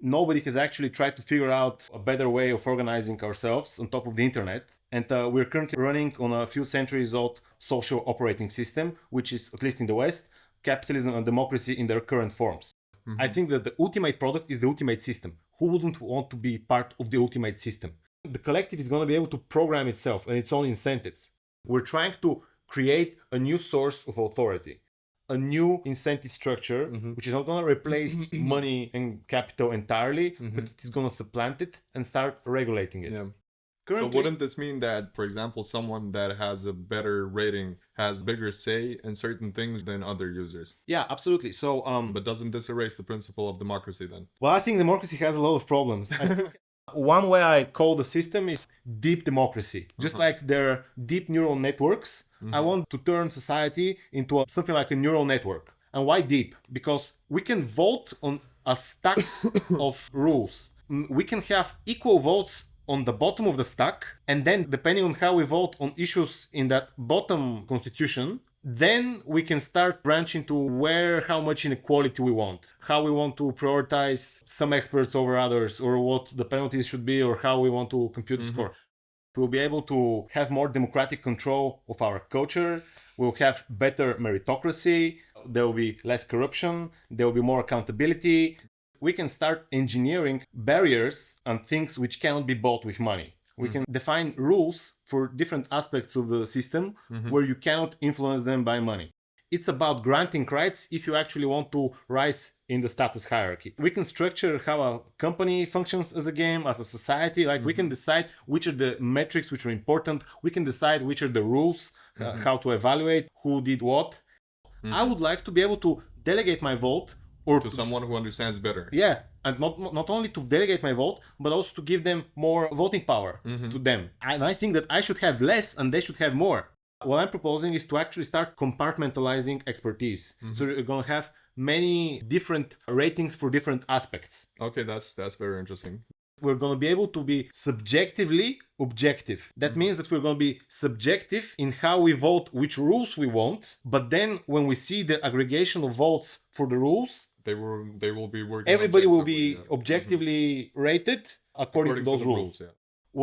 nobody has actually tried to figure out a better way of organizing ourselves on top of the internet. And we're currently running on a few centuries old social operating system, which is, at least in the West, capitalism and democracy in their current forms. I think that the ultimate product is the ultimate system. Who wouldn't want to be part of the ultimate system? The collective is going to be able to program itself and its own incentives. We're trying to create a new source of authority, a new incentive structure, which is not going to replace money and capital entirely, but it is going to supplant it and start regulating it. Yeah. Currently, So wouldn't this mean that, for example, someone that has a better rating has bigger say in certain things than other users? yeah, absolutely. So, But doesn't this erase the principle of democracy then? well, I think democracy has a lot of problems. One way I call the system is deep democracy. Just like there are deep neural networks, I want to turn society into something like a neural network. And why deep? Because we can vote on a stack of rules. We can have equal votes on the bottom of the stack, and then depending on how we vote on issues in that bottom constitution, then we can start branching to how much inequality we want, how we want to prioritize some experts over others, or what the penalties should be, or how we want to compute the score. We'll be able to have more democratic control of our culture. We'll have better meritocracy. There will be less corruption. There will be more accountability. We can start engineering barriers and things which cannot be bought with money. We can define rules for different aspects of the system where you cannot influence them by money. It's about granting rights if you actually want to rise in the status hierarchy. We can structure how a company functions as a game, as a society. Like we can decide which are the metrics which are important. We can decide which are the rules, how to evaluate who did what. I would like to be able to delegate my vote or To someone who understands better. yeah, and not only to delegate my vote, but also to give them more voting power to them. And I think that I should have less and they should have more. What I'm proposing is to actually start compartmentalizing expertise. So you're going to have many different ratings for different aspects. Okay, that's very interesting. We're going to be able to be subjectively objective. That means that we're going to be subjective in how we vote which rules we want, but then when we see the aggregation of votes for the rules, They will be working. everybody will objectively, be objectively rated according to those the rules. Yeah.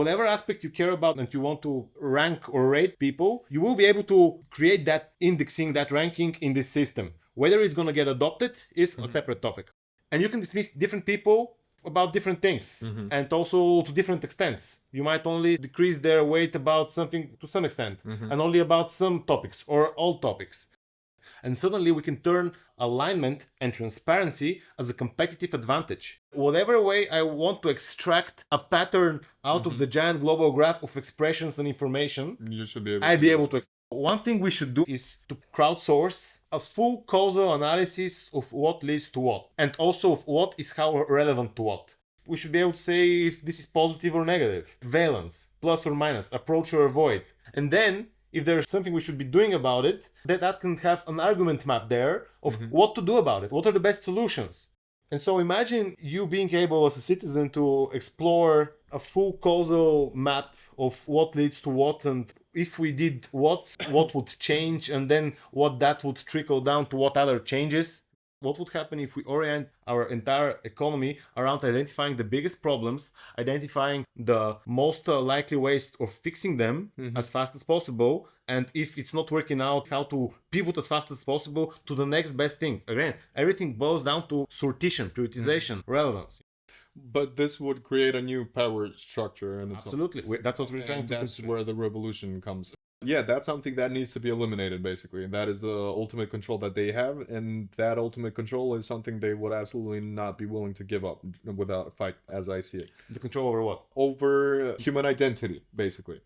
Whatever aspect you care about and you want to rank or rate people, you will be able to create that indexing, that ranking in this system. Whether it's going to get adopted is a separate topic. And you can dismiss different people about different things and also to different extents. You might only decrease their weight about something to some extent and only about some topics or all topics. And suddenly we can turn alignment and transparency as a competitive advantage. Whatever way I want to extract a pattern out of the giant global graph of expressions and information, You should be able I'd be able to. One thing we should do is to crowdsource a full causal analysis of what leads to what, and also of what is how relevant to what. We should be able to say if this is positive or negative, valence, plus or minus, approach or avoid. And then if there's something we should be doing about it, that can have an argument map there of what to do about it, what are the best solutions. And so imagine you being able as a citizen to explore a full causal map of what leads to what, and if we did what would change, and then what that would trickle down to what other changes. What would happen if we orient our entire economy around identifying the biggest problems, identifying the most likely ways of fixing them as fast as possible, and if it's not working out, how to pivot as fast as possible to the next best thing. Again, everything boils down to sortition, prioritization, relevance. But this would create a new power structure and it's Absolutely. That's what we're trying to that's consider. where the revolution comes. Yeah, that's something that needs to be eliminated, basically. That is the ultimate control that they have, and that ultimate control is something they would absolutely not be willing to give up without a fight, as I see it. The control over what? Over human identity, basically.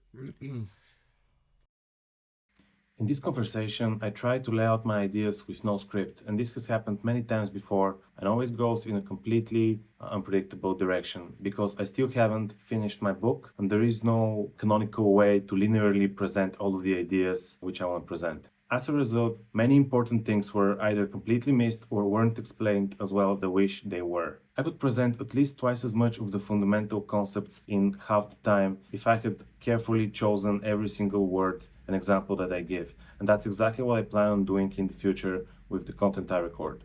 In this conversation, I try to lay out my ideas with no script, and this has happened many times before and always goes in a completely unpredictable direction, because I still haven't finished my book and there is no canonical way to linearly present all of the ideas which I want to present. As a result, many important things were either completely missed or weren't explained as well as I wish they were. I could present at least twice as much of the fundamental concepts in half the time if I had carefully chosen every single word and example that I give, and that's exactly what I plan on doing in the future with the content I record.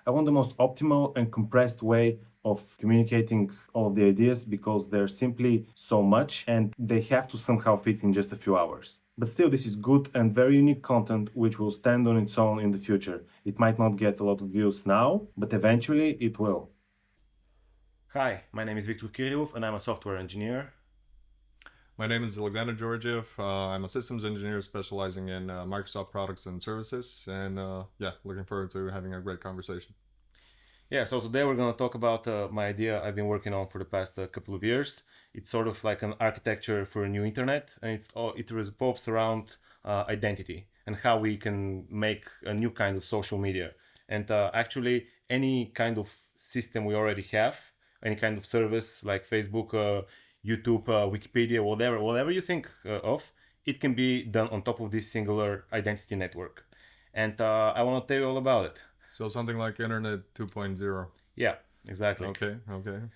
I want the most optimal and compressed way of communicating all of the ideas because they're simply so much and they have to somehow fit in just a few hours. But still, this is good and very unique content which will stand on its own in the future. It might not get a lot of views now, but eventually it will. Hi, my name is Viktor Kirillov and I'm a software engineer. My name is Alexander Georgiev. I'm a systems engineer specializing in Microsoft products and services. And yeah, looking forward to having a great conversation. Yeah, so today we're going to talk about my idea I've been working on for the past couple of years. It's sort of like an architecture for a new internet, and it revolves around identity and how we can make a new kind of social media. And actually, any kind of system we already have, any kind of service like Facebook, YouTube, Wikipedia, whatever you think of, it can be done on top of this singular identity network. And I want to tell you all about it. So something like Internet 2.0. Yeah, exactly. Okay.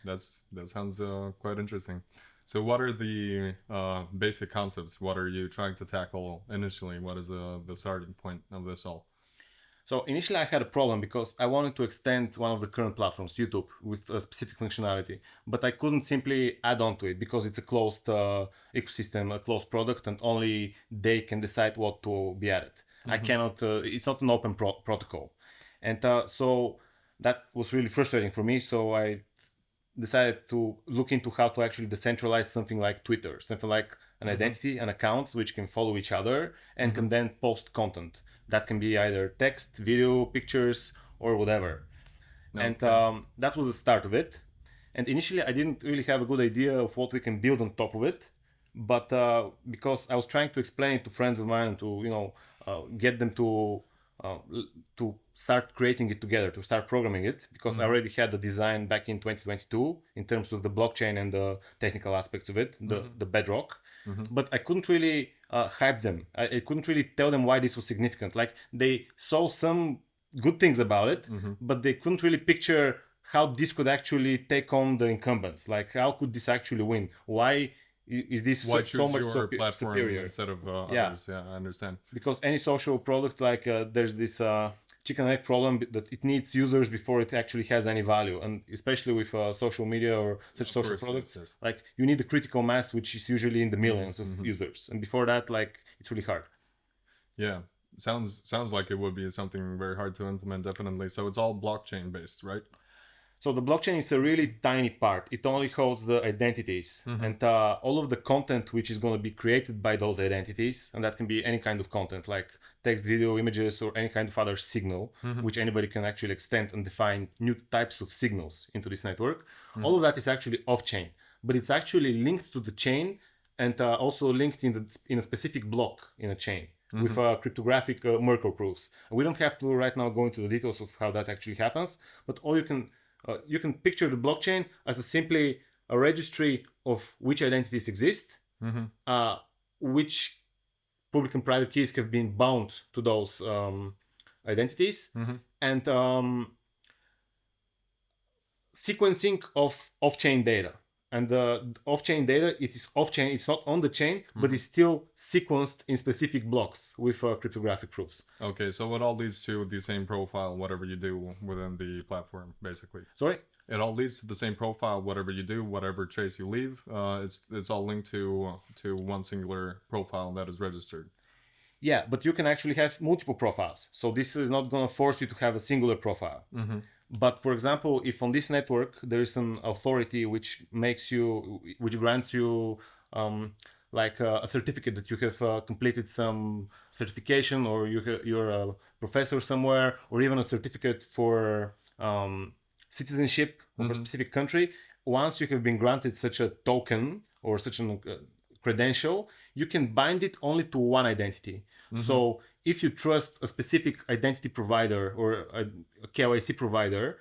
That sounds quite interesting. So what are the basic concepts? What are you trying to tackle initially? What is the starting point of this all? So initially I had a problem because I wanted to extend one of the current platforms, YouTube, with a specific functionality, but I couldn't simply add on to it because it's a closed ecosystem, a closed product, and only they can decide what to be added. I cannot, it's not an open protocol. And so that was really frustrating for me. So I decided to look into how to actually decentralize something like Twitter, something like an identity and accounts which can follow each other and can then post content. That can be either text, video, pictures, or whatever. And that was the start of it. And initially, I didn't really have a good idea of what we can build on top of it. But because I was trying to explain it to friends of mine, to get them to start creating it together, to start programming it, because I already had the design back in 2022 in terms of the blockchain and the technical aspects of it, the bedrock. But I couldn't really hype them. I couldn't really tell them why this was significant. Like they saw some good things about it, but they couldn't really picture how this could actually take on the incumbents. Like how could this actually win? Why is this Why so choose much your platform superior instead of Yeah. others? Yeah, I understand. Because any social product, like there's this chicken egg problem that it needs users before it actually has any value, and especially with social media or such social course, products, yes. like you need a critical mass which is usually in the millions of users, and before that, like it's really hard. Yeah, sounds like it would be something very hard to implement, definitely. So it's all blockchain based, right? So the blockchain is a really tiny part. It only holds the identities and all of the content which is going to be created by those identities, and that can be any kind of content like text, video, images, or any kind of other signal, which anybody can actually extend and define new types of signals into this network. All of that is actually off-chain, but it's actually linked to the chain and also linked in a specific block in a chain with cryptographic Merkle proofs. We don't have to right now go into the details of how that actually happens, but all you can picture the blockchain as simply a registry of which identities exist, which public and private keys have been bound to those identities, and sequencing of off-chain data. And the off-chain data, it is off-chain, it's not on the chain, but it's still sequenced in specific blocks with cryptographic proofs. Okay, so it all leads to the same profile, whatever you do within the platform, basically. Sorry? It all leads to the same profile, whatever you do, whatever trace you leave. It's all linked to one singular profile that is registered. Yeah, but you can actually have multiple profiles. So this is not going to force you to have a singular profile. But for example, if on this network there is an authority which grants you like a certificate that you have completed some certification, or you're a professor somewhere, or even a certificate for citizenship of a specific country, once you have been granted such a token or such a credential, you can bind it only to one identity. So if you trust a specific identity provider or a KYC provider,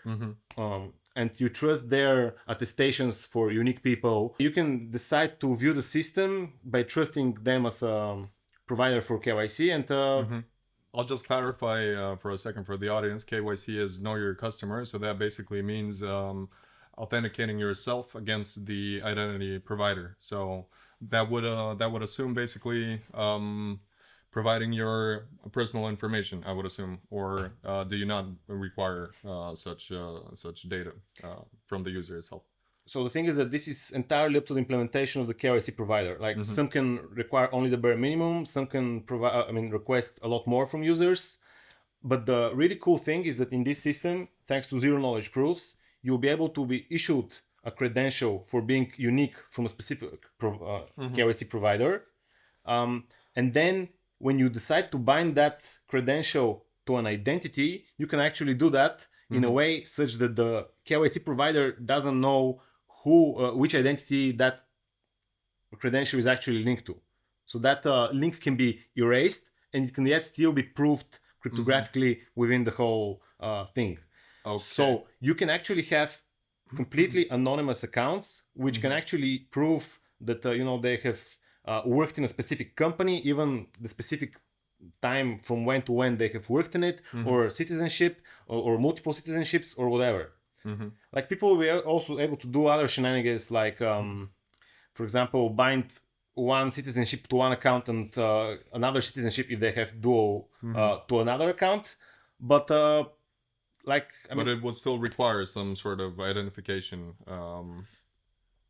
and you trust their attestations for unique people, you can decide to view the system by trusting them as a provider for KYC. And I'll just clarify for a second for the audience. KYC is know your customer, so that basically means authenticating yourself against the identity provider. So that would assume basically providing your personal information, I would assume, or do you not require such data from the user itself? So the thing is that this is entirely up to the implementation of the KYC provider. Like some can require only the bare minimum, some can provide, request a lot more from users. But the really cool thing is that in this system, thanks to zero knowledge proofs, you'll be able to be issued a credential for being unique from a specific KYC provider. And then when you decide to bind that credential to an identity, you can actually do that in a way such that the KYC provider doesn't know which identity that credential is actually linked to. So that link can be erased and it can yet still be proved cryptographically within the whole thing. Okay. So you can actually have completely anonymous accounts which can actually prove that they have worked in a specific company, even the specific time from when to when they have worked in it, or citizenship, or multiple citizenships, or whatever. Like people were also able to do other shenanigans, like for example, bind one citizenship to one account and another citizenship if they have dual to another account. But but it would still require some sort of identification.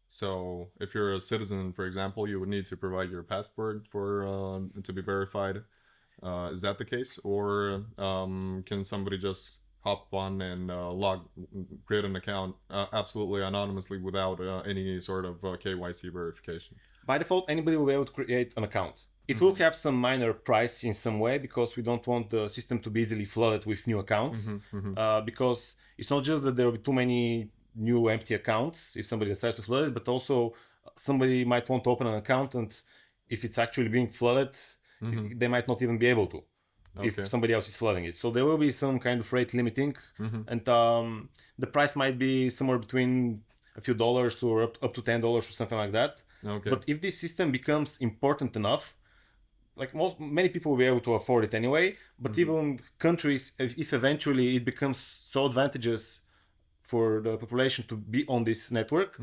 So if you're a citizen, for example, you would need to provide your passport for to be verified. Is that the case, or can somebody just hop on and create an account absolutely anonymously without any sort of KYC verification? By default, anybody will be able to create an account. It will have some minor price in some way because we don't want the system to be easily flooded with new accounts. Because it's not just that there will be too many new empty accounts if somebody decides to flood it, but also somebody might want to open an account, and if it's actually being flooded, they might not even be able to if somebody else is flooding it. So there will be some kind of rate limiting, and the price might be somewhere between a few dollars to up to $10 or something like that. But if this system becomes important enough, like many people will be able to afford it anyway, but even countries, if eventually it becomes so advantageous for the population to be on this network,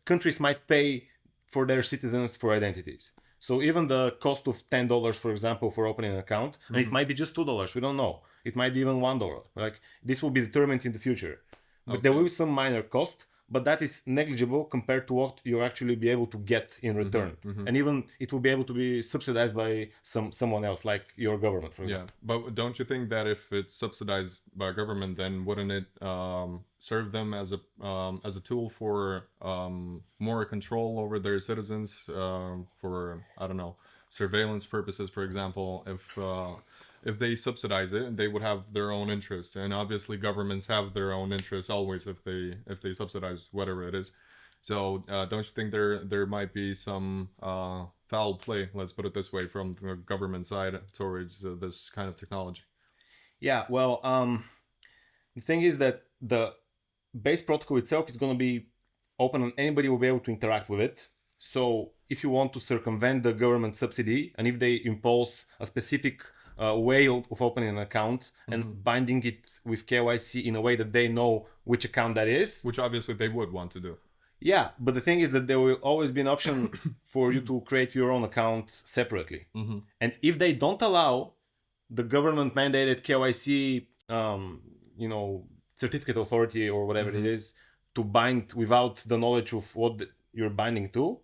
countries might pay for their citizens for identities. So even the cost of $10, for example, for opening an account, and it might be just $2, we don't know. It might be even $1. Like this will be determined in the future. But there will be some minor cost, but that is negligible compared to what you actually be able to get in return. And even it will be able to be subsidized by someone else, like your government, for example. Yeah, but don't you think that if it's subsidized by government, then wouldn't it serve them as a tool for more control over their citizens, for, I don't know, surveillance purposes, for example? If they subsidize it, they would have their own interests, and obviously governments have their own interests always if they subsidize whatever it is. So don't you think there might be some foul play, let's put it this way, from the government side towards this kind of technology? Yeah, well, the thing is that the base protocol itself is going to be open and anybody will be able to interact with it. So if you want to circumvent the government subsidy, and if they impose a specific way of opening an account and binding it with KYC in a way that they know which account that is. Which obviously they would want to do. Yeah, but the thing is that there will always be an option for you to create your own account separately. And if they don't allow the government mandated KYC, certificate authority or whatever it is, to bind without the knowledge of what you're binding to,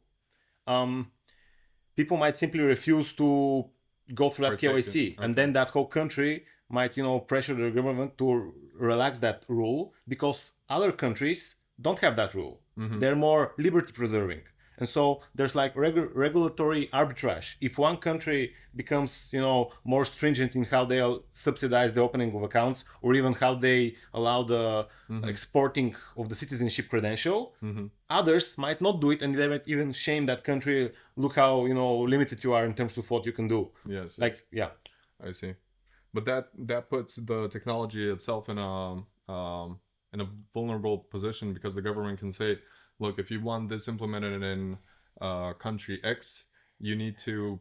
people might simply refuse to go through that KYC, and then that whole country might, pressure the government to relax that rule because other countries don't have that rule. They're more liberty preserving, and so there's like regulatory arbitrage. If one country becomes, more stringent in how they subsidize the opening of accounts, or even how they allow the exporting of the citizenship credential, others might not do it, and they might even shame that country. Look how limited you are in terms of what you can do. Yes. Yeah. I see, but that puts the technology itself in a vulnerable position, because the government can say, look, if you want this implemented in country X, you need to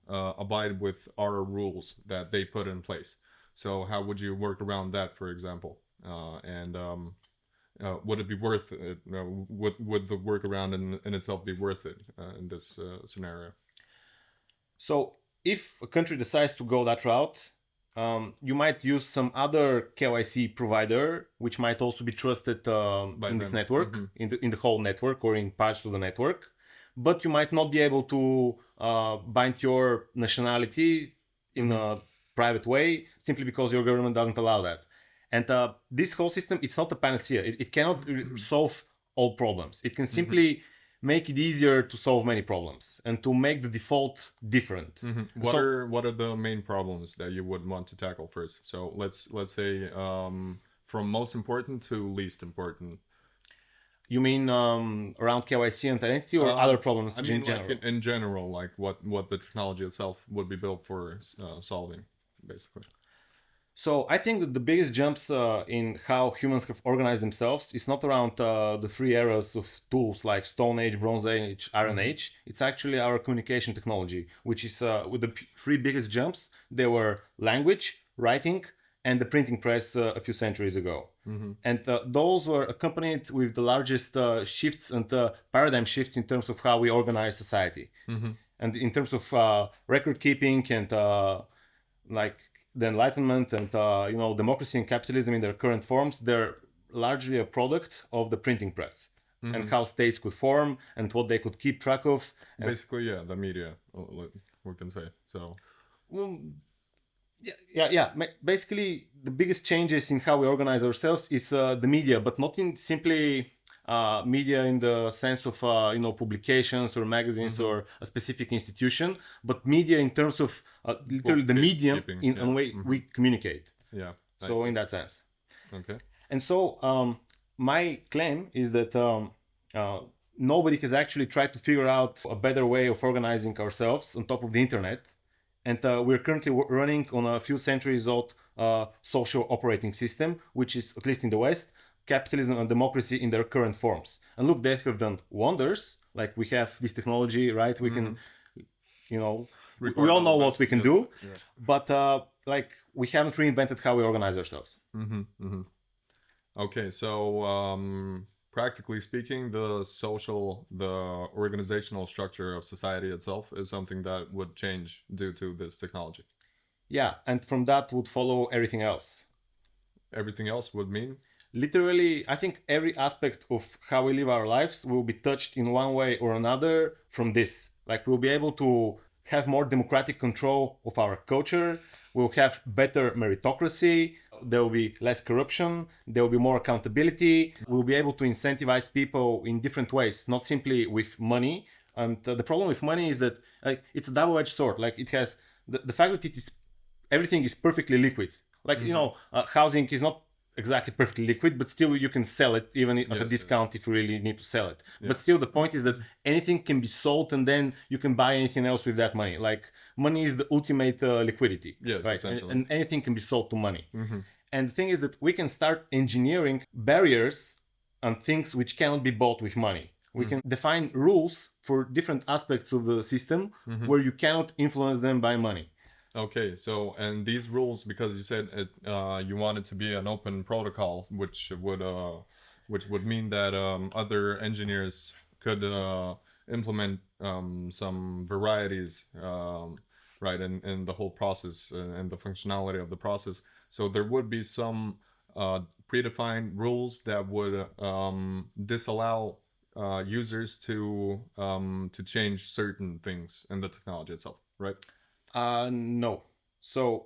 abide with our rules that they put in place. So how would you work around that, for example? Would it be worth it? Would the workaround in itself be worth it in this scenario? So if a country decides to go that route, you might use some other KYC provider, which might also be trusted in this network, in the whole network or in parts of the network. But you might not be able to bind your nationality in a private way simply because your government doesn't allow that. And this whole system, it's not a panacea. It cannot solve all problems. It can simply make it easier to solve many problems and to make the default different. What are the main problems that you would want to tackle first? So let's say from most important to least important. You mean around KYC and identity or other problems I mean, in general? like in general, like what the technology itself would be built for solving, basically. So I think that the biggest jumps in how humans have organized themselves is not around the three eras of tools like Stone Age, Bronze Age, Iron Age. It's actually our communication technology, which is with the three biggest jumps. They were language, writing, and the printing press a few centuries ago. And those were accompanied with the largest shifts and paradigm shifts in terms of how we organize society. And in terms of record keeping and like the Enlightenment and democracy and capitalism in their current forms, they're largely a product of the printing press and how states could form and what they could keep track of. Basically, yeah, the media, we can say. So, yeah. Basically, the biggest changes in how we organize ourselves is the media, but not in simply media in the sense of publications or magazines or a specific institution, but media in terms of literally the medium in a way we communicate. Yeah. So in that sense. Okay. And so my claim is that nobody has actually tried to figure out a better way of organizing ourselves on top of the internet. And we're currently running on a few centuries old social operating system, which is, at least in the West, capitalism and democracy in their current forms. And look, they have done wonders. Like we have this technology, right? We can, we all know what we can do, but like we haven't reinvented how we organize ourselves. Okay, so practically speaking, the organizational structure of society itself is something that would change due to this technology. Yeah, and from that would follow everything else. Everything else would mean? Literally, I think every aspect of how we live our lives will be touched in one way or another from this. Like we'll be able to have more democratic control of our culture. We'll have better meritocracy. There will be less corruption. There will be more accountability. We'll be able to incentivize people in different ways, not simply with money. And the problem with money is that it's a double-edged sword. Like it has the fact that everything is perfectly liquid. Like housing is not exactly perfectly liquid, but still you can sell it even at a discount if you really need to sell it. But still the point is that anything can be sold and then you can buy anything else with that money. Like money is the ultimate liquidity, right? Essentially. And anything can be sold to money. And the thing is that we can start engineering barriers and things which cannot be bought with money. We can define rules for different aspects of the system where you cannot influence them by money. Okay, so and these rules, because you said you want it to be an open protocol, which would mean that other engineers could implement some varieties, right, in the whole process and the functionality of the process. So there would be some predefined rules that would disallow users to change certain things in the technology itself, right? No. So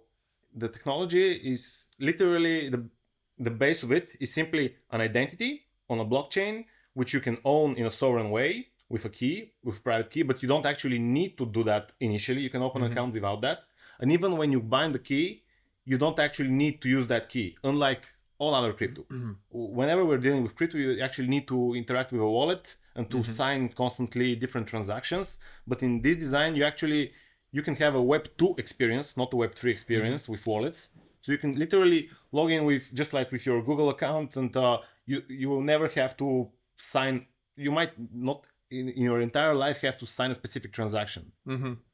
the technology is literally the base of it is simply an identity on a blockchain, which you can own in a sovereign way with a key, with private key, but you don't actually need to do that initially. You can open an account without that. And even when you bind the key, you don't actually need to use that key, unlike all other crypto. Whenever we're dealing with crypto, you actually need to interact with a wallet and to sign constantly different transactions. But in this design, you can have a Web 2 experience, not a Web 3 experience with wallets. So you can literally log in with, just like with your Google account, and you will never have to sign. You might not in your entire life have to sign a specific transaction.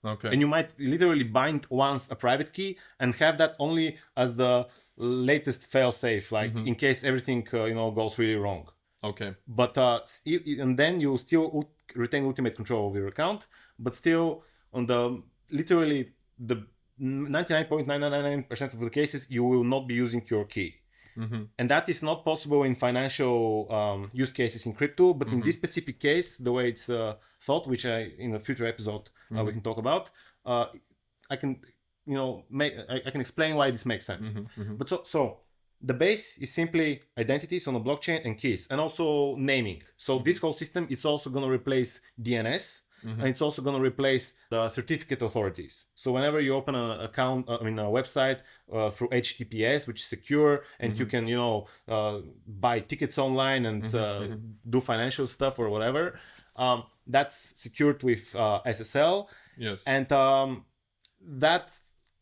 Okay. And you might literally bind once a private key and have that only as the latest fail-safe, like in case everything goes really wrong. Okay. But and then you still retain ultimate control of your account, but still on the literally the 99.999% of the cases you will not be using your key. And that is not possible in financial use cases in crypto, but in this specific case, the way it's thought, which in a future episode we can talk about, I can I can explain why this makes sense. But so the base is simply identities on a blockchain and keys, and also naming. So this whole system, it's also going to replace DNS. And it's also going to replace the certificate authorities. So whenever you open an account, a website through HTTPS, which is secure, and you can, buy tickets online and do financial stuff or whatever, that's secured with SSL. Yes. And that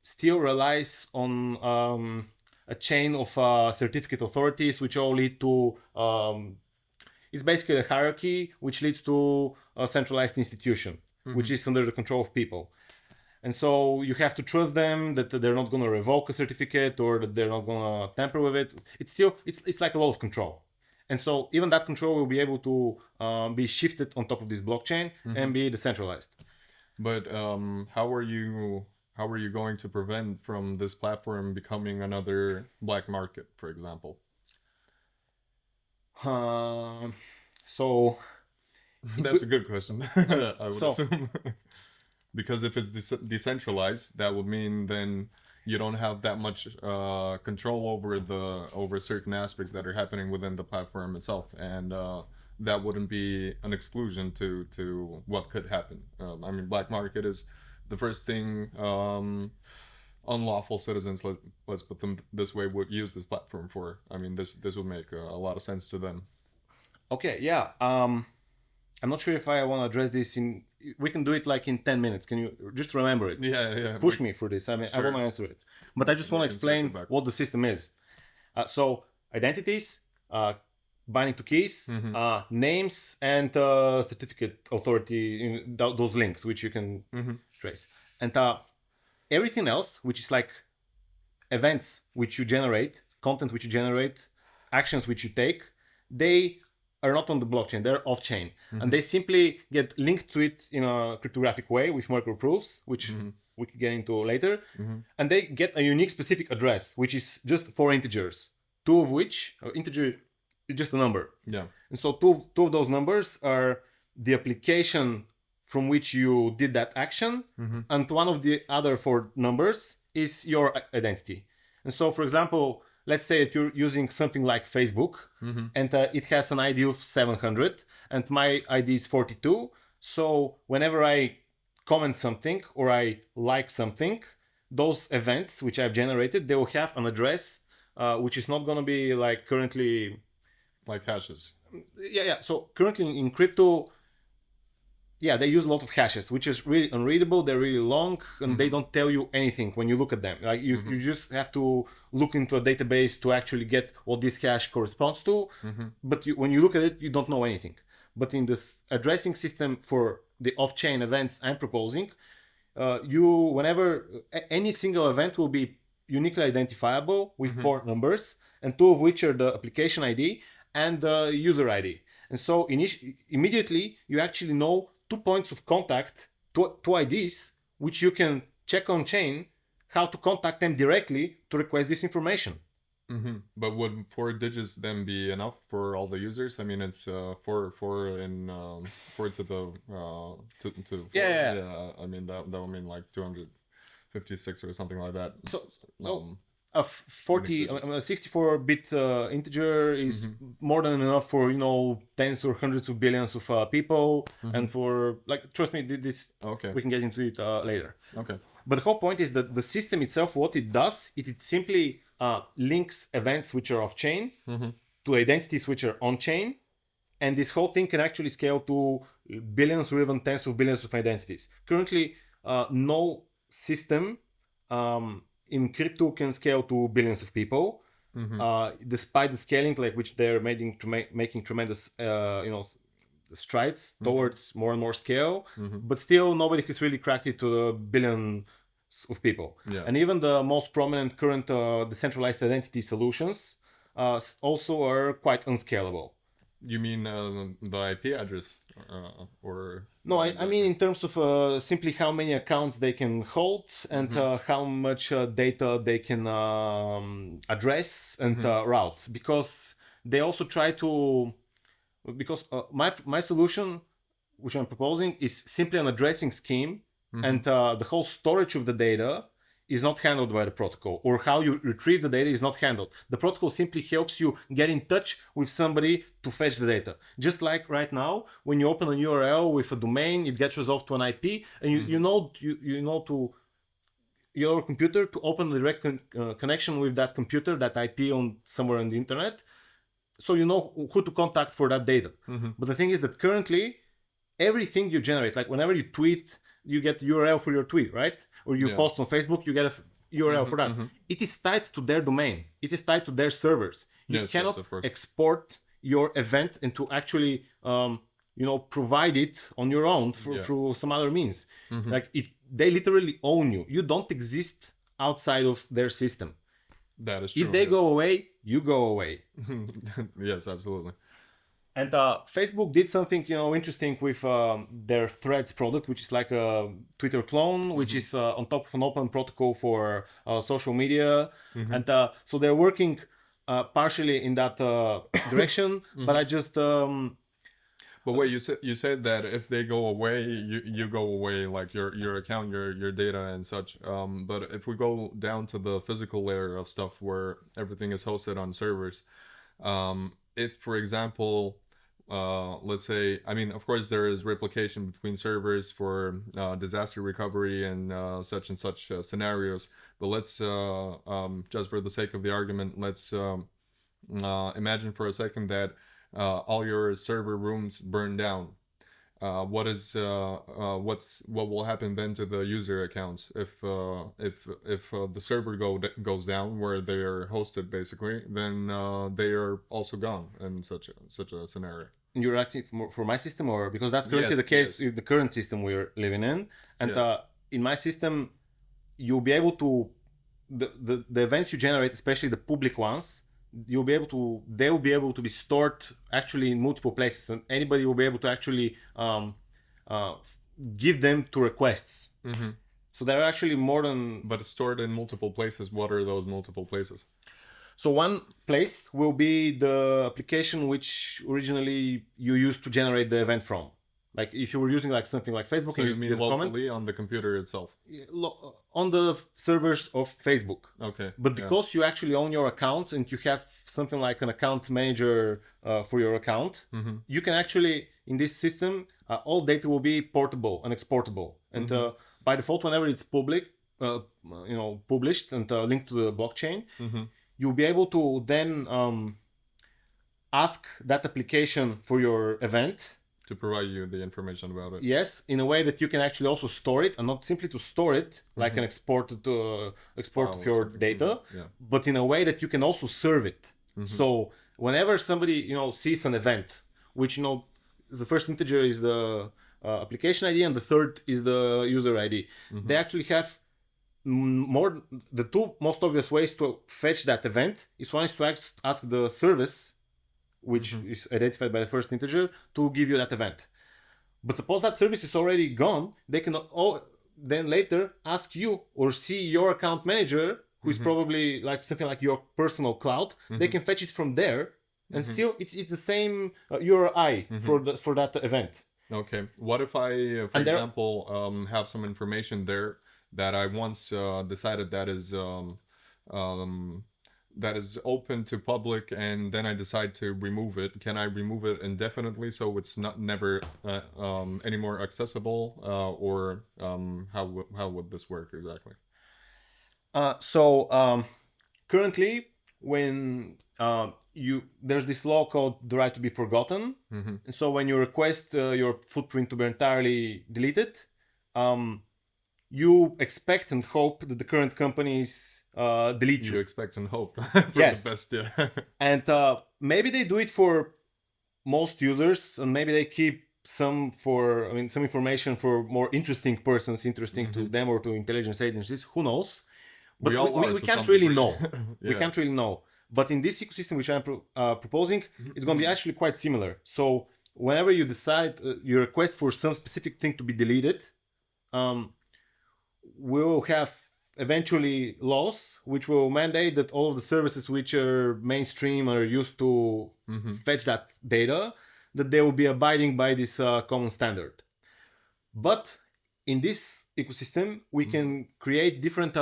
still relies on a chain of certificate authorities, which all lead to it's basically a hierarchy which leads to a centralized institution, which is under the control of people. And so you have to trust them that they're not going to revoke a certificate or that they're not going to tamper with it. It's like a lot of control. And so even that control will be able to be shifted on top of this blockchain and be decentralized. But how are you going to prevent from this platform becoming another black market, for example? So that's a good question. I would assume. Because if it's decentralized, that would mean then you don't have that much control over certain aspects that are happening within the platform itself, and that wouldn't be an exclusion to what could happen. I mean, black market is the first thing unlawful citizens, let's put them this way, would use this platform for. I mean, this would make a lot of sense to them. Okay, yeah. I'm not sure if I want to address this we can do it like in 10 minutes. Can you just remember it? Yeah. Push me for this. I mean, sure. I want to answer it. But I just want to explain what the system is. So identities, binding to keys, names, and certificate authority, those links, which you can trace. And everything else, which is like events which you generate, content which you generate, actions which you take, they are not on the blockchain, they're off-chain. And they simply get linked to it in a cryptographic way with Merkle proofs, which we can get into later. And they get a unique specific address, which is just 4 integers, 2 of which, integer is just a number. Yeah. And so two of those numbers are the application from which you did that action, and one of the other 4 numbers is your identity. And so, for example, let's say that you're using something like Facebook, and it has an ID of 700, and my ID is 42. So whenever I comment something or I like something, those events which I've generated, they will have an address which is not going to be like currently... Like hashes. Yeah. So currently in crypto, they use a lot of hashes, which is really unreadable. They're really long, and they don't tell you anything when you look at them. Like you just have to look into a database to actually get what this hash corresponds to. But when you look at it, you don't know anything. But in this addressing system for the off-chain events I'm proposing, whenever any single event will be uniquely identifiable with 4 numbers, and 2 of which are the application ID and the user ID. And so immediately you actually know 2 points of contact, 2 IDs, which you can check on chain how to contact them directly to request this information. But would 4 digits then be enough for all the users? I mean, it's 4 to the 4. Yeah. I mean that would mean like 256 or something like that. So a 64-bit integer is more than enough for tens or hundreds of billions of people, and for trust me, this we can get into it later. Okay. But the whole point is that the system itself, what it does, it simply links events which are off-chain to identities which are on-chain, and this whole thing can actually scale to billions or even tens of billions of identities. Currently, no system in crypto can scale to billions of people, despite the scaling, which they're making tremendous, strides towards more and more scale. But still, nobody has really cracked it to the billions of people. Yeah. And even the most prominent current decentralized identity solutions also are quite unscalable. You mean the IP address, or No, what I exactly? mean in terms of simply how many accounts they can hold and how much data they can address and route. Because they also try to, because my solution, which I'm proposing, is simply an addressing scheme, and the whole storage of the data is not handled by the protocol, or how you retrieve the data is not handled. The protocol simply helps you get in touch with somebody to fetch the data. Just like right now, when you open a URL with a domain, it gets resolved to an IP, and you know to your computer to open a direct connection with that computer, that IP on somewhere on the internet, so you know who to contact for that data. But the thing is that currently everything you generate, like whenever you tweet, you get URL for your tweet, right? Or you post on Facebook, you get a URL for that. It is tied to their domain. It is tied to their servers. You cannot of course. export your event and to actually provide it on your own through some other means. Like they literally own you. You don't exist outside of their system. That is true. If they go away, you go away. Yes, absolutely. And Facebook did something interesting with their Threads product, which is like a Twitter clone, which is on top of an open protocol for social media. And so they're working partially in that direction. But I just But wait, you said that if they go away, you go away, like your account, your data and such. But if we go down to the physical layer of stuff where everything is hosted on servers, if, for example, let's say, I mean, of course, there is replication between servers for disaster recovery and such scenarios. But let's just for the sake of the argument, let's imagine for a second that all your server rooms burn down. What will happen then to the user accounts if the server goes down where they are hosted, basically? Then they are also gone in such a scenario. You're asking for my system, or because that's currently the case with the current system we're living in, and in my system, you'll be able to the events you generate, especially the public ones, they will be able to be stored actually in multiple places, and anybody will be able to actually give them to requests. So there are actually more than. But stored in multiple places. What are those multiple places? So one place will be the application which originally you used to generate the event from. Like if you were using like something like Facebook, so and you mean locally on the computer itself? On the servers of Facebook. Okay. But because you actually own your account and you have something like an account manager for your account, you can actually, in this system, all data will be portable and exportable. And by default, whenever it's published and linked to the blockchain, you'll be able to then ask that application for your event to provide you the information about it. Yes, in a way that you can actually also store it, and not simply to store it like an export of your data, but in a way that you can also serve it. So whenever somebody sees an event, which the first integer is the application ID and the third is the user ID, they actually have the two most obvious ways to fetch that event is one is to ask the service, which is identified by the first integer, to give you that event. But suppose that service is already gone, they can then later ask you or see your account manager, who is probably like something like your personal cloud. They can fetch it from there, and still it's the same URI for that event. Okay. What if I, for example, have some information there that I once decided that is open to public, and then I decide to remove it? Can I remove it indefinitely so it's never any more accessible, or how would this work exactly? Currently, when there's this law called the right to be forgotten, and so when you request your footprint to be entirely deleted, you expect and hope that the current companies delete you. You expect and hope for the best, And maybe they do it for most users, and maybe they keep some information for more interesting persons, interesting to them or to intelligence agencies. Who knows? But we can't really know. We can't really know. But in this ecosystem which I'm proposing, it's going to be actually quite similar. So whenever you decide you request for some specific thing to be deleted, we will have eventually laws which will mandate that all of the services which are mainstream are used to fetch that data, that they will be abiding by this common standard. But in this ecosystem, we can create different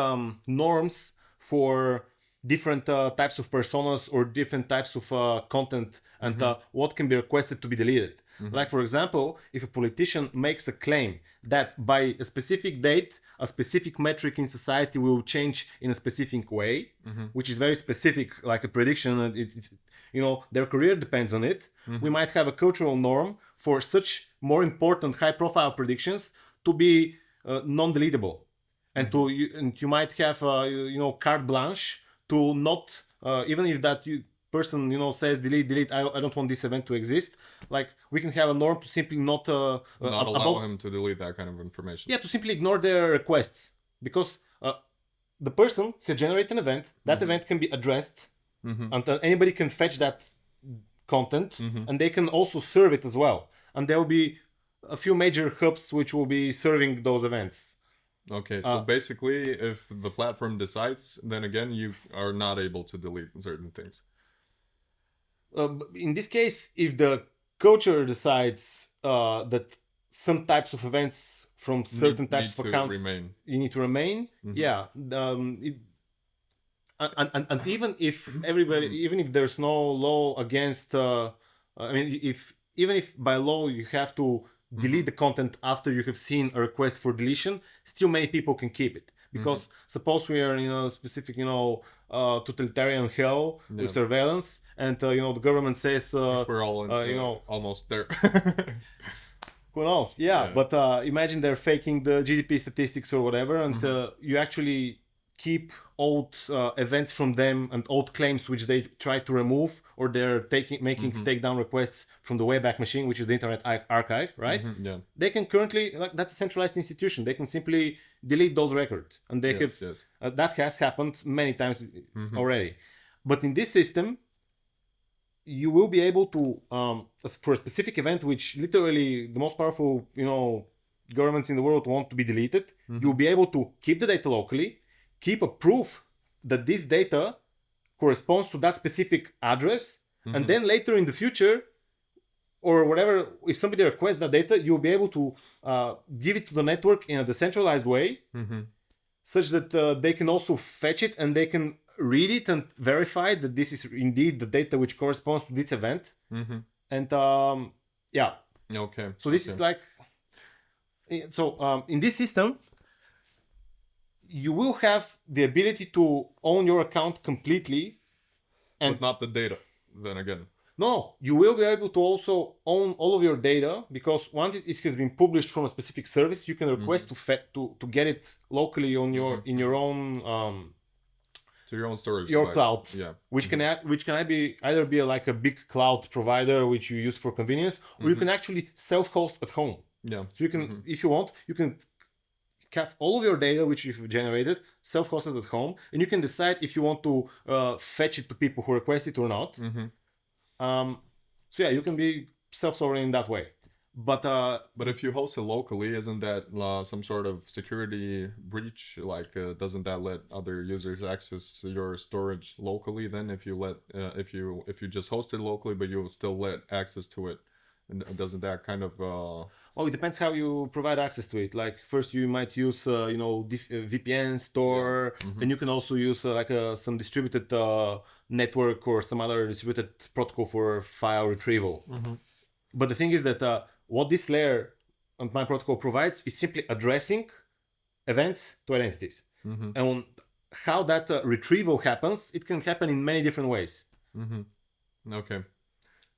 norms for different types of personas or different types of content and what can be requested to be deleted. Like, for example, if a politician makes a claim that by a specific date, a specific metric in society will change in a specific way, which is very specific, like a prediction, and it's, their career depends on it. We might have a cultural norm for such more important high-profile predictions to be non-deletable. And you might have carte blanche to not even if that person says delete, I don't want this event to exist. Like, we can have a norm to simply not allow him to delete that kind of information. Yeah, to simply ignore their requests, because the person has generated an event. That event can be addressed, and anybody can fetch that content, and they can also serve it as well. And there will be a few major hubs which will be serving those events. Okay, so basically, if the platform decides, then again, you are not able to delete certain things. In this case, if the culture decides that some types of events from certain types of accounts you need to remain, and even if everybody, even if there's no law against, even if by law you have to delete the content after you have seen a request for deletion, still many people can keep it. Because suppose we are in a specific, totalitarian hell with surveillance, and the government says, we're all almost there. Who knows? Yeah. But imagine they're faking the GDP statistics or whatever, and you actually keep old events from them and old claims which they try to remove, or they're making takedown requests from the Wayback Machine, which is the Internet Archive, right? They can currently, that's a centralized institution. They can simply delete those records, and they that has happened many times already. But in this system, you will be able to, for a specific event, which literally the most powerful, governments in the world want to be deleted, you'll be able to keep the data locally, keep a proof that this data corresponds to that specific address, and then later in the future, or whatever, if somebody requests that data, you'll be able to give it to the network in a decentralized way, such that they can also fetch it and they can read it and verify that this is indeed the data which corresponds to this event. And okay. So this is like, in this system, you will have the ability to own your account completely, and but not the data, then again. No, you will be able to also own all of your data, because once it has been published from a specific service, you can request to get it locally on your in your own to your own storage, your device. cloud, which can either be like a big cloud provider which you use for convenience, or you can actually self-host at home. So you can, if you want, you can have all of your data which you've generated self-hosted at home, and you can decide if you want to fetch it to people who request it or not. You can be self-sovereign in that way. But if you host it locally, isn't that some sort of security breach? Like, doesn't that let other users access your storage locally? Then, if you let if you just host it locally, but you still let access to it, and doesn't that kind of Well, it depends how you provide access to it. Like, first you might use VPN store, and you can also use some distributed network or some other distributed protocol for file retrieval. But the thing is that what this layer and my protocol provides is simply addressing events to identities. And how that retrieval happens, it can happen in many different ways. Okay.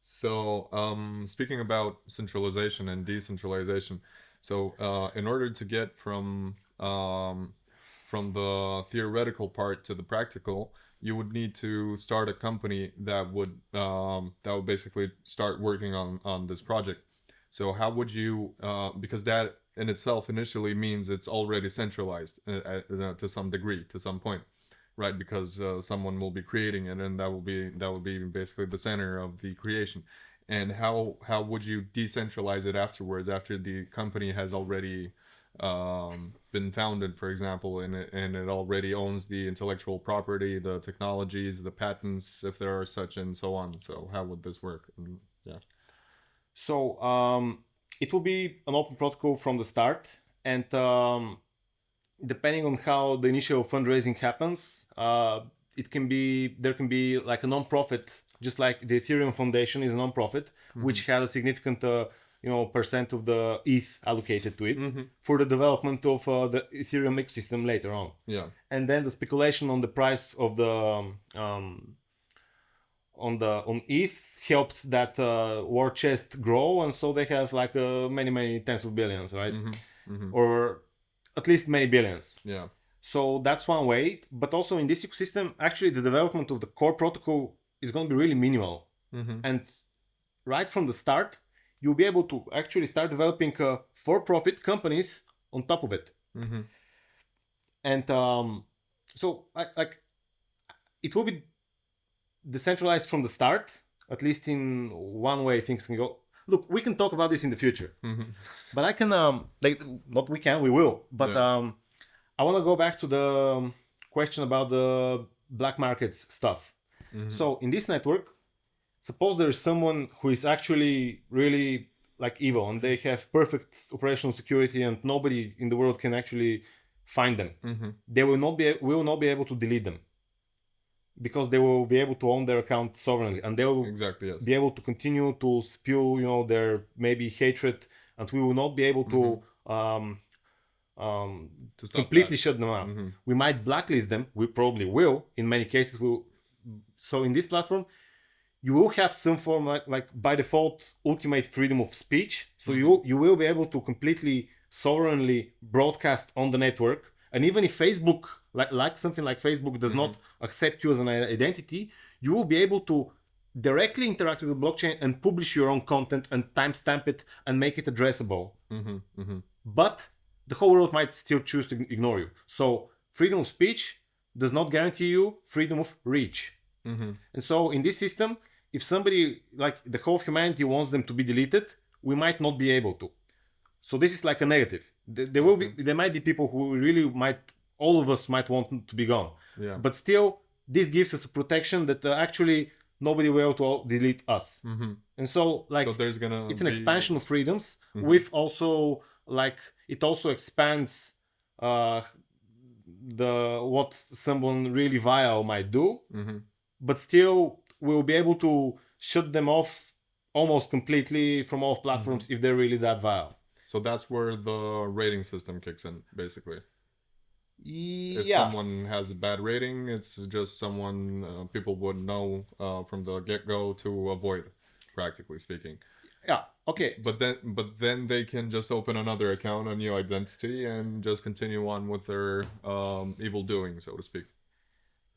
So, speaking about centralization and decentralization, so in order to get from the theoretical part to the practical, you would need to start a company that would basically start working on this project. So how would you, because that in itself initially means it's already centralized to some degree, to some point. right? Because someone will be creating it, and that will be basically the center of the creation. And how would you decentralize it afterwards, after the company has already been founded, for example, and it already owns the intellectual property, the technologies, the patents, if there are such, and so on. So how would this work? Yeah. So it will be an open protocol from the start, and depending on how the initial fundraising happens, there can be like a non-profit, just like the Ethereum Foundation is a non-profit, which had a significant percent of the ETH allocated to it for the development of the Ethereum ecosystem later on. Yeah. And then the speculation on the price of the on ETH helps that war chest grow, and so they have like many tens of billions, right? Or at least many billions. Yeah. So that's one way. But also in this ecosystem, actually the development of the core protocol is going to be really minimal. And right from the start, you'll be able to actually start developing for-profit companies on top of it. And so like it will be decentralized from the start, at least in one way things can go. Look, we can talk about this in the future, but I can we will. But I want to go back to the question about the black markets stuff. So in this network, suppose there is someone who is actually really like evil, and they have perfect operational security, and nobody in the world can actually find them. We will not be able to delete them, because they will be able to own their account sovereignly, and they will be able to continue to spew, their maybe hatred, and we will not be able to completely shut them out. We might blacklist them. We probably will. In many cases, So in this platform, you will have some form like by default ultimate freedom of speech. So you will be able to completely sovereignly broadcast on the network. And even if Facebook, like something like Facebook, does not accept you as an identity, you will be able to directly interact with the blockchain and publish your own content and timestamp it and make it addressable. But the whole world might still choose to ignore you. So freedom of speech does not guarantee you freedom of reach. And so in this system, if somebody, like the whole of humanity, wants them to be deleted, we might not be able to. So this is like a negative. There might be people who really all of us might want to be gone. Yeah. But still, this gives us a protection that actually nobody will to delete us. And so like it's an expansion of freedoms with also like it also expands what someone really vile might do, but still we'll be able to shut them off almost completely from all platforms if they're really that vile. So that's where the rating system kicks in, basically. If someone has a bad rating, it's just someone people would know from the get-go to avoid, practically speaking. Yeah. Okay. But then they can just open another account, a new identity, and just continue on with their evil doing, so to speak.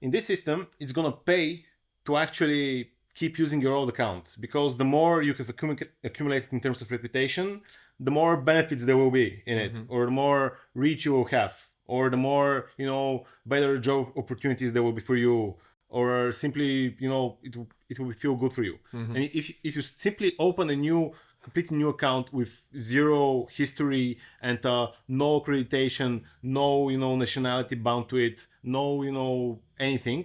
In this system, it's gonna pay to actually keep using your old account, because the more you have accumulated in terms of reputation, the more benefits there will be in it, or the more reach you will have, or the more better job opportunities there will be for you, or simply it will feel good for you. And if you simply open a completely new account with zero history and no accreditation, no nationality bound to it, no anything,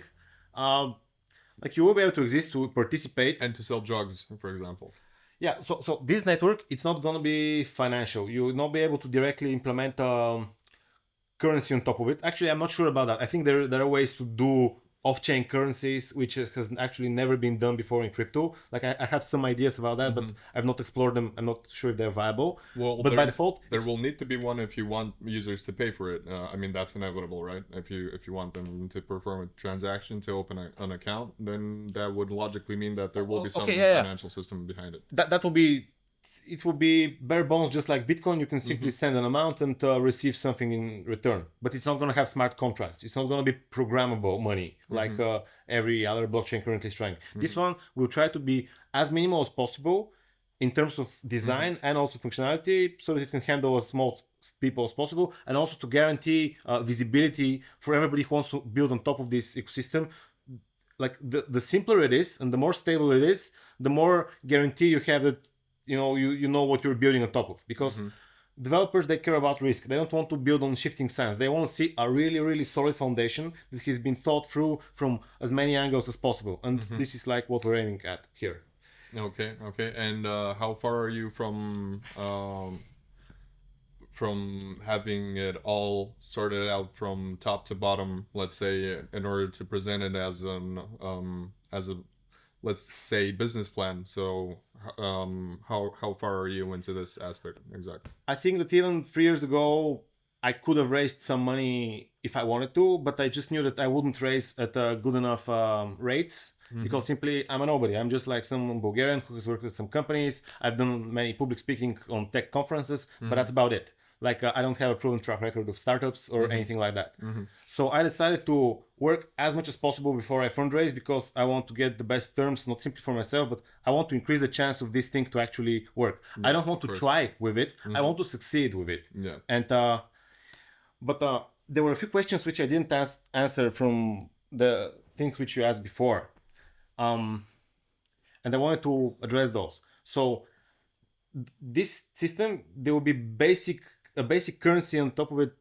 like you will be able to exist, to participate, and to sell drugs, for example. Yeah. So this network, it's not gonna be financial. You will not be able to directly implement currency on top of it. Actually, I'm not sure about that. I think there are ways to do off-chain currencies, which has actually never been done before in crypto. Like I have some ideas about that, but I've not explored them. I'm not sure if they're viable. Well, but by default, there will need to be one if you want users to pay for it. I mean, that's inevitable, right? If you want them to perform a transaction to open an account, then that would logically mean that there will be some financial system behind it. That will be. It will be bare bones, just like Bitcoin. You can simply send an amount and receive something in return. But it's not going to have smart contracts. It's not going to be programmable money like every other blockchain currently is trying. This one will try to be as minimal as possible, in terms of design and also functionality, so that it can handle as small people as possible, and also to guarantee visibility for everybody who wants to build on top of this ecosystem. Like the simpler it is and the more stable it is, the more guarantee you have that you know what you're building on top of, because developers, they care about risk. They don't want to build on shifting sands. They want to see a really, really solid foundation that has been thought through from as many angles as possible. And this is like what we're aiming at here. Okay. And how far are you from having it all sorted out from top to bottom, let's say, in order to present it as a let's say business plan? So how far are you into this aspect exactly? I think that even 3 years ago, I could have raised some money if I wanted to, but I just knew that I wouldn't raise at good enough rates, because simply I'm a nobody. I'm just like some Bulgarian who has worked with some companies. I've done many public speaking on tech conferences, but that's about it. Like I don't have a proven track record of startups or anything like that. So I decided to work as much as possible before I fundraise, because I want to get the best terms, not simply for myself, but I want to increase the chance of this thing to actually work. I don't want to try with it. I want to succeed with it. Yeah. And but there were a few questions which I didn't answer from the things which you asked before, and I wanted to address those. So this system, there will be a basic currency on top of it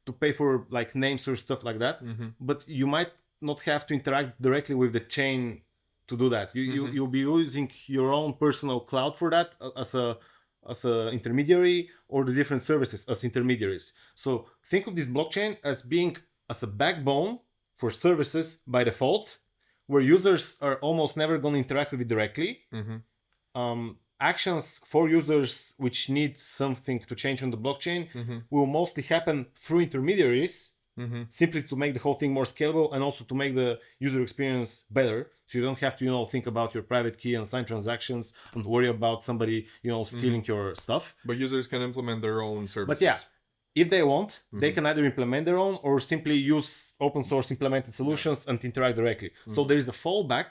to pay for like names or stuff like that, but you might not have to interact directly with the chain to do that. You'll be using your own personal cloud for that as a intermediary, or the different services as intermediaries. So think of this blockchain as being as a backbone for services by default, where users are almost never going to interact with it directly. Actions for users which need something to change on the blockchain will mostly happen through intermediaries, simply to make the whole thing more scalable and also to make the user experience better. So you don't have to, think about your private key and sign transactions and worry about somebody, stealing your stuff. But users can implement their own services. But yeah, if they want, they can either implement their own or simply use open source implemented solutions and interact directly. So there is a fallback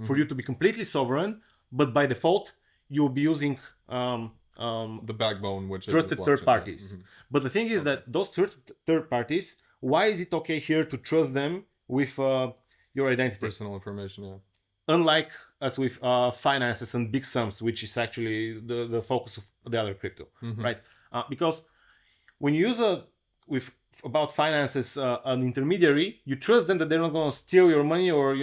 for you to be completely sovereign, but by default, you'll be using the backbone, which trusted is third parties. But the thing is that those third parties, why is it okay here to trust them with your identity? Personal information, yeah. Unlike as with finances and big sums, which is actually the focus of the other crypto, right? Because when you use about finances an intermediary, you trust them that they're not going to steal your money or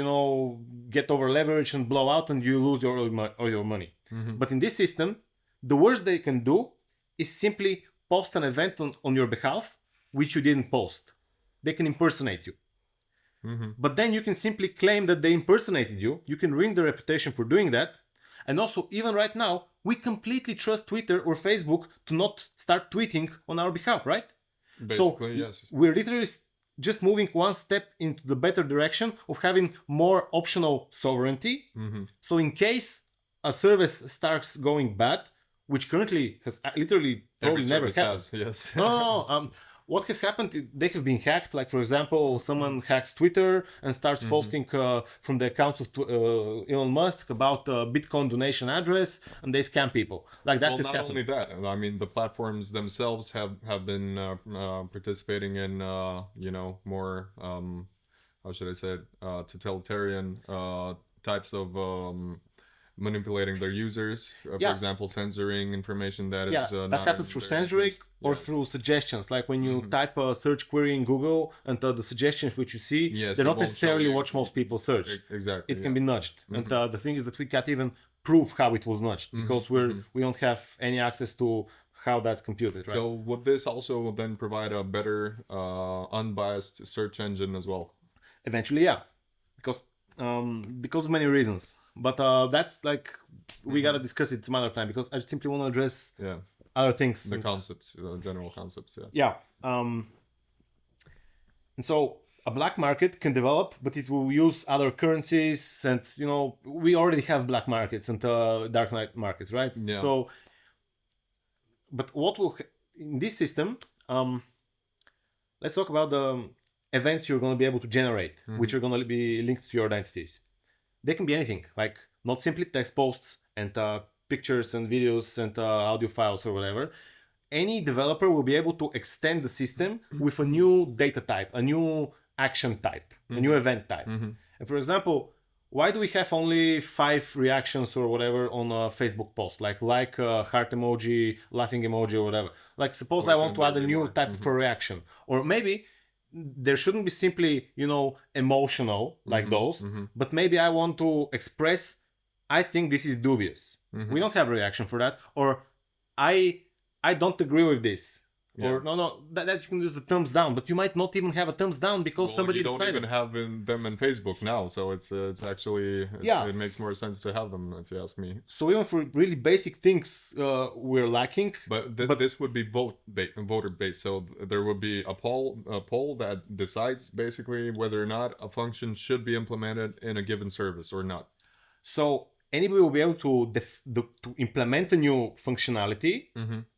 get over leverage and blow out and you lose all your money. But in this system, the worst they can do is simply post an event on your behalf which you didn't post. They can impersonate you. But then you can simply claim that they impersonated you. You can ruin their reputation for doing that. And also, even right now, we completely trust Twitter or Facebook to not start tweeting on our behalf, right? Basically, so yes. We're literally just moving one step into the better direction of having more optional sovereignty. So in case a service starts going bad, which currently has literally probably never happened. Yes. No. What has happened, they have been hacked. Like, for example, someone hacks Twitter and starts posting from the accounts of Elon Musk about Bitcoin donation address, and they scam people. Like, that has happened. Not only that, I mean, the platforms themselves have been participating in, more, how should I say it, totalitarian types of manipulating their users, for example, censoring information that is that happens through censoring or through suggestions. Like when you type a search query in Google and the suggestions which you see, they're not necessarily what most people search. Exactly. It can be nudged. And the thing is that we can't even prove how it was nudged because we don't have any access to how that's computed. Right? So would this also then provide a better unbiased search engine as well? Eventually, yeah, because of many reasons. But that's like we gotta discuss it some other time, because I just simply want to address other things. The concepts, general concepts. Yeah. And so a black market can develop, but it will use other currencies, and we already have black markets and dark markets, right? Yeah. So, but what will in this system? Let's talk about the events you're going to be able to generate, which are going to be linked to your identities. They can be anything, like not simply text posts and pictures and videos and audio files or whatever, any developer will be able to extend the system with a new data type, a new action type, a new event type. And for example, why do we have only 5 reactions or whatever on a Facebook post? Like heart emoji, laughing emoji or whatever. Like suppose I want to add a new type for reaction. Or maybe there shouldn't be simply, emotional like those, but maybe I want to express, I think this is dubious. We don't have a reaction for that. Or I don't agree with this. Yeah. Or no, that you can use the thumbs down, but you might not even have a thumbs down because somebody you don't decided. even have them in Facebook now, so it's actually it makes more sense to have them if you ask me. So even for really basic things, we're lacking. But this would be voter based, so there would be a poll that decides basically whether or not a function should be implemented in a given service or not. So anybody will be able to implement a new functionality,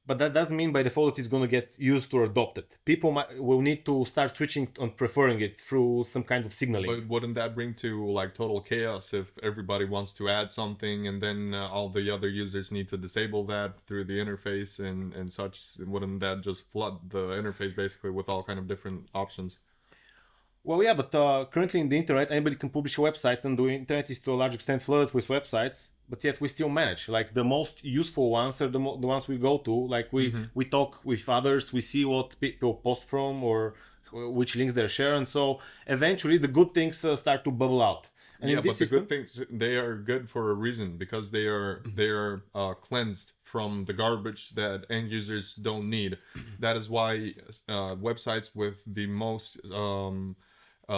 but that doesn't mean by default it's going to get used or adopted. People will need to start switching and preferring it through some kind of signaling. But wouldn't that bring to like total chaos if everybody wants to add something and then all the other users need to disable that through the interface and such? Wouldn't that just flood the interface basically with all kind of different options? Well, yeah, but currently in the internet, anybody can publish a website, and the internet is to a large extent flooded with websites. But yet we still manage. Like the most useful ones are the ones we go to. Like we talk with others, we see what people post from or which links they share, and so eventually the good things start to bubble out. And yeah, but the good things, they are good for a reason, because they are cleansed from the garbage that end users don't need. That is why websites with the most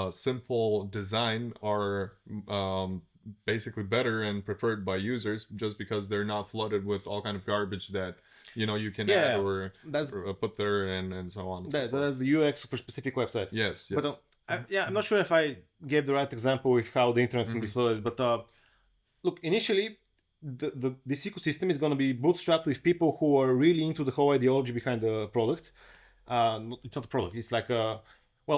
simple design are basically better and preferred by users, just because they're not flooded with all kind of garbage that you can add or put there and so on. That's the UX for specific website. Yes. But I'm not sure if I gave the right example with how the internet can be flooded. But look, initially, this ecosystem is going to be bootstrapped with people who are really into the whole ideology behind the product. It's not a product. It's like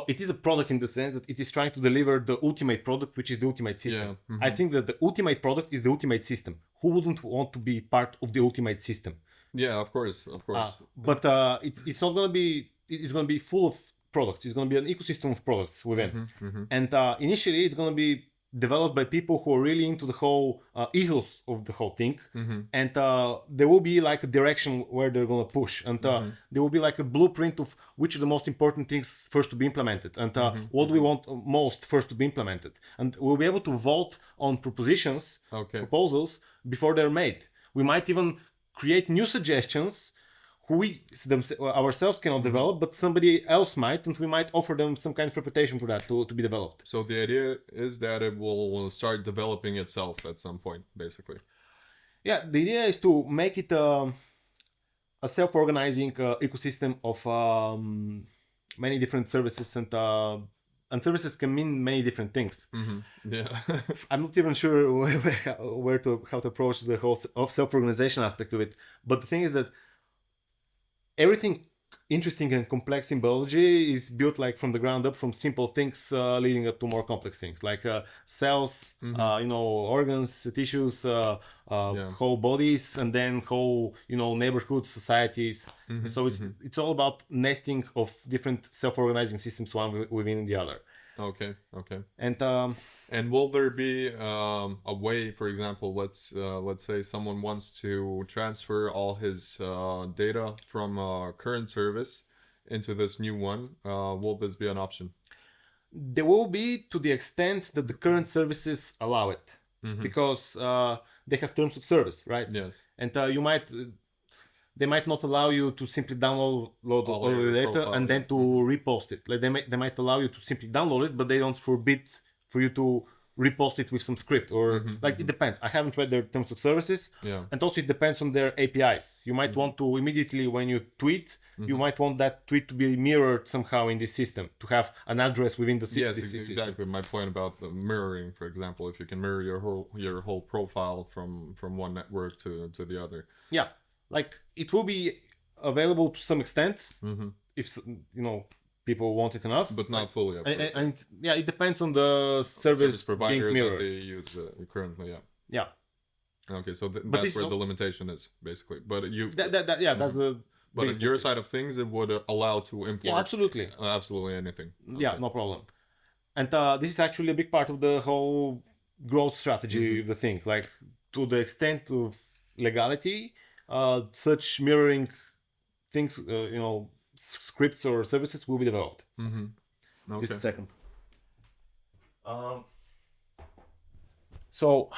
it is a product in the sense that it is trying to deliver the ultimate product, which is the ultimate system. Yeah. I think that the ultimate product is the ultimate system. Who wouldn't want to be part of the ultimate system? Yeah, of course. But it's not going to be. It's going to be full of products. It's going to be an ecosystem of products within. And initially, it's going to be developed by people who are really into the whole ethos of the whole thing, and there will be like a direction where they're going to push, and there will be like a blueprint of which are the most important things first to be implemented, and what do we want most first to be implemented, and we'll be able to vote on proposals before they're made. We might even create new suggestions who we ourselves cannot develop, but somebody else might, and we might offer them some kind of reputation for that to be developed. So the idea is that it will start developing itself at some point, basically. Yeah, the idea is to make it a self-organizing ecosystem of many different services, and services can mean many different things. Yeah. I'm not even sure how to approach the whole self-organization aspect of it, but the thing is that everything interesting and complex in biology is built like from the ground up, from simple things leading up to more complex things like cells, organs, tissues, whole bodies, and then whole neighborhoods, societies. So it's all about nesting of different self-organizing systems, one within the other. Okay. And will there be a way, for example, let's say someone wants to transfer all his data from a current service into this new one? Will this be an option? There will be, to the extent that the current services allow it, because they have terms of service, right? Yes. And they might not allow you to simply download all your data profile, and then to repost it. Like they might allow you to simply download it, but they don't forbid for you to repost it with some script or it depends. I haven't read their terms of services. Yeah. And also it depends on their APIs. You might want to immediately, when you tweet, you might want that tweet to be mirrored somehow in this system, to have an address within the system. Yes, exactly. My point about the mirroring, for example, if you can mirror your whole profile from one network to the other. Yeah. Like it will be available to some extent if people want it enough, but not fully. Of course. And it depends on the service provider being mirrored. that they use currently. Yeah. Okay, so But that's this where is the limitation is, basically. But you, yeah, that's the but on biggest your limitation. side of things, it would allow to import Yeah, absolutely. absolutely anything. Yeah, Okay. no problem. And this is actually a big part of the whole growth strategy of the thing. Like, to the extent of legality, such mirroring things, scripts or services will be developed. Okay. Just a second. So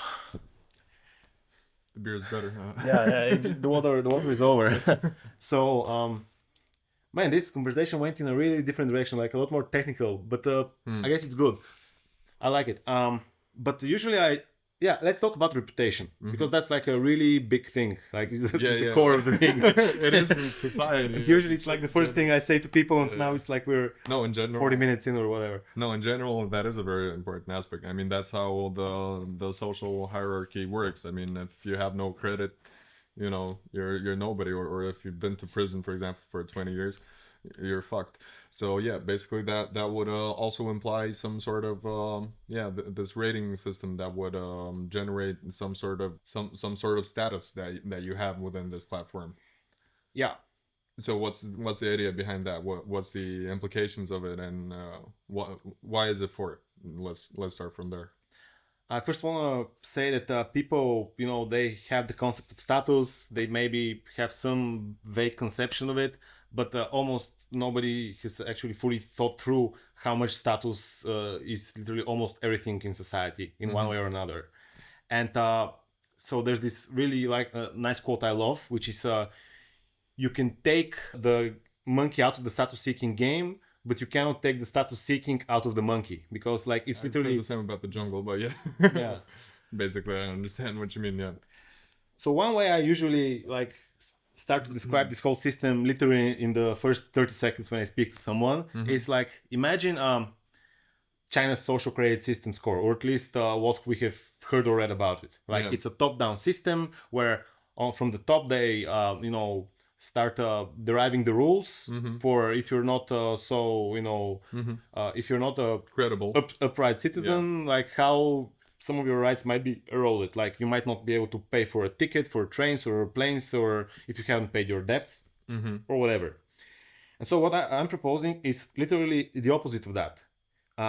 The beer is better. Huh? yeah, the water is over. So man, this conversation went in a really different direction, like a lot more technical, but I guess it's good. I like it. But usually let's talk about reputation, because that's like a really big thing. Like, it's the core of the thing. It is in society. Usually it's like the first thing I say to people, and now it's like we're No, in general. 40 minutes in or whatever. No, in general, that is a very important aspect. I mean, that's how the social hierarchy works. I mean, if you have no credit, you're nobody, or if you've been to prison, for example, for 20 years, you're fucked. So yeah, basically that would also imply some sort of this rating system that would generate some sort of status that you have within this platform. Yeah. So what's the idea behind that? What's the implications of it, and why is it for it? Let's start from there. I first want to say that people, they have the concept of status. They maybe have some vague conception of it, but almost nobody has actually fully thought through how much status is literally almost everything in society in one way or another. And so there's this really nice quote I love, which is, you can take the monkey out of the status seeking game, but you cannot take the status seeking out of the monkey, because it's literally the same about the jungle, but yeah. Yeah. Basically, I understand what you mean. Yeah. So one way I usually start to describe this whole system literally in the first 30 seconds when I speak to someone is imagine China's social credit system score, or at least what we have heard or read about it. It's a top-down system where from the top they start deriving the rules for if you're not if you're not a credible upright citizen, how some of your rights might be eroded. Like, you might not be able to pay for a ticket for trains or planes, or if you haven't paid your debts or whatever. And so what I'm proposing is literally the opposite of that,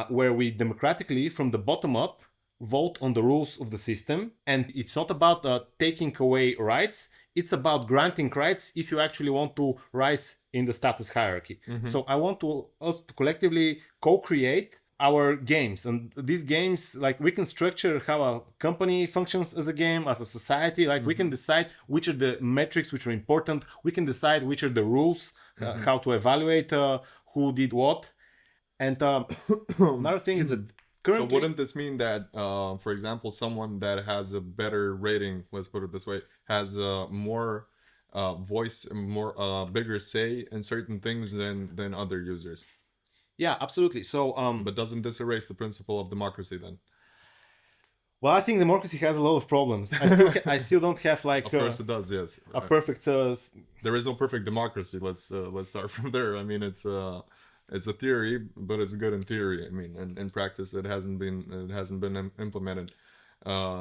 where we democratically, from the bottom up, vote on the rules of the system. And it's not about taking away rights. It's about granting rights if you actually want to rise in the status hierarchy. So I want us to collectively co-create our games, and these games, we can structure how a company functions as a game, as a society. We can decide which are the metrics which are important. We can decide which are the rules, how to evaluate who did what. And another thing is that currently... So wouldn't this mean that, for example, someone that has a better rating, let's put it this way, has more voice, more bigger say in certain things than other users? Yeah, absolutely. So, but doesn't this erase the principle of democracy then? Well, I think democracy has a lot of problems. I still don't have Of course it does, yes. A perfect. There is no perfect democracy. Let's start from there. I mean, it's a theory, but it's good in theory. I mean, in practice, it hasn't been implemented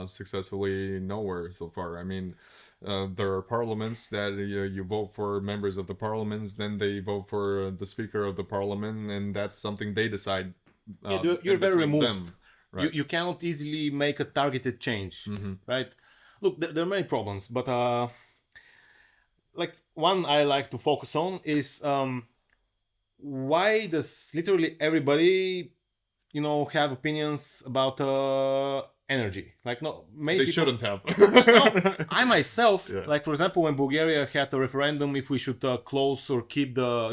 successfully nowhere so far. I mean, there are parliaments that you vote for members of the parliaments, then they vote for the speaker of the parliament, and that's something they decide. You're very removed. Them, right? You cannot easily make a targeted change, right? Look, there are many problems, but one I like to focus on is why does literally everybody, have opinions about energy? No, many they people shouldn't have. No, I myself, for example, when Bulgaria had a referendum if we should close or keep the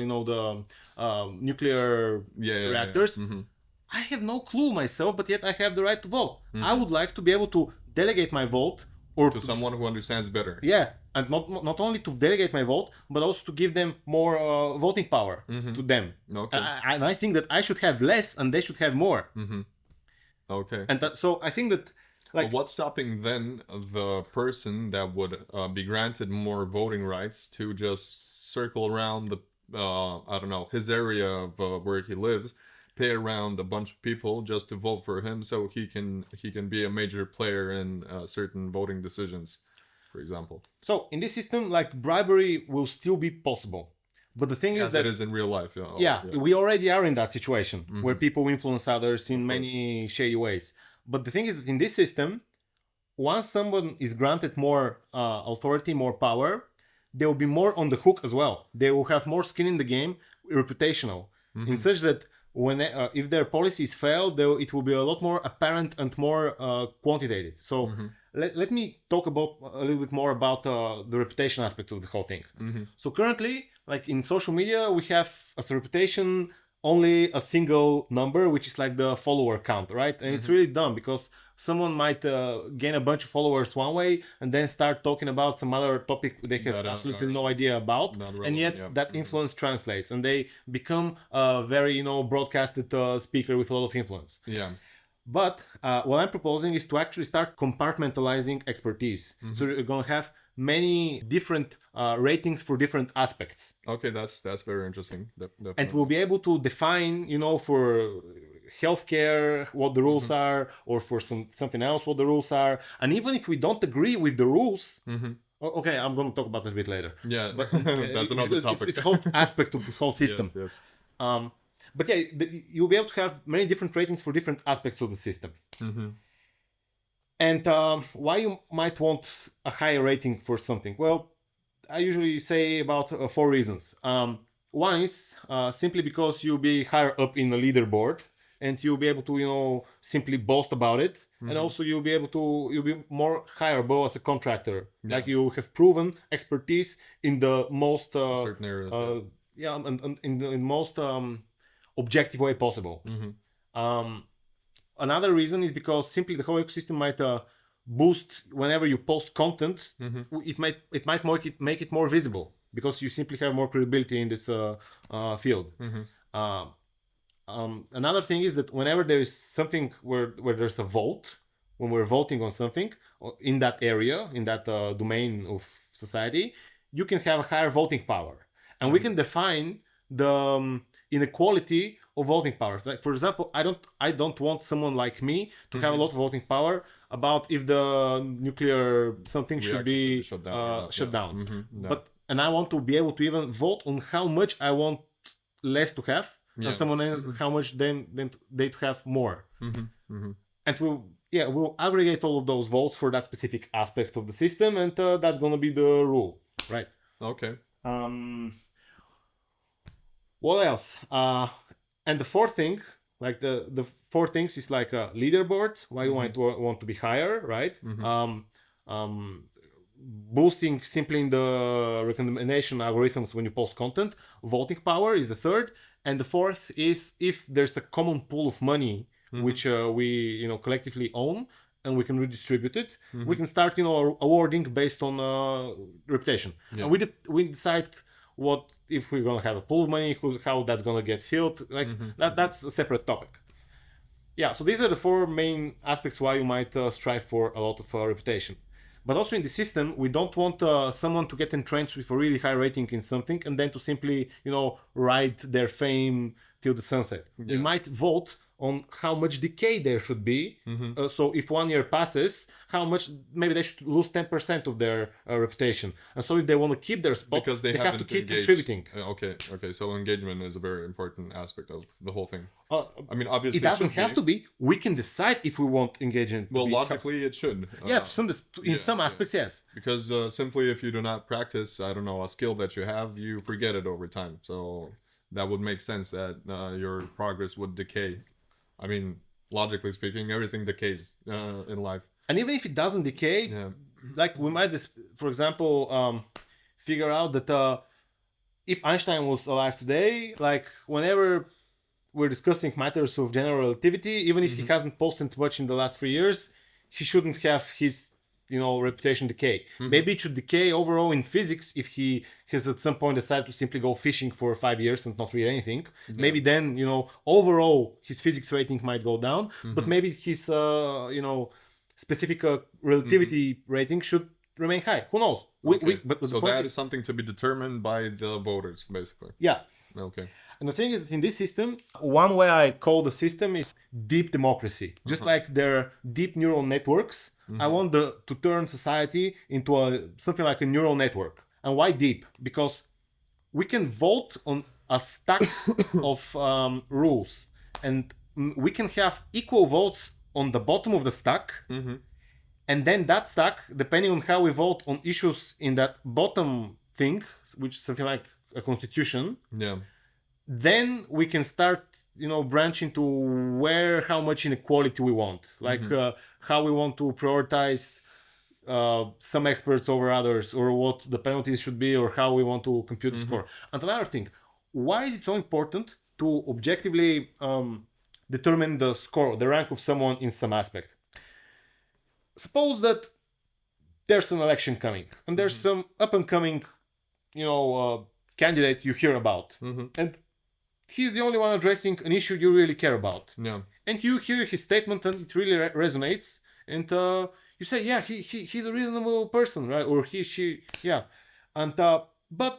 nuclear reactors, I have no clue myself, but yet I have the right to vote. I would like to be able to delegate my vote or to someone who understands better. Yeah, and not only to delegate my vote, but also to give them more voting power to them. Okay. And I think that I should have less and they should have more. Okay. And so I think that but what's stopping then the person that would be granted more voting rights to just circle around the I don't know, his area of where he lives pay around a bunch of people just to vote for him, so he can be a major player in certain voting decisions, for example. So in this system, like bribery will still be possible. But the thing is As that it is in real life. yeah, we already are in that situation where people influence others in Of many shady ways. But the thing is that in this system, once someone is granted more authority, more power, they will be more on the hook as well. They will have more skin in the game, reputational, in such that when if their policies fail, it will be a lot more apparent and more quantitative. So let me talk about a little bit more about the reputation aspect of the whole thing. So currently, like in social media, we have as a reputation only a single number, which is like the follower count, right? And it's really dumb because someone might gain a bunch of followers one way and then start talking about some other topic they have absolutely no idea about, and yet that influence translates and they become a very broadcasted speaker with a lot of influence. Yeah. But what I'm proposing is to actually start compartmentalizing expertise. So you're going to have many different ratings for different aspects. Okay, that's very interesting. Definitely. And we'll be able to define, for healthcare what the rules are, or for something else what the rules are. And even if we don't agree with the rules, okay, I'm going to talk about that a bit later. Yeah, but that's another topic. It's a whole aspect of this whole system. Yes. But yeah, you'll be able to have many different ratings for different aspects of the system. And why you might want a higher rating for something? Well, I usually say about 4 reasons. One is simply because you'll be higher up in the leaderboard and you'll be able to, simply boast about it. And also you'll be more hireable as a contractor. Yeah. Like you have proven expertise in the most certain areas. and in the most objective way possible. Another reason is because simply the whole ecosystem might boost whenever you post content. It might make it more visible because you simply have more credibility in this field. Another thing is that whenever there is something where there's a vote, when we're voting on something in that area, in that domain of society, you can have a higher voting power, and we can define the inequality of voting power. Like for example, I don't want someone like me to have a lot of voting power about if the nuclear something should be shut down. But and I want to be able to even vote on how much I want less to have, and someone else how much they to have more. And we'll aggregate all of those votes for that specific aspect of the system, and that's gonna be the rule, right? Okay. What else? And the fourth thing, like the 4 things is like leaderboards, why you might want to be higher, right? Boosting simply in the recommendation algorithms when you post content. Voting power is the third. And the fourth is if there's a common pool of money which we collectively own and we can redistribute it, we can start awarding based on reputation. And we decide what if we're gonna have a pool of money, how that's gonna get filled, like that's a separate topic. Yeah, so these are the 4 main aspects why you might strive for a lot of reputation. But also in the system, we don't want someone to get entrenched with a really high rating in something and then to simply ride their fame till the sunset. We might vote on how much decay there should be. So if 1 year passes, how much maybe they should lose 10% of their reputation. And so if they want to keep their spot, because they have to keep engaged. contributing. Okay. So engagement is a very important aspect of the whole thing. I mean, obviously, it doesn't have to be. We can decide if we want engagement. Well, logically, it should. In some aspects, yes. Because simply, if you do not practice, I don't know, a skill that you have, you forget it over time. So that would make sense that your progress would decay. I mean, logically speaking, everything decays in life. And even if it doesn't decay, like we might, for example, figure out that if Einstein was alive today, like whenever we're discussing matters of general relativity, even if he hasn't posted much in the last 3 years, he shouldn't have his reputation decay. Maybe it should decay overall in physics if he has at some point decided to simply go fishing for 5 years and not read anything. Maybe then overall his physics rating might go down, but maybe his specific relativity rating should remain high. Who knows? But So the point that is, is something to be determined by the voters, basically. yeah. Okay. And the thing is that in this system, one way I call the system is deep democracy. Just like there are deep neural networks, I want to turn society into something like a neural network. And why deep? Because we can vote on a stack of rules, and we can have equal votes on the bottom of the stack. And then that stack, depending on how we vote on issues in that bottom thing, which is something like a constitution, Yeah. then we can start, branching to how much inequality we want, like how we want to prioritize some experts over others, or what the penalties should be, or how we want to compute the score. And another thing, why is it so important to objectively determine the score, the rank of someone in some aspect? Suppose that there's an election coming, and there's some up-and-coming, candidate you hear about, and he's the only one addressing an issue you really care about. Yeah. And you hear his statement, and it really resonates, and you say, yeah, he's a reasonable person, right? Or she, yeah. And but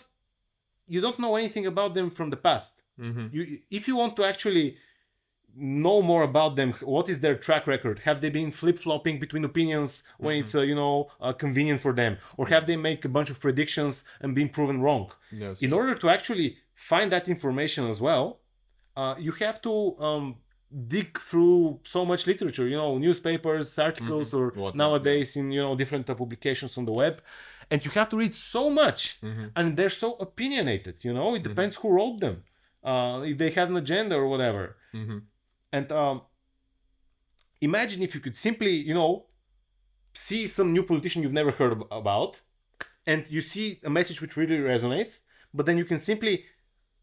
you don't know anything about them from the past. If you want to actually know more about them, what is their track record? Have they been flip-flopping between opinions when it's convenient for them, or have they make a bunch of predictions and been proven wrong? Yes. In order to actually find that information as well, you have to dig through so much literature, newspapers, articles, or nowadays in different publications on the web, and you have to read so much, and they're so opinionated. It depends who wrote them, if they had an agenda or whatever. And imagine if you could simply, see some new politician you've never heard about, and you see a message which really resonates, but then you can simply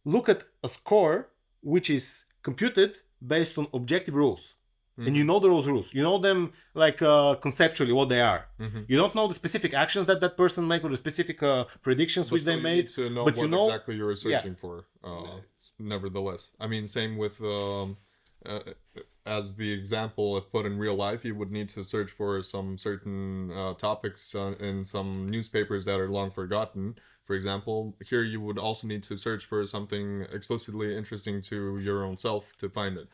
look at a score which is computed based on objective rules. And you know those rules. You know them like conceptually what they are. You don't know the specific actions that person make, or the specific predictions which they made. You need to know but what exactly you're searching for. Nevertheless, I mean, same with as the example, if put in real life, you would need to search for some certain topics in some newspapers that are long forgotten. For example, here you would also need to search for something explicitly interesting to your own self to find it.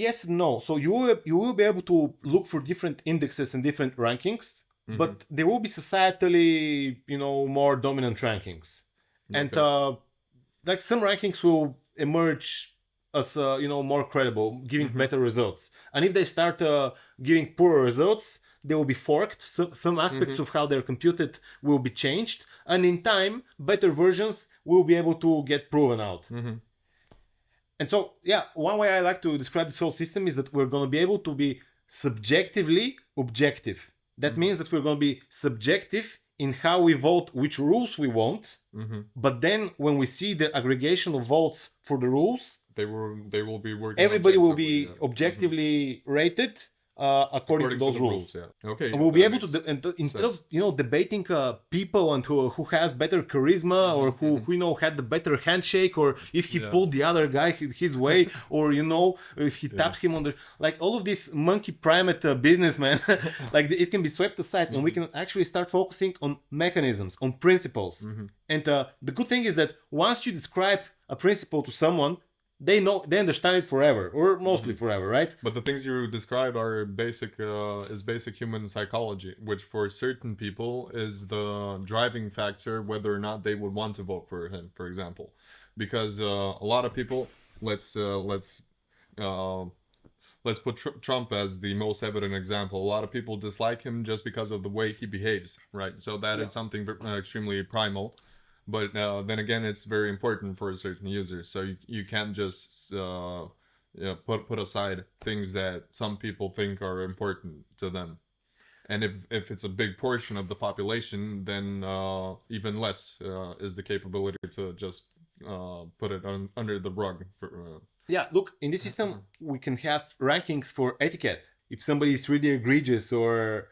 Yes and no. So you will be able to look for different indexes and different rankings, but there will be societally, more dominant rankings. And like some rankings will emerge as more credible, giving better results. And if they start giving poorer results, they will be forked. So some aspects of how they're computed will be changed, and in time, better versions will be able to get proven out. And so, yeah, one way I like to describe this whole system is that we're going to be able to be subjectively objective. That means that we're going to be subjective in how we vote which rules we want, but then when we see the aggregation of votes for the rules, they will be working. Everybody will be objectively rated according to those rules. Okay. And we'll be able to instead of debating people and who has better charisma, or who had the better handshake, or if he pulled the other guy his way, or if he tapped him on the, like, all of this monkey primate businessman, like it can be swept aside, and we can actually start focusing on mechanisms, on principles. And the good thing is that once you describe a principle to someone, they understand it forever, or mostly forever, right? But the things you describe are basic human psychology, which for certain people is the driving factor whether or not they would want to vote for him, for example. Because a lot of people, let's put Trump as the most evident example. A lot of people dislike him just because of the way he behaves, right? So that is something extremely primal. But then again, it's very important for certain users. So you can't just put aside things that some people think are important to them. And if it's a big portion of the population, then even less is the capability to just put it under the rug. Yeah, look, in this system, we can have rankings for etiquette. If somebody is really egregious, or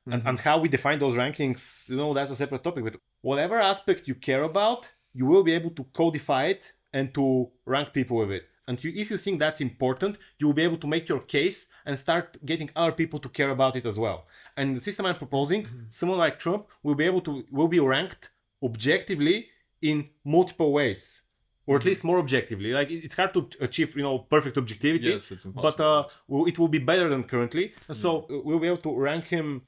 and how we define those rankings, that's a separate topic. But whatever aspect you care about, you will be able to codify it and to rank people with it. and if you think that's important, you will be able to make your case and start getting other people to care about it as well. And the system I'm proposing, someone like Trump will be ranked objectively in multiple ways, or at least more objectively. Like it's hard to achieve, perfect objectivity. Yes, it's impossible. But it will be better than currently. And so we'll be able to rank him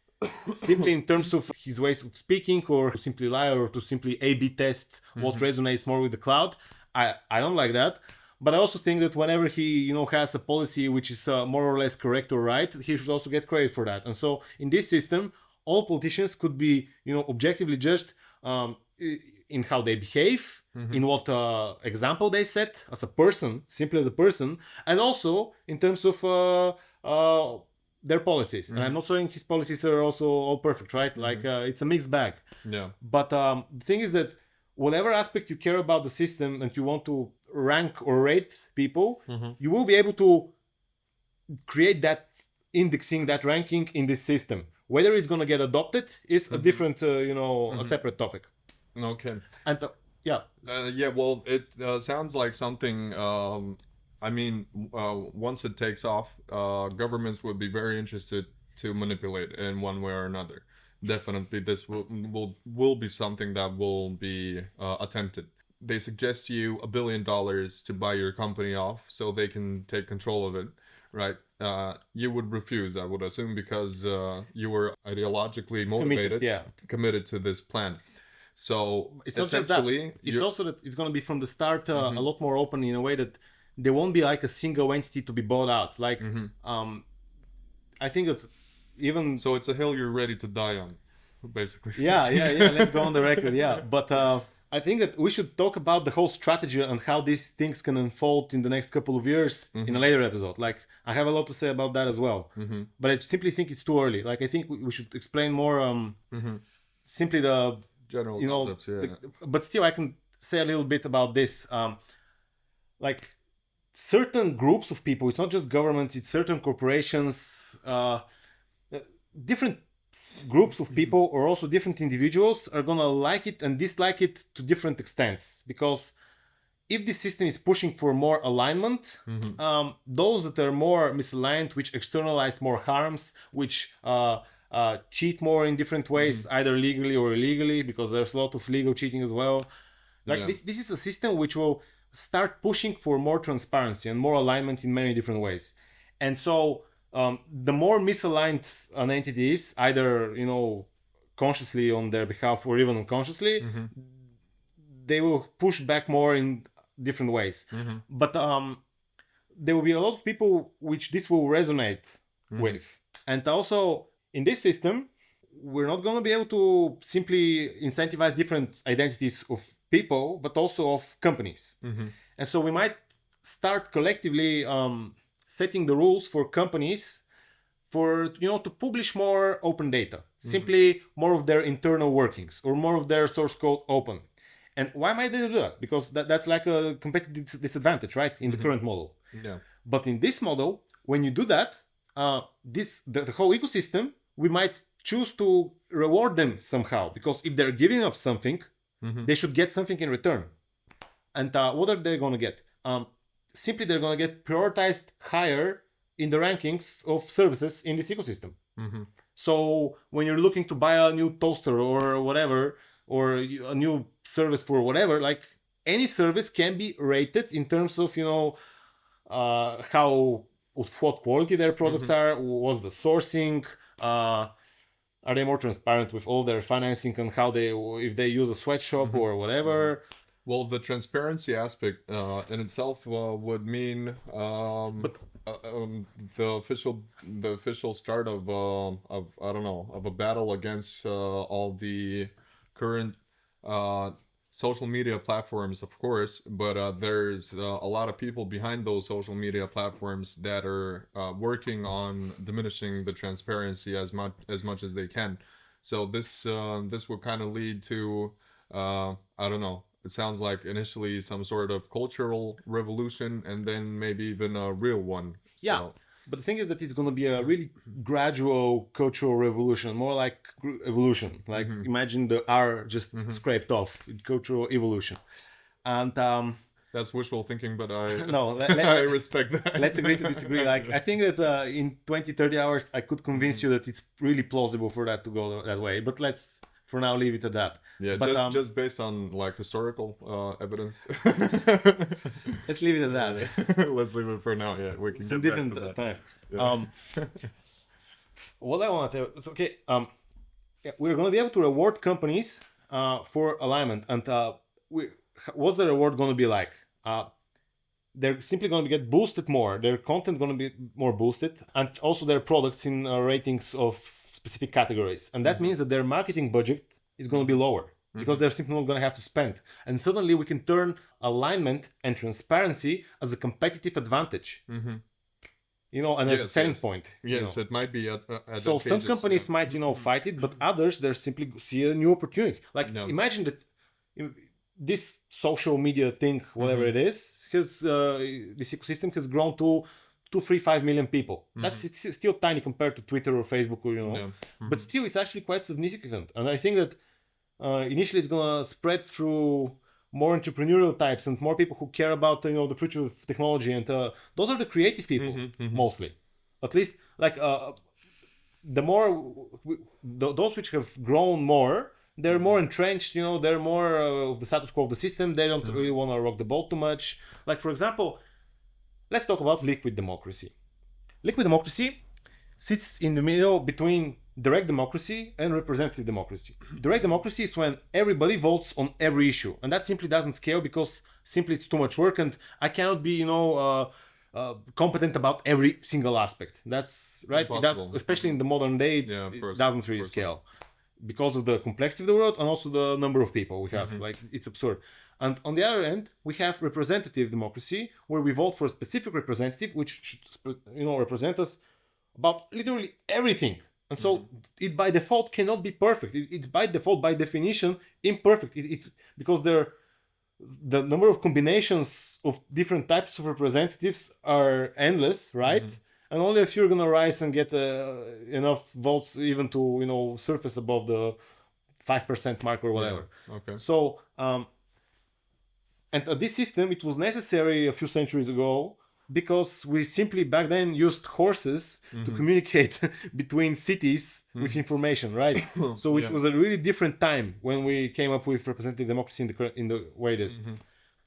simply in terms of his ways of speaking, or to simply lie, or to simply A/B test what resonates more with the crowd. I don't like that. But I also think that whenever he, has a policy which is more or less correct or right, he should also get credit for that. And so in this system, all politicians could be, objectively judged in how they behave, in what example they set as a person, simply as a person, and also in terms of their policies. And I'm not saying his policies are also all perfect, right? Like it's a mixed bag. Yeah. But the thing is that whatever aspect you care about the system and you want to rank or rate people, you will be able to create that indexing, that ranking in this system. Whether it's going to get adopted is a different, a separate topic. Okay. And yeah. Well, it sounds like something. Once it takes off, governments would be very interested to manipulate in one way or another. Definitely, this will be something that will be attempted. They suggest you $1 billion to buy your company off so they can take control of it, right? You would refuse, I would assume, because you were ideologically motivated, committed to this plan. So it's not just that. It's also that it's going to be from the start a lot more open in a way that there won't be like a single entity to be bought out. Like, I think that even... So it's a hill you're ready to die on, basically. Yeah. Let's go on the record. Yeah. But I think that we should talk about the whole strategy and how these things can unfold in the next couple of years in a later episode. Like, I have a lot to say about that as well. But I simply think it's too early. Like, I think we should explain more simply the... general concepts, but still I can say a little bit about this. Like certain groups of people, it's not just governments, it's certain corporations, different groups of people or also different individuals are gonna like it and dislike it to different extents. Because if this system is pushing for more alignment, those that are more misaligned, which externalize more harms, which cheat more in different ways, either legally or illegally, because there's a lot of legal cheating as well. Like this is a system which will start pushing for more transparency and more alignment in many different ways. And so the more misaligned an entity is, either consciously on their behalf or even unconsciously, they will push back more in different ways. But there will be a lot of people which this will resonate with. And also in this system, we're not going to be able to simply incentivize different identities of people, but also of companies. And so we might start collectively setting the rules for companies for, to publish more open data, simply more of their internal workings or more of their source code open. And why might they do that? Because that's like a competitive disadvantage, right? In the current model. Yeah. But in this model, when you do that, the whole ecosystem, we might choose to reward them somehow, because if they're giving up something, they should get something in return. And what are they going to get? Simply, they're going to get prioritized higher in the rankings of services in this ecosystem. So when you're looking to buy a new toaster or whatever, or a new service for whatever, like any service can be rated in terms of, what quality their products are, what's the sourcing, are they more transparent with all their financing and if they use a sweatshop or whatever. Well, the transparency aspect in itself would mean the official start of a battle against all the current social media platforms, of course, but there's a lot of people behind those social media platforms that are working on diminishing the transparency as much as they can. So this will kind of lead to it sounds like initially some sort of cultural revolution, and then maybe even a real one. So. Yeah. But the thing is that it's going to be a really gradual cultural revolution, more like evolution. Like imagine the R just scraped off, cultural evolution. And That's wishful thinking, but I No, I respect that. let's agree to disagree. Like, I think that in 20, 30 hours, I could convince you that it's really plausible for that to go that way. But let's, for now, leave it at that. Yeah, But, just based on like historical evidence. let's leave it at that. Let's leave it for now. Yeah, we can Some get back different to that. time. Yeah. What I want to tell you is, okay, yeah, we're going to be able to reward companies for alignment. And what's the reward going to be like? They're simply going to get boosted more. Their content going to be more boosted, and also their products in ratings of specific categories. And that means that their marketing budget is going to be lower because they're simply not going to have to spend. And suddenly we can turn alignment and transparency as a competitive advantage. You know, and as a selling point. Yes, you know. it might be So some companies might, fight it, but others, they're simply see a new opportunity. Like, imagine that this social media thing, whatever it is, because this ecosystem has grown to 2, 3, 5 million people. That's still tiny compared to Twitter or Facebook, or but still, it's actually quite significant. And I think that initially it's gonna spread through more entrepreneurial types and more people who care about the future of technology, and those are the creative people mostly. At least, like the more those which have grown more, they're more entrenched. They're more of the status quo of the system. They don't really want to rock the boat too much. Like, for example, let's talk about liquid democracy. Liquid democracy sits in the middle between direct democracy and representative democracy. Direct democracy is when everybody votes on every issue, and that simply doesn't scale because simply it's too much work, and I cannot be competent about every single aspect. That's right. It does, especially in the modern day, it doesn't really scale because of the complexity of the world and also the number of people we have. Like, it's absurd. And on the other end, we have representative democracy, where we vote for a specific representative which should represent us about literally everything. And so it by default cannot be perfect. It's by default, by definition, imperfect. Because the number of combinations of different types of representatives are endless, right? And only a few are gonna rise and get enough votes even to surface above the 5% mark or whatever. Yeah. Okay. So and this system, it was necessary a few centuries ago, because we simply back then used horses to communicate between cities with information, right? So it was a really different time when we came up with representative democracy in the way it is.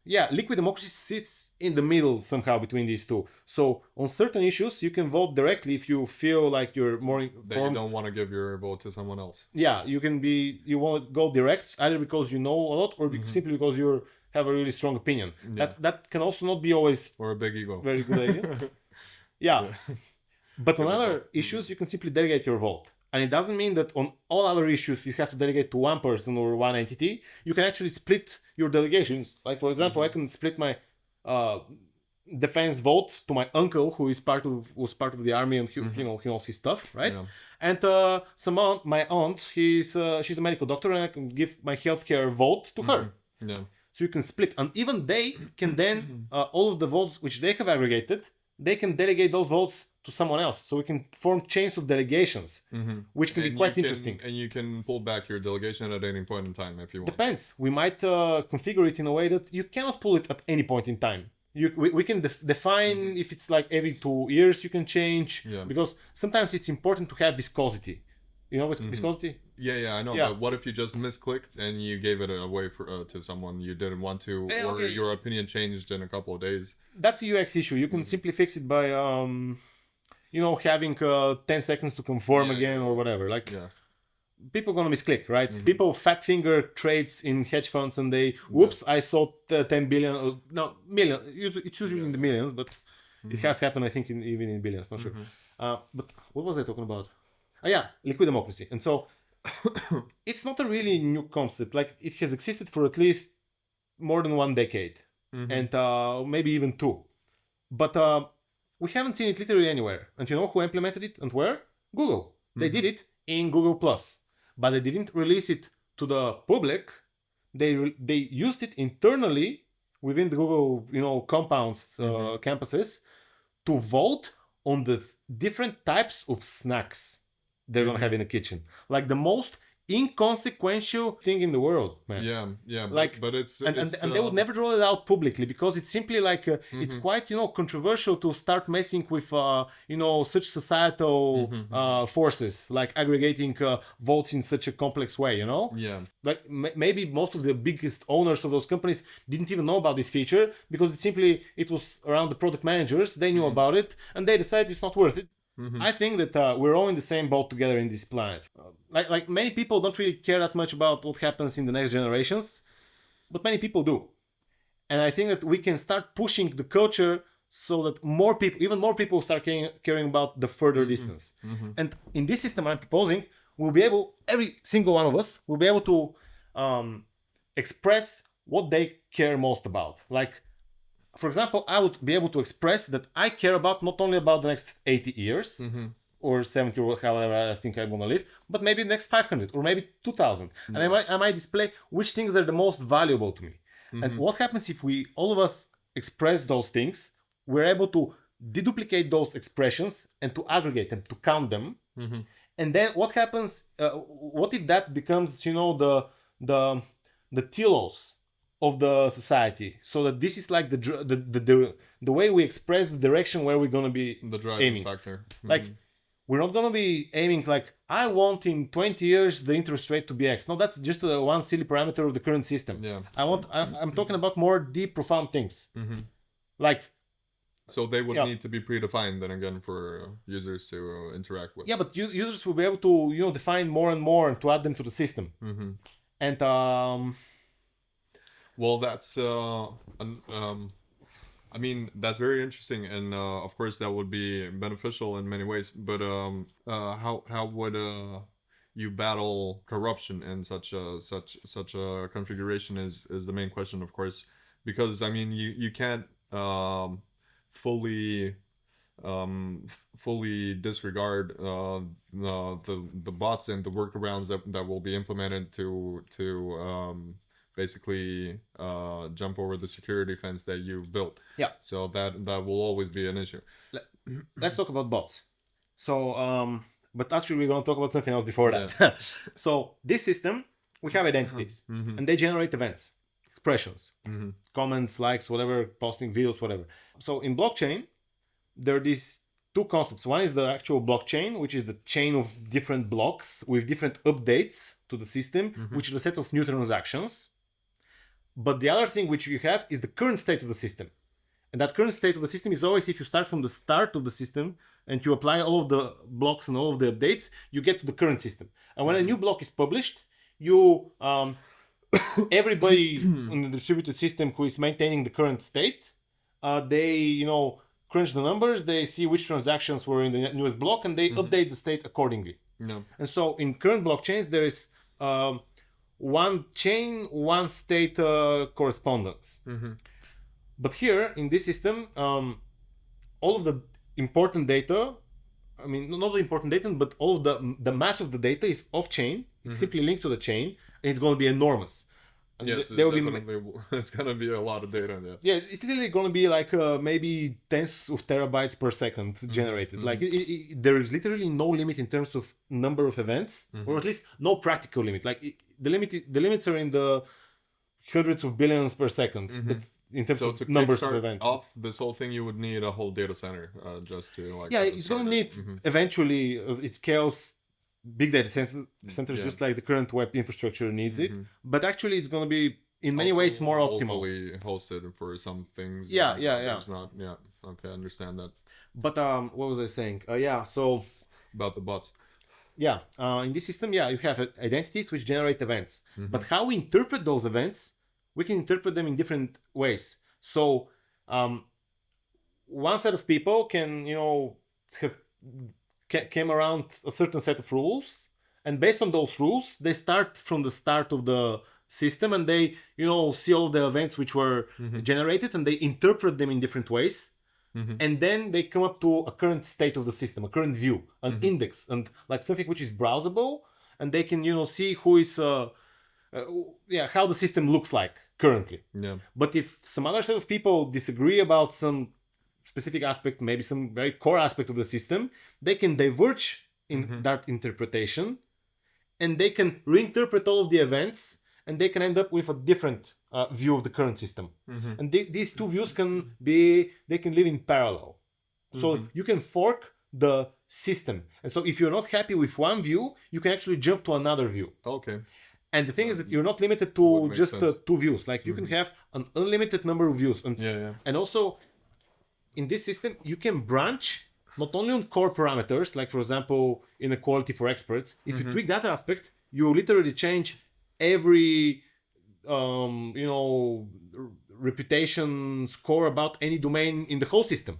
Yeah, liquid democracy sits in the middle somehow between these two. So on certain issues, you can vote directly if you feel like you're more informed. That you don't want to give your vote to someone else. Yeah, you want to go direct, either because you know a lot or simply because you have a really strong opinion. That can also not be always or a big ego. Very good idea. Yeah. But on other issues, you can simply delegate your vote. And it doesn't mean that on all other issues you have to delegate to one person or one entity. You can actually split your delegations. Like, for example, I can split my defense vote to my uncle, who was part of the army, and he knows his stuff, right? Yeah. And my aunt, she's a medical doctor, and I can give my healthcare vote to her. Yeah. So you can split, and even they can then all of the votes which they have aggregated, they can delegate those votes to someone else. So we can form chains of delegations, which can be quite interesting. And you can pull back your delegation at any point in time if you want. Depends. We might configure it in a way that you cannot pull it at any point in time. We can define if it's like every 2 years you can change, because sometimes it's important to have viscosity. You know viscosity? Yeah, I know. Yeah. But what if you just misclicked and you gave it away to someone you didn't want to, or your opinion changed in a couple of days? That's a UX issue. You can simply fix it by, having 10 seconds to conform again or whatever. Like, people are gonna misclick, right? People fat finger trades in hedge funds, and they, I sold 10 billion, million. It's usually in the millions, but it has happened, I think, even in billions. Not sure. But what was I talking about? Liquid democracy. And so it's not a really new concept. Like, it has existed for at least more than 1 decade, and maybe even 2. But we haven't seen it literally anywhere. And you know who implemented it and where? Google. They did it in Google+, but they didn't release it to the public. They used it internally within the Google, compounds, campuses, to vote on the different types of snacks they're gonna have in the kitchen. Like, the most inconsequential thing in the world, man. Yeah, Like, but it's and they would never roll it out publicly because it's simply like it's quite controversial to start messing with such societal forces, like aggregating votes in such a complex way. Yeah. Like maybe most of the biggest owners of those companies didn't even know about this feature because it was around the product managers. They knew about it and they decided it's not worth it. I think that we're all in the same boat together in this planet. Like many people don't really care that much about what happens in the next generations, but many people do. And I think that we can start pushing the culture so that even more people start caring about the further distance. And in this system I'm proposing, every single one of us will be able to express what they care most about. Like, for example, I would be able to express that I care about not only about the next 80 years or 70 or however I think I'm gonna live, but maybe the next 500 or maybe 2000. And I might display which things are the most valuable to me. And what happens if all of us express those things, we're able to deduplicate those expressions and to aggregate them, to count them. And then what happens, what if that becomes, the telos of the society, so that this is like the way we express the direction where we're gonna be the driving aiming. factor. Like, we're not gonna be aiming like, I want in 20 years the interest rate to be X. No, that's just one silly parameter of the current system. Yeah. I'm talking about more deep, profound things. Like, so they would need to be predefined then again for users to interact with. Yeah, but users will be able to define more and more and to add them to the system. And well, that's I mean, that's very interesting, and of course that would be beneficial in many ways. But how would you battle corruption in such a configuration is the main question, of course, because I mean you can't fully disregard the bots and the workarounds that will be implemented to basically jump over the security fence that you built. Yeah. So that will always be an issue. Let's talk about bots. So but actually we're going to talk about something else before that. So this system, we have identities and they generate events, expressions, comments, likes, whatever, posting videos, whatever. So in blockchain there are these two concepts. One is the actual blockchain, which is the chain of different blocks with different updates to the system, which is a set of new transactions. But the other thing which you have is the current state of the system. And that current state of the system is always, if you start from the start of the system and you apply all of the blocks and all of the updates, you get to the current system. And when a new block is published, everybody in the distributed system who is maintaining the current state, they, crunch the numbers, they see which transactions were in the newest block, and they update the state accordingly. And so in current blockchains, there is one chain, one state correspondence. But here in this system, all of the important data, I mean, not the important data, but all of the mass of the data is off chain. It's simply linked to the chain, and it's going to be enormous. And yes, it's going to be a lot of data. Yeah, it's literally going to be like maybe tens of terabytes per second generated. Like there is literally no limit in terms of number of events, or at least no practical limit. Like the limits are in the hundreds of billions per second, but in terms of numbers of events. Off this whole thing, you would need a whole data center just to like. Yeah, it's going to need eventually it scales. Big data centers, just like the current web infrastructure needs it, but actually it's going to be in many ways more optimal. Locally hosted for some things. Yeah. It's not. Yeah. Okay, I understand that. But what was I saying? So about the bots. Yeah, in this system, you have identities which generate events, but how we interpret those events, we can interpret them in different ways. So one set of people can, came around a certain set of rules, and based on those rules they start from the start of the system, and they see all the events which were generated, and they interpret them in different ways, and then they come up to a current state of the system, a current view, an index, and like something which is browsable, and they can see who is how the system looks like currently. But if some other set of people disagree about some specific aspect, maybe some very core aspect of the system, they can diverge in that interpretation, and they can reinterpret all of the events, and they can end up with a different view of the current system. And these two views can live in parallel. So you can fork the system. And so if you're not happy with one view, you can actually jump to another view. Okay. And the thing is that you're not limited to Would make just sense. two views. Like you can have an unlimited number of views. And also in this system, you can branch not only on core parameters, like for example, inequality for experts. If you tweak that aspect, you literally change every reputation score about any domain in the whole system.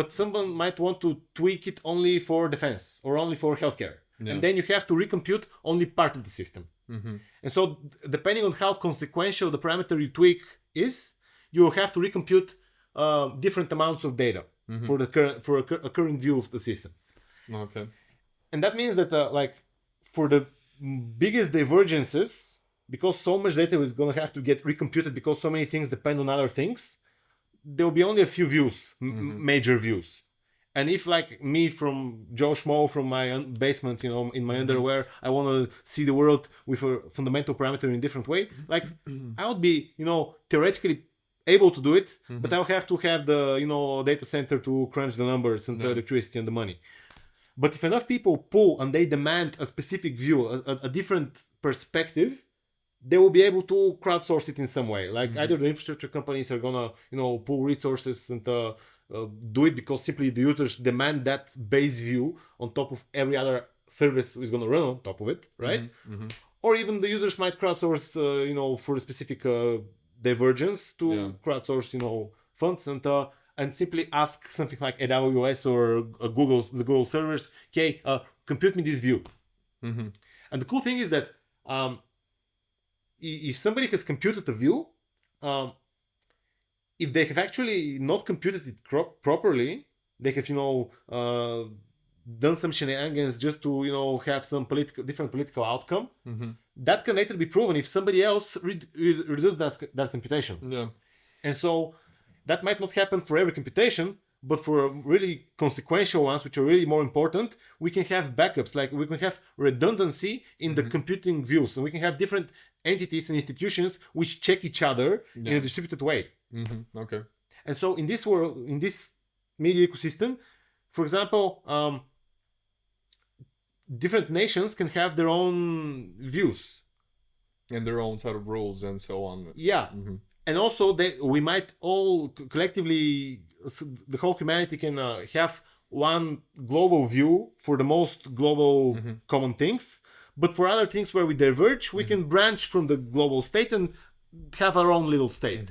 But someone might want to tweak it only for defense or only for healthcare. And then you have to recompute only part of the system. And so depending on how consequential the parameter you tweak is, you will have to recompute different amounts of data for a current view of the system. Okay. And that means that for the biggest divergences, because so much data is going to have to get recomputed because so many things depend on other things, there will be only a few views, major views. And if like me from Joe Schmo from my basement, in my underwear, I want to see the world with a fundamental parameter in a different way, like I would be, theoretically able to do it, but I'll have to have the, data center to crunch the numbers and the electricity and the money. But if enough people pull and they demand a specific view, a different perspective, they will be able to crowdsource it in some way. Like either the infrastructure companies are gonna, pull resources and do it because simply the users demand that base view on top of every other service is gonna run on top of it, right? Or even the users might crowdsource, for a specific divergence to crowdsource, funds and simply ask something like AWS or the Google servers, okay, compute me this view. And the cool thing is that if somebody has computed a view, if they have actually not computed it properly, they have, done some shenanigans just to, have some different political outcome, that can later be proven if somebody else reduces that computation. Yeah. And so that might not happen for every computation, but for really consequential ones, which are really more important, we can have backups. Like we can have redundancy in the computing views, and we can have different entities and institutions which check each other in a distributed way. Okay. And so in this world, in this media ecosystem, for example, different nations can have their own views And their own set of rules and so on. Yeah. And also we might all collectively, the whole humanity can have one global view for the most global common things, but for other things where we diverge, we can branch from the global state and have our own little state.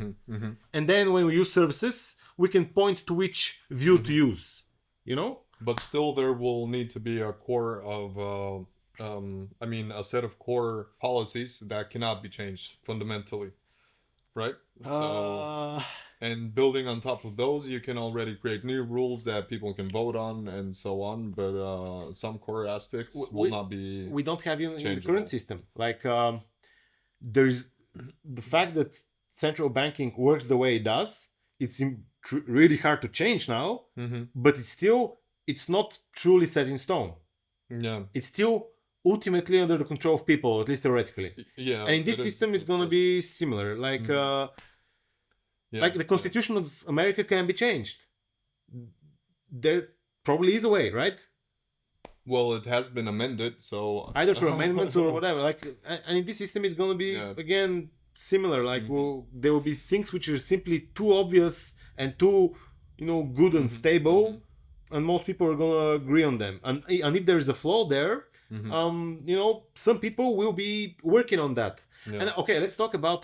And then when we use services, we can point to which view to use, But still there will need to be a core of a set of core policies that cannot be changed fundamentally, right? So and building on top of those, you can already create new rules that people can vote on and so on, but some core aspects will not be we don't have in the changeable. current system. Like there's the fact that central banking works the way it does, it's really hard to change now, but it's not truly set in stone. Yeah. It's still ultimately under the control of people, at least theoretically. Yeah. And in this system, it's going to be similar. Like, like the Constitution of America can be changed. There probably is a way, right? Well, it has been amended, so either through amendments or whatever. Like, and in this system, it's going to be again similar. Like, there will be things which are simply too obvious and too, good and stable, and most people are going to agree on them. And if there is a flaw there, some people will be working on that. And okay, let's talk about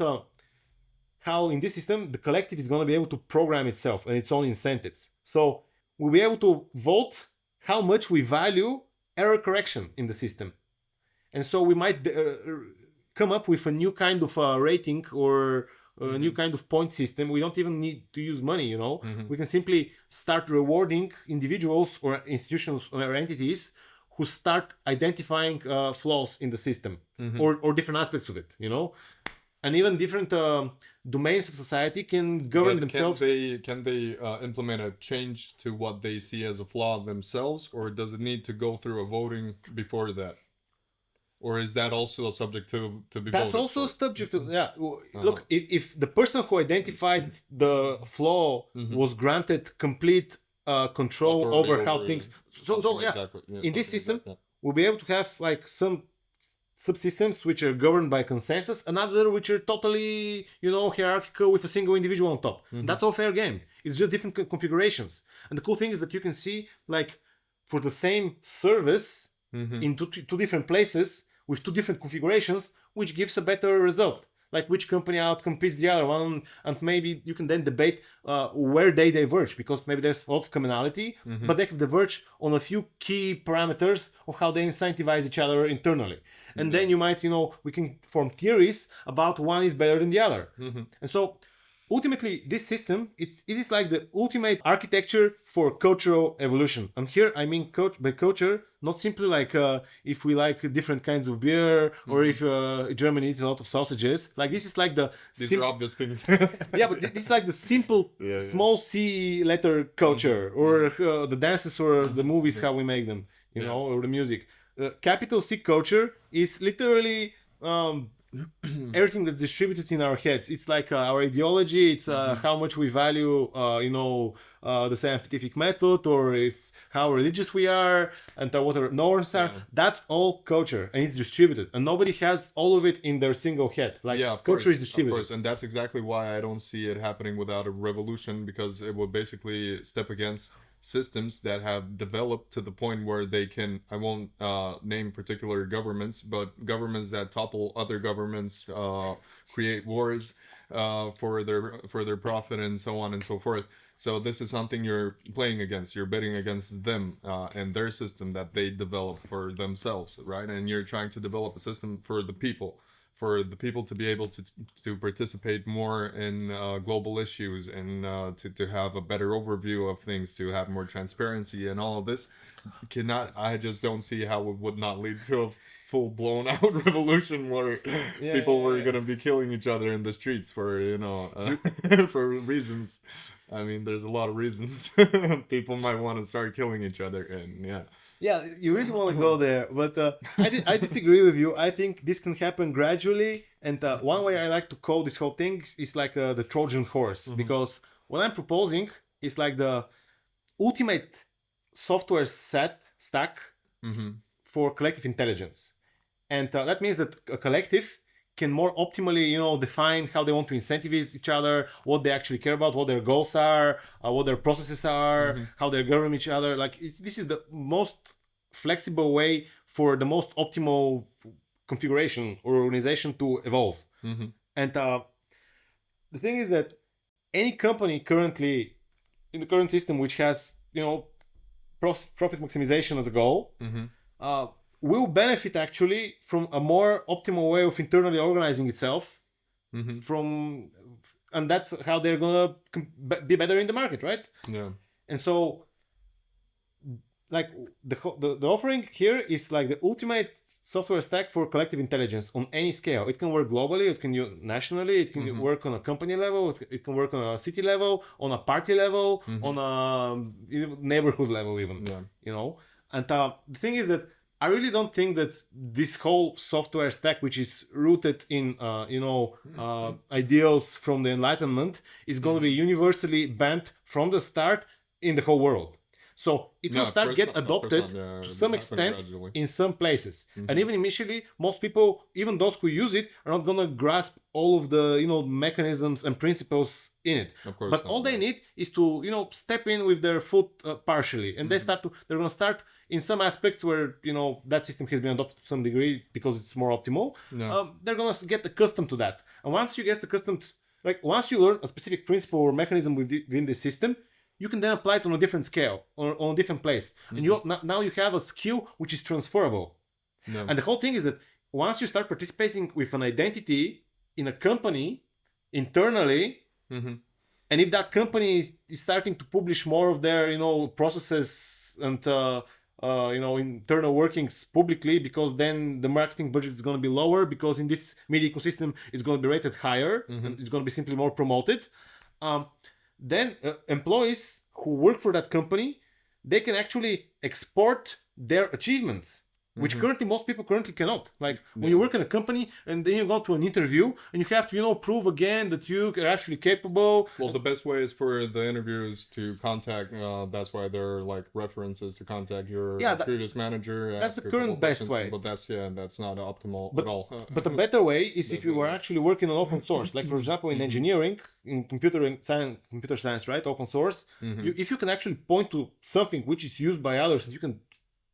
how in this system the collective is going to be able to program itself and its own incentives. So we'll be able to vote how much we value error correction in the system. And so we might come up with a new kind of rating or a new kind of point system. We don't even need to use money, We can simply start rewarding individuals or institutions or entities who start identifying flaws in the system or different aspects of it, And even different domains of society can govern themselves. Can they implement a change to what they see as a flaw themselves, or does it need to go through a voting before that? Or is that also a subject to be That's voted also a for? subject to, yeah. Look, if the person who identified the flaw was granted complete control Authority over how over things, something yeah, exactly. Yeah, in this something system, exact, yeah. we'll be able to have like some subsystems which are governed by consensus, another which are totally, hierarchical with a single individual on top. That's all fair game. It's just different configurations. And the cool thing is that you can see, like, for the same service in two different places with two different configurations, which gives a better result. Like which company outcompetes the other one, and maybe you can then debate where they diverge, because maybe there's a lot of commonality, but they diverge on a few key parameters of how they incentivize each other internally. And then you might, we can form theories about one is better than the other. And so ultimately, this system, it is like the ultimate architecture for cultural evolution. And here I mean by culture, not simply like if we like different kinds of beer, or if Germany eats a lot of sausages. Like this is like the These are obvious things. yeah, but this is like the simple small C letter culture, or the dances or the movies, how we make them, or the music. Capital C culture is literally everything that's distributed in our heads. It's like our ideology. It's how much we value, the scientific method, or if how religious we are, and what our norms are. That's all culture, and it's distributed, and nobody has all of it in their single head. Like Yeah, of culture course, is distributed. of course, and that's exactly why I don't see it happening without a revolution, because it would basically step against systems that have developed to the point where they can, I won't name particular governments, but governments that topple other governments, create wars for their profit, and so on and so forth. So this is something you're playing against. You're betting against them and their system that they develop for themselves, right? And you're trying to develop a system for the people, to be able to participate more in global issues, and to have a better overview of things, to have more transparency, and all of this. I just don't see how it would not lead to a full blown out revolution where people were gonna be killing each other in the streets for for reasons. I mean, there's a lot of reasons. People might want to start killing each other, and Yeah, you really want to go there, but I disagree with you. I think this can happen gradually, and one way I like to call this whole thing is like the Trojan horse, because what I'm proposing is like the ultimate software stack for collective intelligence, and that means that a collective can more optimally, define how they want to incentivize each other, what they actually care about, what their goals are, what their processes are, how they govern each other. Like this is the most flexible way for the most optimal configuration or organization to evolve. And the thing is that any company currently in the current system which has, profit maximization as a goal, will benefit actually from a more optimal way of internally organizing itself, and that's how they're gonna be better in the market, right? yeah. And so, like the offering here is like the ultimate software stack for collective intelligence on any scale. It can work globally, it can use nationally, it can work on a company level, it can work on a city level, on a party level, on a neighborhood level even. And the thing is that I really don't think that this whole software stack, which is rooted in ideals from the Enlightenment, is going to be universally banned from the start in the whole world. So it will start get adopted to some extent gradually. in some places, and even initially, most people, even those who use it, are not gonna grasp all of the mechanisms and principles in it. Of course But not, all they yeah. need is to step in with their foot partially, and they're gonna start in some aspects where that system has been adopted to some degree because it's more optimal. They're gonna get accustomed to that, and once you get accustomed, like once you learn a specific principle or mechanism within the system, you can then apply it on a different scale or on a different place, and now you have a skill which is transferable. And the whole thing is that once you start participating with an identity in a company internally, and if that company is starting to publish more of their processes and internal workings publicly, because then the marketing budget is going to be lower, because in this media ecosystem it's going to be rated higher, and it's going to be simply more promoted. Then employees who work for that company, they can actually export their achievements which currently most people currently cannot. Like when you work in a company and then you go to an interview and you have to, prove again that you are actually capable. Well, the best way is for the interviewers to contact. That's why there are like references to contact your previous manager. That's the current best way. But that's not optimal at all. But the better way is if you are actually working on open source. Like for example, in engineering, in computer science, right? Open source. If you can actually point to something which is used by others, and you can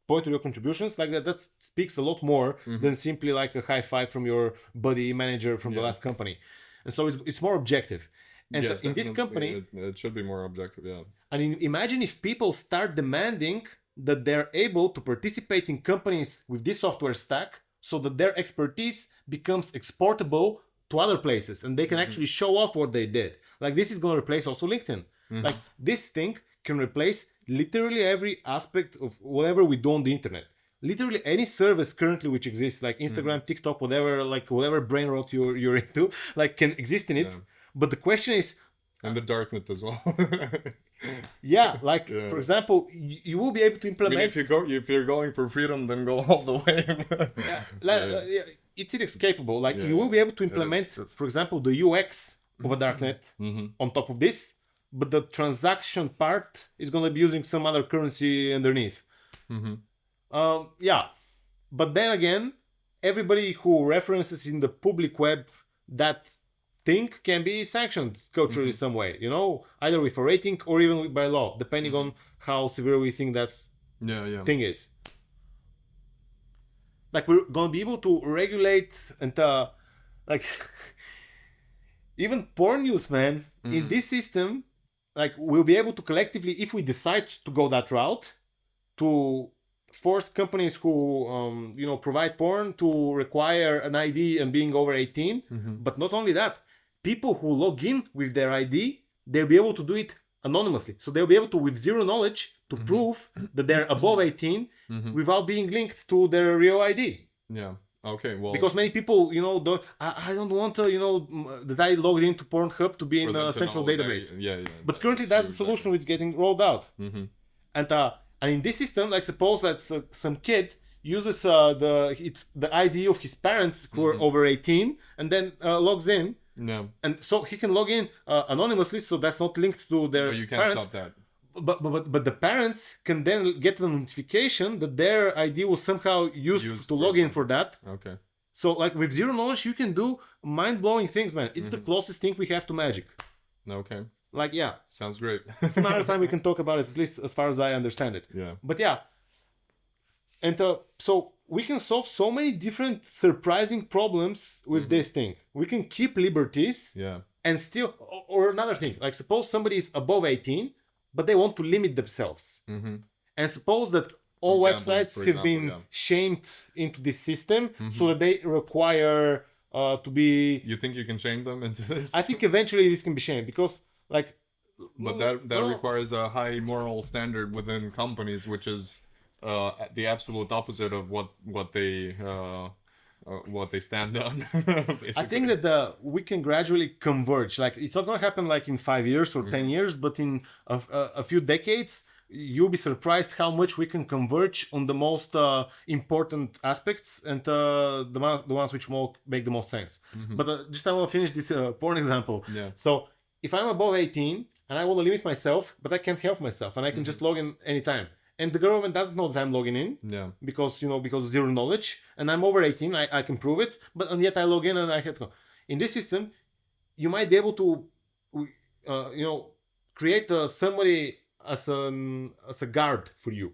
point to your contributions like that speaks a lot more than simply like a high five from your buddy manager from the last company. And so it's more objective. And yes, in this company it should be more objective. And imagine if people start demanding that they're able to participate in companies with this software stack so that their expertise becomes exportable to other places and they can actually show off what they did. Like this is going to replace also LinkedIn. Like this thing can replace literally every aspect of whatever we do on the internet. Literally any service currently which exists, like Instagram, TikTok, whatever brain rot you're into, like can exist in it. But the question is, and the darknet as well. For example, you will be able to implement. I mean, if you're going for freedom, then go all the way. It's inescapable. Like you will be able to implement, for example, the UX of a darknet on top of this. But the transaction part is going to be using some other currency underneath. But then again, everybody who references in the public web that thing can be sanctioned culturally some way, either with a rating or even by law, depending on how severe we think that thing is. Like we're going to be able to regulate and even porn news, man, in this system. Like we'll be able to collectively, if we decide to go that route, to force companies who provide porn to require an ID and being over 18. But not only that, people who log in with their ID, they'll be able to do it anonymously. So they'll be able to, with zero knowledge, to prove that they're above 18 without being linked to their real ID. Yeah. Okay, well, because many people, I don't want to, that I logged into Pornhub to be in a central database. But currently, that's the solution which is getting rolled out. And in this system, like suppose that some kid uses the ID of his parents who are over 18, and then logs in. And so he can log in anonymously, so that's not linked to their but you can't parents. Stop that. But the parents can then get the notification that their ID was somehow used to log in for that. Okay. So like with zero knowledge, you can do mind-blowing things, man. It's the closest thing we have to magic. Okay. Like, yeah. Sounds great. It's a matter of time we can talk about it, at least as far as I understand it. Yeah. But yeah. And so we can solve so many different surprising problems with this thing. We can keep liberties. Yeah. And still, or another thing, like suppose somebody is above 18, but they want to limit themselves. And suppose that all websites have been shamed into this system so that they require to be... You think you can shame them into this? I think eventually this can be shamed because like... But that requires a high moral standard within companies, which is the absolute opposite of what they stand on. I think that we can gradually converge. Like it's not going to happen like in 5 years or 10 years, but in a few decades, you'll be surprised how much we can converge on the most important aspects and the ones which make the most sense. But just I want to finish this porn example. So if I'm above 18 and I want to limit myself, but I can't help myself and I can just log in anytime. And the government doesn't know that I'm logging in because of zero knowledge. And I'm over 18, I can prove it. And yet I log in and I have to go. In this system, you might be able to, create somebody as a guard for you.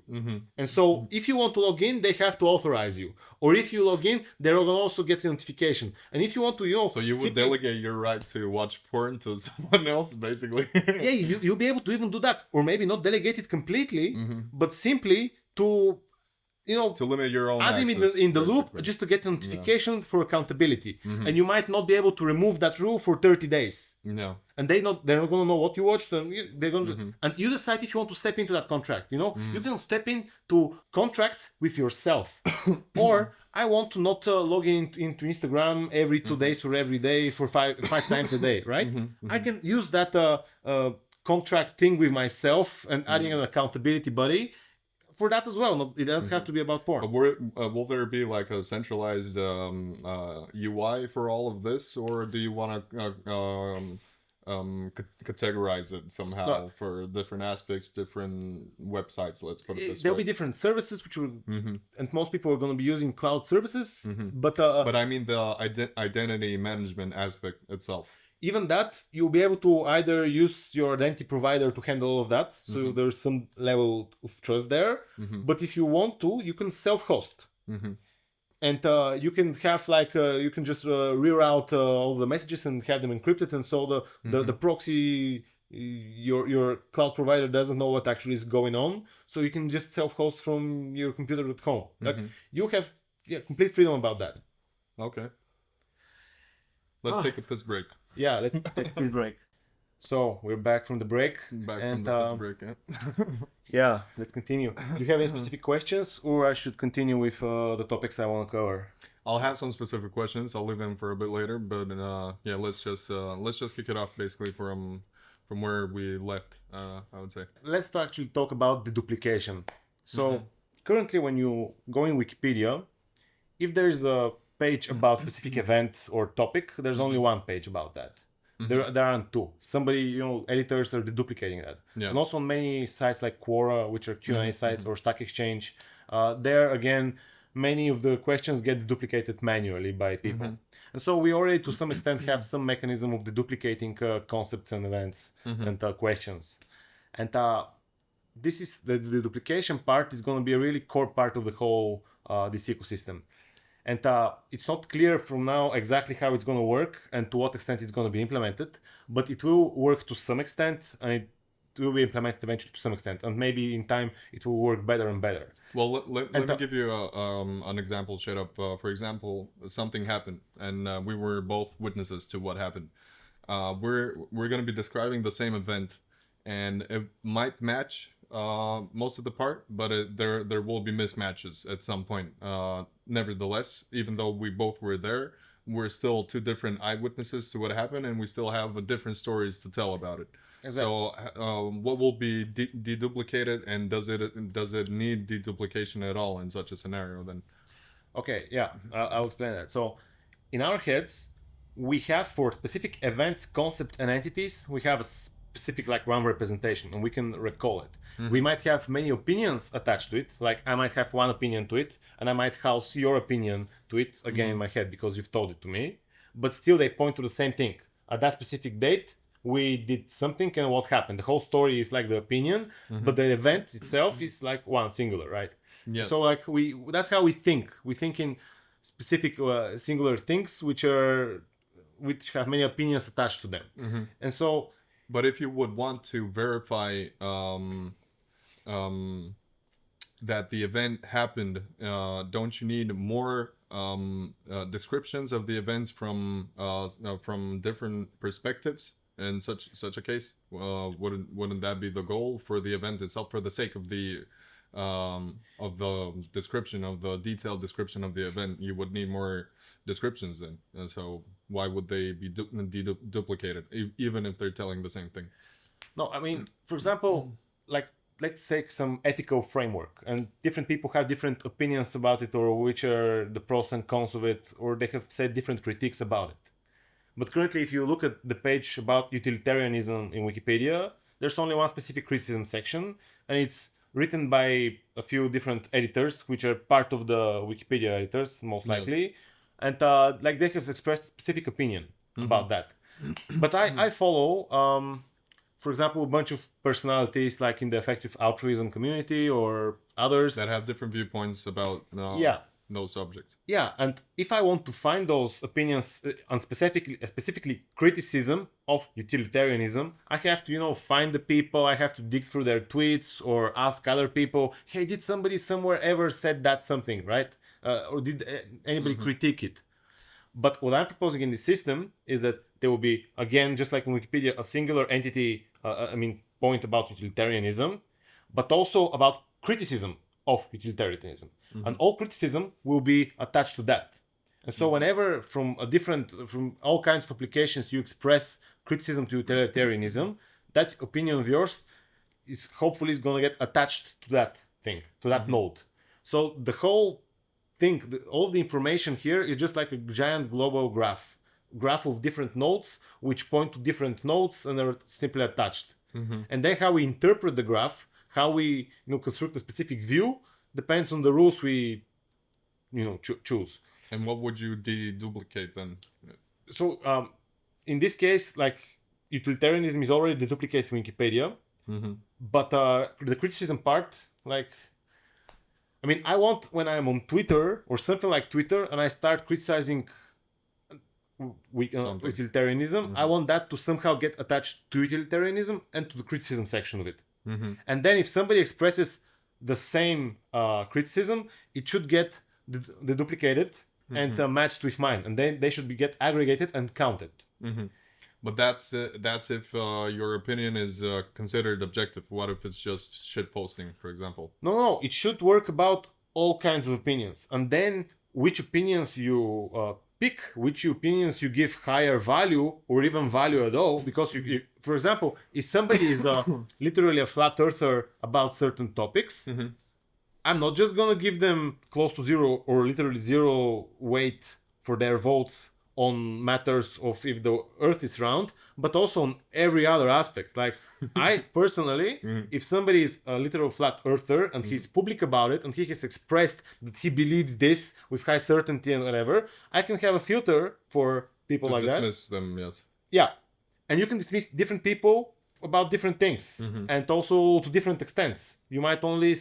And so if you want to log in, they have to authorize you. Or if you log in, they're going to also get a notification. And if you want to, so you would delegate your right to watch porn to someone else, basically. Yeah, you'll be able to even do that. Or maybe not delegate it completely, but simply to to limit your own add him in the loop just to get a notification for accountability. And you might not be able to remove that rule for 30 days. And they're not going to know what you watched, and they're going to and you decide if you want to step into that contract. You can step into contracts with yourself. Or I want to not log into Instagram every 2 days or every day for five times a day, right? I can use that contract thing with myself and adding an accountability buddy for that as well. It doesn't have to be about porn. Will there be like a centralized UI for all of this, or do you want to categorize it somehow for different aspects, different websites? Let's put it this There'll way. be different services, which will, and most people are going to be using cloud services. But I mean the identity management aspect itself. Even that, you'll be able to either use your identity provider to handle all of that, so there's some level of trust there. But if you want to, you can self-host, and you can have like you can just reroute all the messages and have them encrypted, and so the proxy, your cloud provider doesn't know what actually is going on, so you can just self-host from your computer at home. Like you have complete freedom about that. Okay. Let's take a piss break. Yeah, let's take this break. So we're back from the break. Back from the piss break, yeah. Yeah, let's continue. Do you have any specific questions, or I should continue with the topics I want to cover? I'll have some specific questions. I'll leave them for a bit later, but yeah, let's just kick it off basically from where we left. I would say. Let's actually talk about the duplication. So currently, when you go in Wikipedia, if there's a page about specific event or topic, there's only one page about that. There aren't two. Somebody, editors are deduplicating that. Yeah. And also on many sites like Quora, which are Q&A sites, or Stack Exchange, there again, many of the questions get duplicated manually by people. And so we already to some extent have some mechanism of deduplicating concepts and events and questions. And this is the duplication part is going to be a really core part of the whole this ecosystem. And it's not clear from now exactly how it's going to work and to what extent it's going to be implemented, but it will work to some extent, and it will be implemented eventually to some extent, and maybe in time it will work better and better. Well, let me give you an example straight up. For example, something happened, and we were both witnesses to what happened. We're going to be describing the same event, and it might match most of the part, but there will be mismatches at some point. Nevertheless, even though we both were there, we're still two different eyewitnesses to what happened, and we still have different stories to tell about it. Exactly. So what will be deduplicated, and does it need deduplication at all in such a scenario then? Okay, yeah, I'll explain that. So in our heads, we have for specific events, concept, and entities, we have a specific like one representation, and we can recall it. We might have many opinions attached to it, like I might have one opinion to it, and I might house your opinion to it again in my head because you've told it to me, but still they point to the same thing. At that specific date, we did something, and what happened? The whole story is like the opinion, but the event itself is like one singular, right? Yes. So like that's how we think. We think in specific singular things which have many opinions attached to them. And so, but if you would want to verify that the event happened, don't you need more descriptions of the events from different perspectives in such a case? Wouldn't that be the goal for the event itself, for the sake of the description, of the detailed description of the event? You would need more descriptions then, and so why would they be duplicated even if they're telling the same thing? No, I mean, for example, like let's take some ethical framework, and different people have different opinions about it, or which are the pros and cons of it, or they have said different critiques about it. But currently, if you look at the page about utilitarianism in Wikipedia, there's only one specific criticism section, and it's written by a few different editors, which are part of the Wikipedia editors, most likely. Yes. And like they have expressed specific opinion about that. But I follow, for example, a bunch of personalities like in the effective altruism community or others that have different viewpoints about those subjects. Yeah, and if I want to find those opinions on specifically criticism of utilitarianism, I have to, find the people, I have to dig through their tweets or ask other people, hey, did somebody somewhere ever said that something, right? Or did anybody critique it? But what I'm proposing in this system is that there will be, again, just like in Wikipedia, a singular entity, point about utilitarianism, but also about criticism of utilitarianism. And all criticism will be attached to that. And so whenever from all kinds of applications you express criticism to utilitarianism, that opinion of yours is hopefully going to get attached to that thing, to that node. So the whole thing, all the information here is just like a giant global graph of different nodes which point to different nodes and are simply attached. And then how we interpret the graph, how we construct a specific view, depends on the rules we choose. And what would you deduplicate then? So in this case, like utilitarianism is already deduplicated in Wikipedia, but the criticism part, like, I mean, I want when I'm on Twitter or something like Twitter and I start criticizing utilitarianism, I want that to somehow get attached to utilitarianism and to the criticism section of it. And then if somebody expresses the same criticism, it should get deduplicated and matched with mine, and then they should get aggregated and counted. But that's if your opinion is considered objective. What if it's just shit posting, for example? No, it should work about all kinds of opinions, and then which opinions you pick, which opinions you give higher value or even value at all. Because you for example, if somebody is literally a flat earther about certain topics, I'm not just gonna give them close to zero or literally zero weight for their votes on matters of if the earth is round, but also on every other aspect. Like I personally, if somebody is a literal flat earther and he's public about it and he has expressed that he believes this with high certainty and whatever, I can have a filter for people like that. Dismiss them, yes. Yeah. And you can dismiss different people about different things and also to different extents. You might only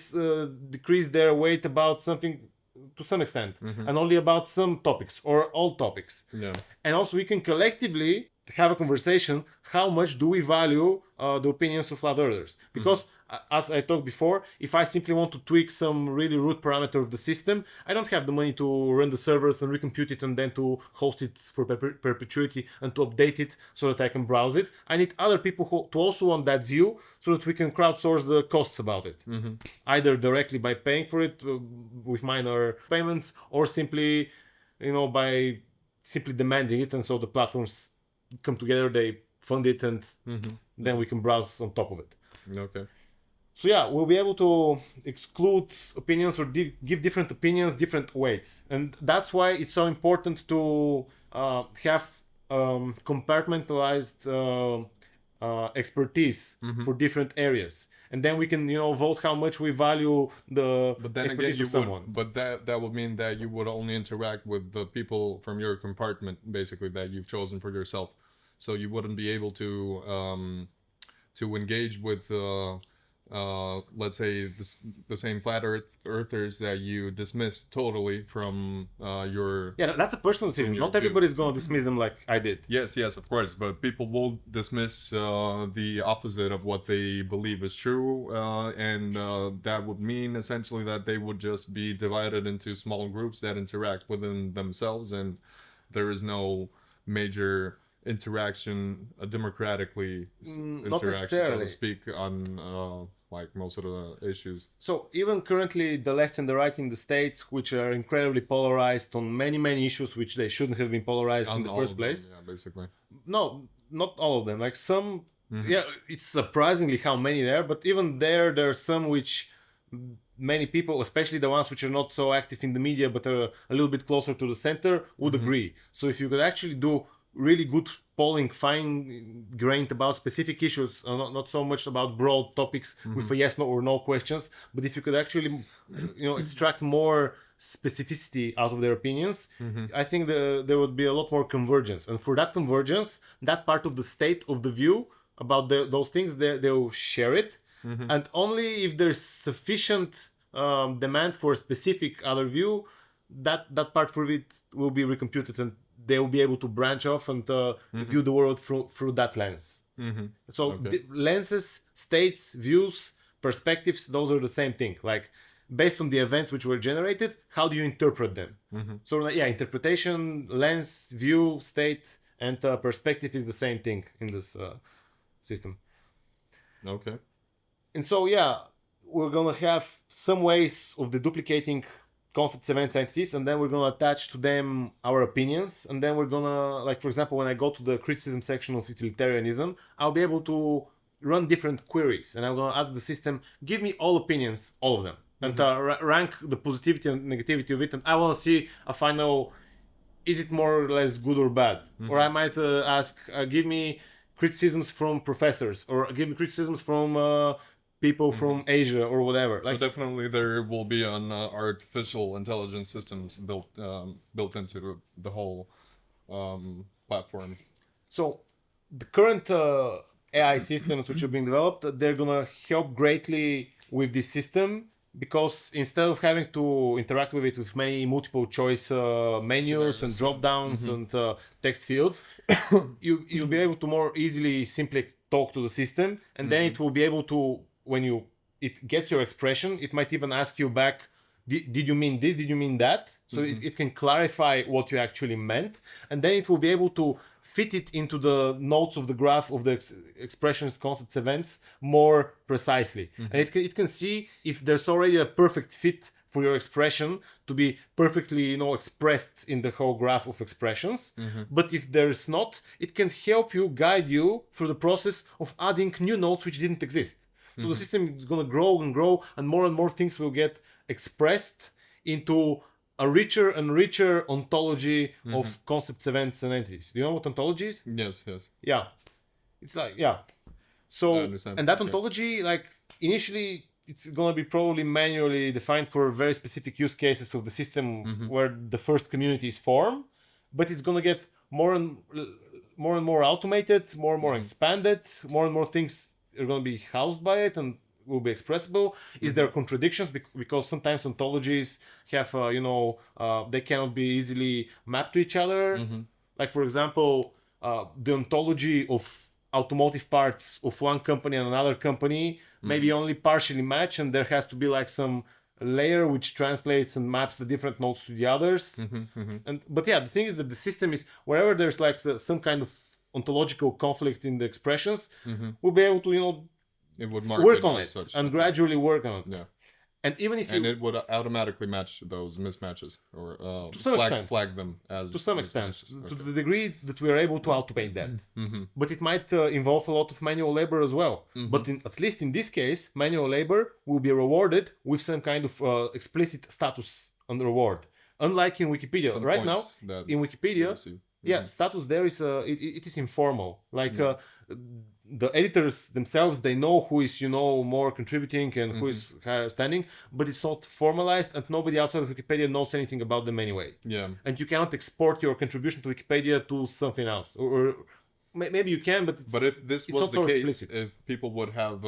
decrease their weight about something to some extent and only about some topics or all topics. Yeah. And also we can collectively have a conversation, how much do we value the opinions of flat earthers? Because as I talked before, if I simply want to tweak some really root parameter of the system, I don't have the money to run the servers and recompute it and then to host it for perpetuity and to update it so that I can browse it. I need other people who to also want that view so that we can crowdsource the costs about it. Either directly by paying for it with minor payments or simply, by simply demanding it, and so the platforms come together, they fund it, and then we can browse on top of it. Okay. So yeah, we'll be able to exclude opinions or give different opinions different weights, and that's why it's so important to have compartmentalized expertise for different areas, and then we can vote how much we value the expertise of someone. But that would mean that you would only interact with the people from your compartment, basically, that you've chosen for yourself. So you wouldn't be able to engage with let's say the same flat earthers that you dismiss totally from your... Yeah, that's a personal decision. Not everybody's going to dismiss them like I did. Yes, of course. But people will dismiss the opposite of what they believe is true. And that would mean essentially that they would just be divided into small groups that interact within themselves. And there is no major interaction, democratically interaction, so to speak, on like most of the issues. So even currently the left and the right in the States, which are incredibly polarized on many issues which they shouldn't have been polarized in the first place. Yeah, basically. No, not all of them. Like some, yeah, it's surprisingly how many there, but even there are some which many people, especially the ones which are not so active in the media but are a little bit closer to the center, would agree. So if you could actually do really good polling, fine-grained about specific issues, not so much about broad topics with a yes, no, or no questions, but if you could actually, extract more specificity out of their opinions, I think there would be a lot more convergence. And for that convergence, that part of the state of the view about those things, they'll share it. And only if there's sufficient demand for a specific other view, that part for it will be recomputed and they will be able to branch off and view the world through that lens. So the lenses, states, views, perspectives, those are the same thing. Like based on the events which were generated, how do you interpret them? So yeah, interpretation, lens, view, state, and perspective is the same thing in this system. Okay. And so yeah, we're gonna have some ways of deduplicating concepts, events, entities, and then we're gonna attach to them our opinions, and then we're gonna, like for example, when I go to the criticism section of utilitarianism, I'll be able to run different queries, and I'm gonna ask the system, give me all opinions, all of them. and rank the positivity and negativity of it, and I want to see a final, is it more or less good or bad? Or I might ask, give me criticisms from professors, or give me criticisms from people from Asia or whatever. So definitely there will be an artificial intelligence systems built into the whole platform. So the current AI systems which are being developed, they're gonna help greatly with this system, because instead of having to interact with it with many multiple choice menus and drop downs and text fields, you'll be able to more easily simply talk to the system, and then it will be able to, when it gets your expression, it might even ask you back, did you mean this, did you mean that? So it can clarify what you actually meant, and then it will be able to fit it into the nodes of the graph of the expressions, concepts, events more precisely. And it can see if there's already a perfect fit for your expression to be perfectly, expressed in the whole graph of expressions. But if there's not, it can help you, guide you through the process of adding new nodes which didn't exist. So the system is going to grow and grow, and more things will get expressed into a richer and richer ontology of concepts, events, and entities. Do you know what ontology is? Yes. Yeah. It's like, yeah. So, I understand. and that ontology, like, initially, it's going to be probably manually defined for very specific use cases of the system where the first community is formed, but it's going to get more and more automated, more and more expanded, more and more things are going to be housed by it and will be expressible. Is there contradictions? Because sometimes ontologies have, they cannot be easily mapped to each other. Like, for example, the ontology of automotive parts of one company and another company maybe only partially match, and there has to be like some layer which translates and maps the different nodes to the others. But yeah, the thing is that the system is, wherever there's like some kind of ontological conflict in the expressions, we'll be able to, it would work on it such, and gradually work on it. Yeah. And even if it would automatically match those mismatches, or to some extent, flag them as to some extent, mismatches. to the degree that we are able to automate that. But it might involve a lot of manual labor as well. But at least in this case, manual labor will be rewarded with some kind of explicit status and reward. Unlike in Wikipedia, Some right now, that in Wikipedia, receive. status there is it is informal. Like the editors themselves, they know who is more contributing and who is higher standing, but it's not formalized, and nobody outside of Wikipedia knows anything about them anyway. Yeah. And you cannot export your contribution to Wikipedia to something else, or maybe you can, but if this was not the so case, explicit. if people would have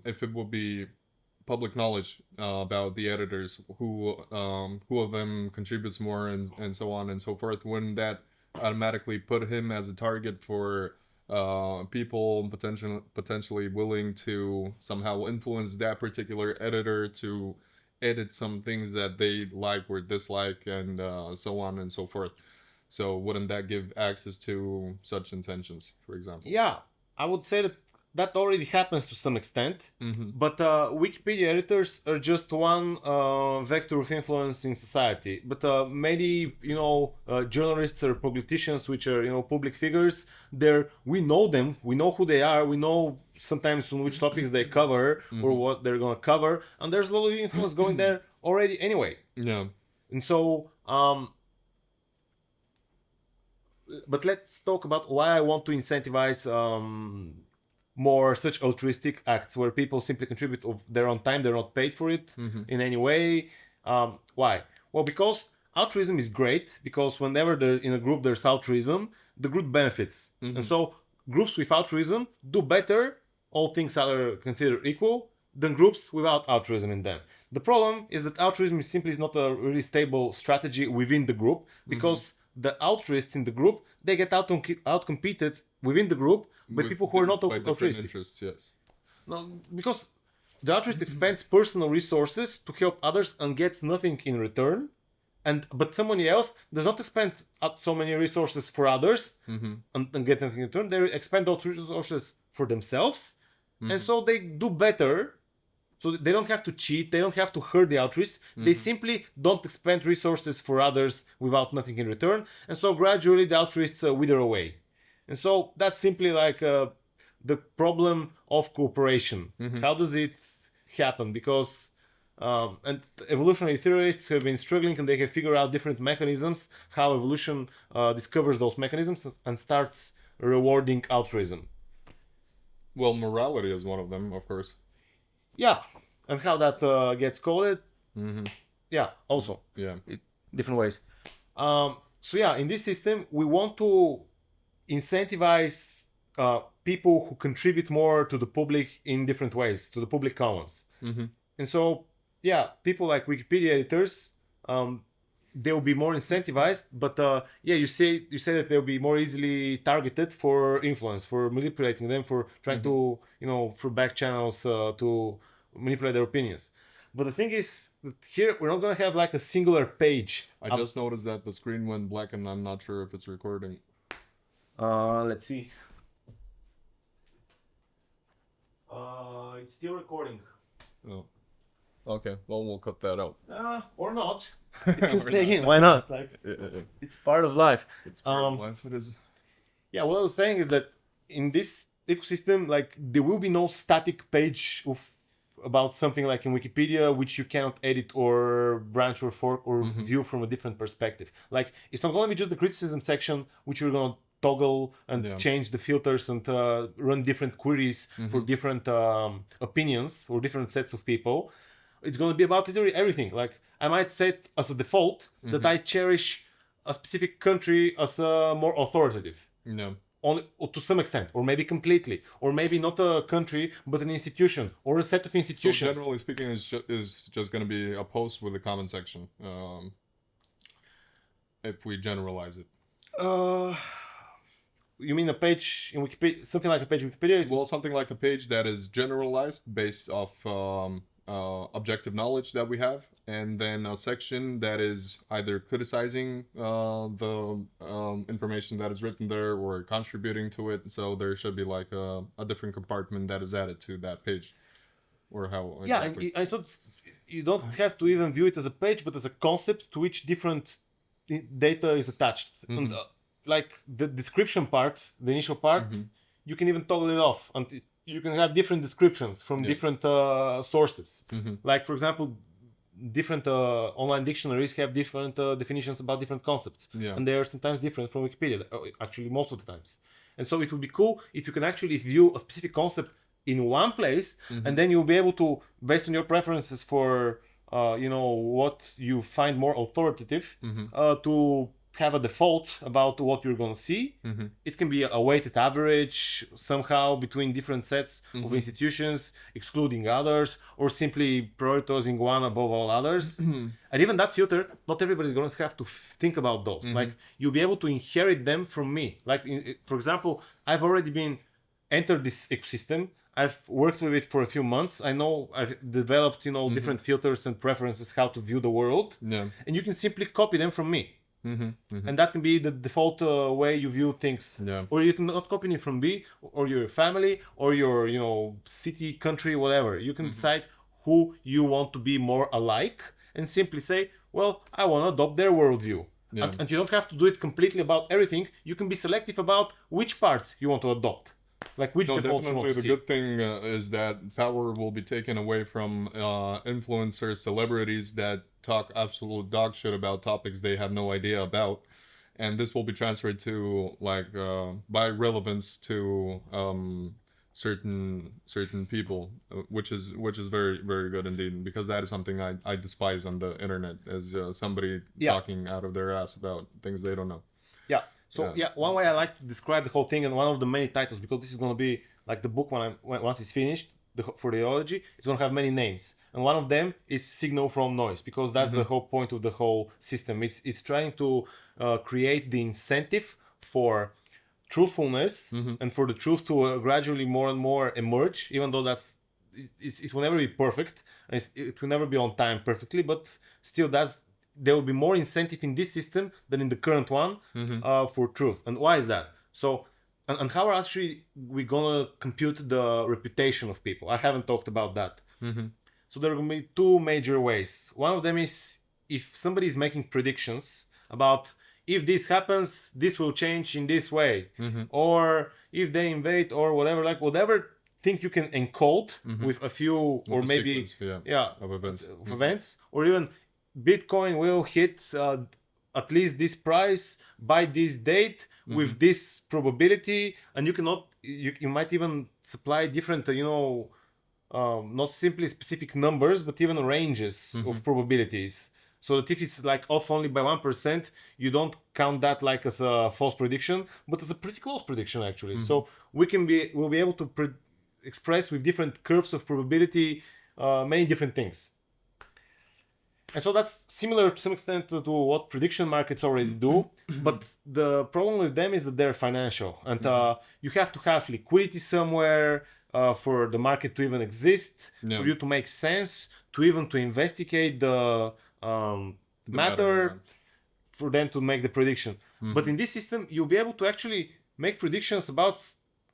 if it would be public knowledge about the editors, who of them contributes more, and so on and so forth, wouldn't that automatically put him as a target for people potentially willing to somehow influence that particular editor to edit some things that they like or dislike, and so on and so forth? So wouldn't that give access to such intentions, for example? Yeah, I would say that already happens to some extent, but Wikipedia editors are just one vector of influence in society. But many, journalists or politicians, which are, public figures, we know them, we know who they are, we know sometimes on which topics they cover or what they're gonna cover, and there's a lot of influence going there already anyway. Yeah. And so, but let's talk about why I want to incentivize more such altruistic acts where people simply contribute of their own time, they're not paid for it in any way. Why? Well, because altruism is great, because whenever in a group there's altruism, the group benefits. And so groups with altruism do better, all things are considered equal, than groups without altruism in them. The problem is that altruism is simply not a really stable strategy within the group, because the altruists in the group, they get outcompeted within the group by people who are not altruistic. Interests, yes. No, because the altruist expends personal resources to help others and gets nothing in return, but somebody else does not expend so many resources for others and get nothing in return. They expend those resources for themselves, and so they do better. So they don't have to cheat, they don't have to hurt the altruist, they simply don't expend resources for others without nothing in return, and so gradually the altruists wither away. And so that's simply like the problem of cooperation. How does it happen? Because And evolutionary theorists have been struggling, and they have figured out different mechanisms how evolution discovers those mechanisms and starts rewarding altruism. Well, morality is one of them, of course. Yeah, and how that gets coded. Mm-hmm. Yeah, also Yeah. different ways. So yeah, in this system, we want to incentivize people who contribute more to the public in different ways, to the public commons. Mm-hmm. And so, yeah, people like Wikipedia editors, they will be more incentivized. But yeah, you say that they'll be more easily targeted for influence, for manipulating them, for trying to, through back channels to manipulate their opinions. But the thing is, that here we're not gonna have like a singular page. I just noticed that the screen went black, and I'm not sure if it's recording. Let's see. It's still recording. Oh. Okay, well, we'll cut that out. Or not. It can stay in. Why not? Like, it's part of life. It's part of life. It is. Yeah, what I was saying is that in this ecosystem, like, there will be no static page about something like in Wikipedia, which you cannot edit or branch or fork or view from a different perspective. Like, it's not going to be just the criticism section, which you're going to toggle and change the filters and run different queries for different opinions or different sets of people. It's going to be about literally everything. Like, I might set as a default that I cherish a specific country as more authoritative. No. Only, or to some extent, or maybe completely, or maybe not a country, but an institution, or a set of institutions. So generally speaking, is just going to be a post with a comment section, if we generalize it. You mean a page in Wikipedia, something like a page in Wikipedia? Well, something like a page that is generalized based off objective knowledge that we have, and then a section that is either criticizing the information that is written there or contributing to it. So there should be like a different compartment that is added to that page, or how. Exactly. Yeah, I thought you don't have to even view it as a page, but as a concept to which different data is attached. And like the description part, the initial part, you can even toggle it off, and you can have different descriptions from different sources. Like, for example, different online dictionaries have different definitions about different concepts, and they are sometimes different from Wikipedia, actually most of the times. And so it would be cool if you can actually view a specific concept in one place, and then you'll be able to, based on your preferences for what you find more authoritative, to have a default about what you're gonna see. It can be a weighted average somehow between different sets of institutions, excluding others, or simply prioritizing one above all others. And even that filter, not everybody's gonna have to think about those. Like, you'll be able to inherit them from me. Like, for example, I've already been entered this ecosystem. I've worked with it for a few months. I know I've developed, different filters and preferences how to view the world. And you can simply copy them from me. And that can be the default way you view things. Or you can not copy it from me, or your family, or your city, country, whatever. You can decide who you want to be more alike, and simply say, well, I want to adopt their worldview. And you don't have to do it completely about everything. You can be selective about which parts you want to adopt. Like, which defaults you want to see. The good thing is that power will be taken away from influencers, celebrities that talk absolute dog shit about topics they have no idea about, and this will be transferred to by relevance to certain people, which is very, very good indeed, because that is something I despise on the internet, as somebody talking out of their ass about things they don't know. So one way I like to describe the whole thing, and one of the many titles, because this is going to be like the book once it's finished for the ideology, it's going to have many names, and one of them is signal from noise, because that's the whole point of the whole system. It's trying to create the incentive for truthfulness and for the truth to gradually more and more emerge, even though it will never be perfect, and it will never be on time perfectly, but still there will be more incentive in this system than in the current one for truth. And why is that? So, and how are actually we gonna compute the reputation of people? I haven't talked about that. So there are gonna be two major ways. One of them is if somebody is making predictions about if this happens, this will change in this way, or if they invade or whatever thing you can encode with a few or the maybe sequence, of events. of events, or even Bitcoin will hit at least this price by this date with this probability, and you cannot you might even supply different not simply specific numbers but even ranges of probabilities, so that if it's like off only by 1%, you don't count that like as a false prediction but as a pretty close prediction actually. So we'll be able to express with different curves of probability many different things. And so that's similar to some extent to what prediction markets already do, but the problem with them is that they're financial, and you have to have liquidity somewhere for the market to even exist, for you to make sense, to investigate the matter, for them to make the prediction. But in this system, you'll be able to actually make predictions about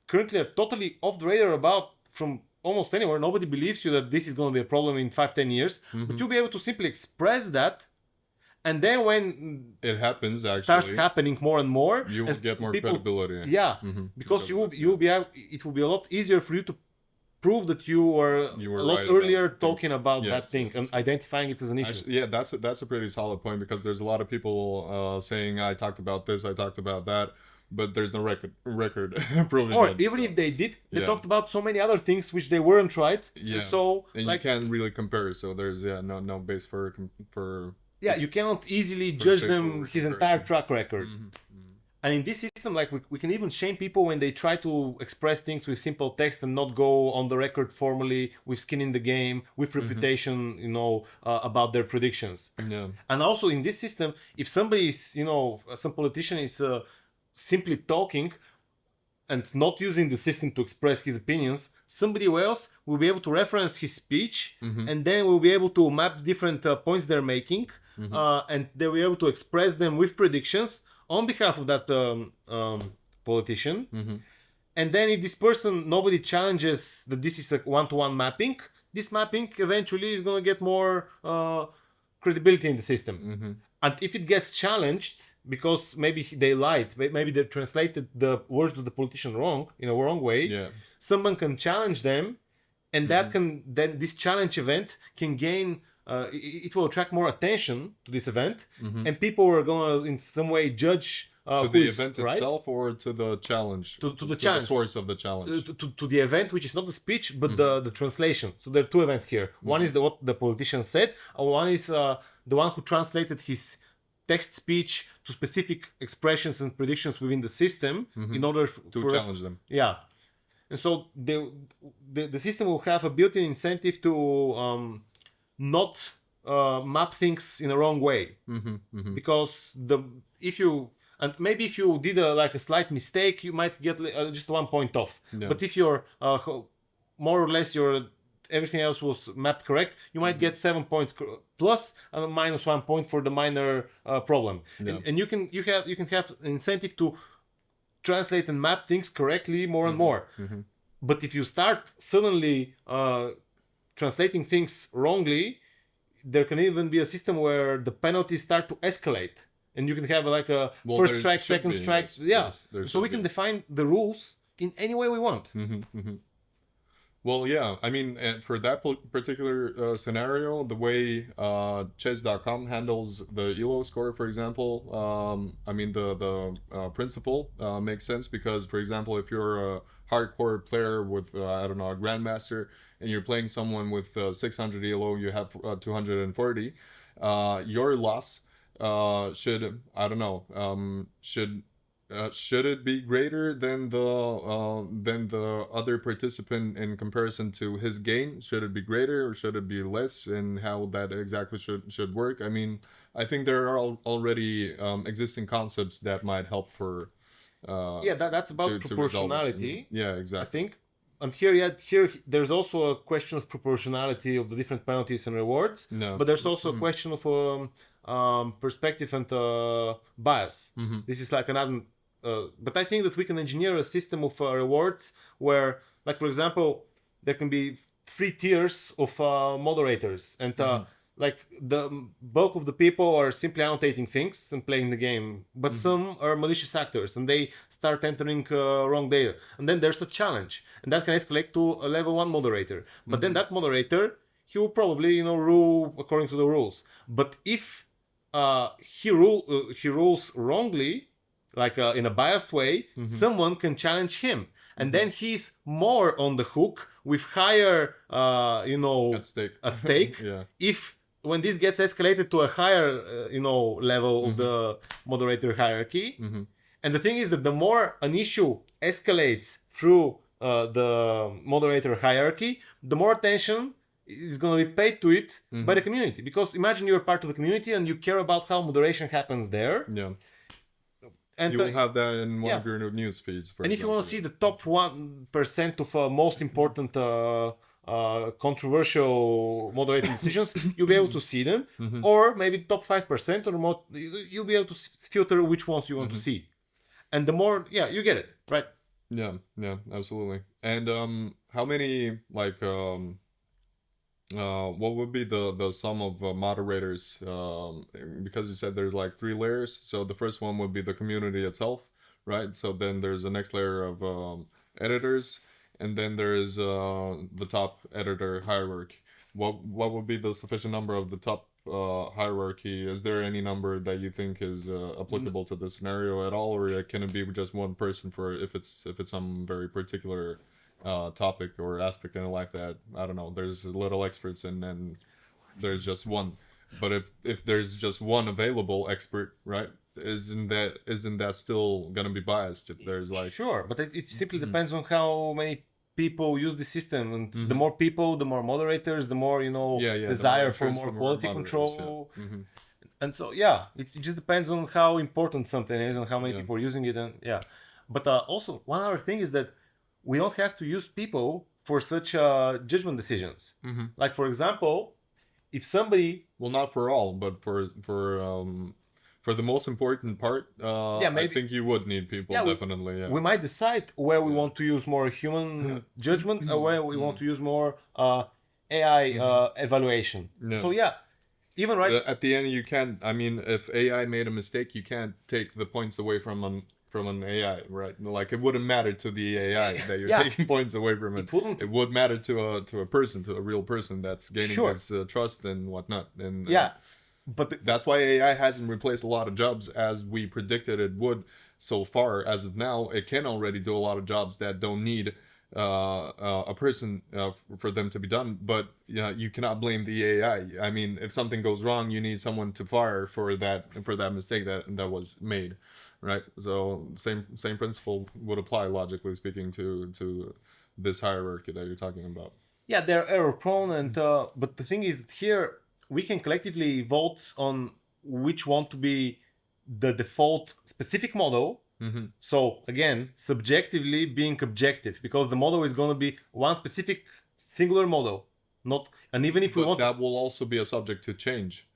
currently are totally off the radar about from almost anywhere. Nobody believes you that this is going to be a problem in 5-10 years, but you'll be able to simply express that, and then when it happens, actually starts happening more and more, you will get more credibility. Because you'll be it will be a lot easier for you to prove that you were a lot right earlier about talking about Yes, that thing yes, and identifying it as an issue. Actually, that's a pretty solid point, because there's a lot of people saying I talked about this, I talked about that, but there's no record proving Or it, even so. if they did, they Yeah. talked about so many other things which they weren't right. Yeah. So And like you can't really compare, so there's no base for you cannot easily judge them straightforward his comparison. entire track record. And in this system, like we can even shame people when they try to express things with simple text and not go on the record formally with skin in the game, with reputation, about their predictions. Yeah. And also in this system, if somebody is, some politician is simply talking and not using the system to express his opinions, somebody else will be able to reference his speech, and then we'll be able to map different points they're making, and they'll be able to express them with predictions on behalf of that politician. And then if this person, nobody challenges that this is a one-to-one mapping, this mapping eventually is going to get more credibility in the system. And if it gets challenged because maybe they lied, maybe they translated the words of the politician wrong, in a wrong way, someone can challenge them, and that can then this challenge event can gain it will attract more attention to this event, and people are gonna in some way judge to the event itself, or to the challenge, to the challenge, the source of the challenge, to the event, which is not the speech but the translation. So there are two events here. One is what the politician said, and one is the one who translated his text speech to specific expressions and predictions within the system in order to challenge them. Yeah. And so the system will have a built-in incentive to not map things in a wrong way, because if you did a slight mistake, you might get just 1 point off. But if you're more or less everything else was mapped correct, you might get 7 points plus and minus 1 point for the minor problem. And you can have an incentive to translate and map things correctly more and more. But if you start suddenly translating things wrongly, there can even be a system where the penalties start to escalate, and you can have first strike, second strike. Yes, so we can define the rules in any way we want. Well, yeah, I mean, for that particular scenario, the way chess.com handles the ELO score, for example, I mean, the principle makes sense, because, for example, if you're a hardcore player with, I don't know, a grandmaster, and you're playing someone with 600 ELO, you have 240, your loss should, I don't know, should it be greater than the other participant in comparison to his gain? Should it be greater, or should it be less? And how that exactly should work? I mean, I think there are already existing concepts that might help for that's about proportionality. Yeah, exactly. I think. And here there's also a question of proportionality of the different penalties and rewards. But there's also a question of perspective and bias. This is like another. But I think that we can engineer a system of rewards where, like, for example, there can be 3 tiers of moderators, and like the bulk of the people are simply annotating things and playing the game, but some are malicious actors and they start entering wrong data, and then there's a challenge, and that can escalate to a level 1 moderator. But then that moderator, he will probably rule according to the rules. But if he rules wrongly, like in a biased way, someone can challenge him, and then he's more on the hook with higher at stake. Yeah. If when this gets escalated to a higher level of the moderator hierarchy. And the thing is that the more an issue escalates through the moderator hierarchy, the more attention is going to be paid to it by the community. Because imagine you're part of the community and you care about how moderation happens there. Yeah. And you will have that in one of your news feeds. And if you want to see the top 1% of most important controversial moderating decisions, you'll be able to see them. Or maybe top 5% or more, you'll be able to filter which ones you want to see. And the more, you get it, right? Yeah, absolutely. And how many, like, what would be the sum of moderators? Because you said there's like 3 layers. So the first one would be the community itself, right? So then there's the next layer of editors, and then there's the top editor hierarchy. What would be the sufficient number of the top hierarchy? Is there any number that you think is applicable to this scenario at all, or can it be just one person for if it's some very particular topic or aspect in life that, I don't know, there's little experts in, and there's just one? But if there's just one available expert, right, isn't that still gonna be biased if there's like... Sure, but it simply depends on how many people use the system, and the more people, the more moderators, the more desire for more quality control. And so it just depends on how important something is and how many people are using it. And but also one other thing is that we don't have to use people for such judgment decisions. Like, for example, if somebody... Well, not for all, but for the most important part, maybe. I think you would need people, definitely. We might decide where we want to use more human judgment, or where we want to use more AI evaluation. So even right... At the end, you can't... I mean, if AI made a mistake, you can't take the points away from an AI, right? Like, it wouldn't matter to the AI that you're taking points away from it. It would matter to a person, to a real person that's gaining his trust and whatnot. And but that's why AI hasn't replaced a lot of jobs as we predicted it would so far. As of now, it can already do a lot of jobs that don't need a person for them to be done. But you cannot blame the AI. I mean, if something goes wrong, you need someone to fire for that mistake that was made, right? So same principle would apply, logically speaking, to this hierarchy that you're talking about. They're error prone, and but the thing is that here we can collectively vote on which want to be the default specific model. So again, subjectively being objective, because the model is going to be one specific singular model, not... And even if we want... that will also be a subject to change,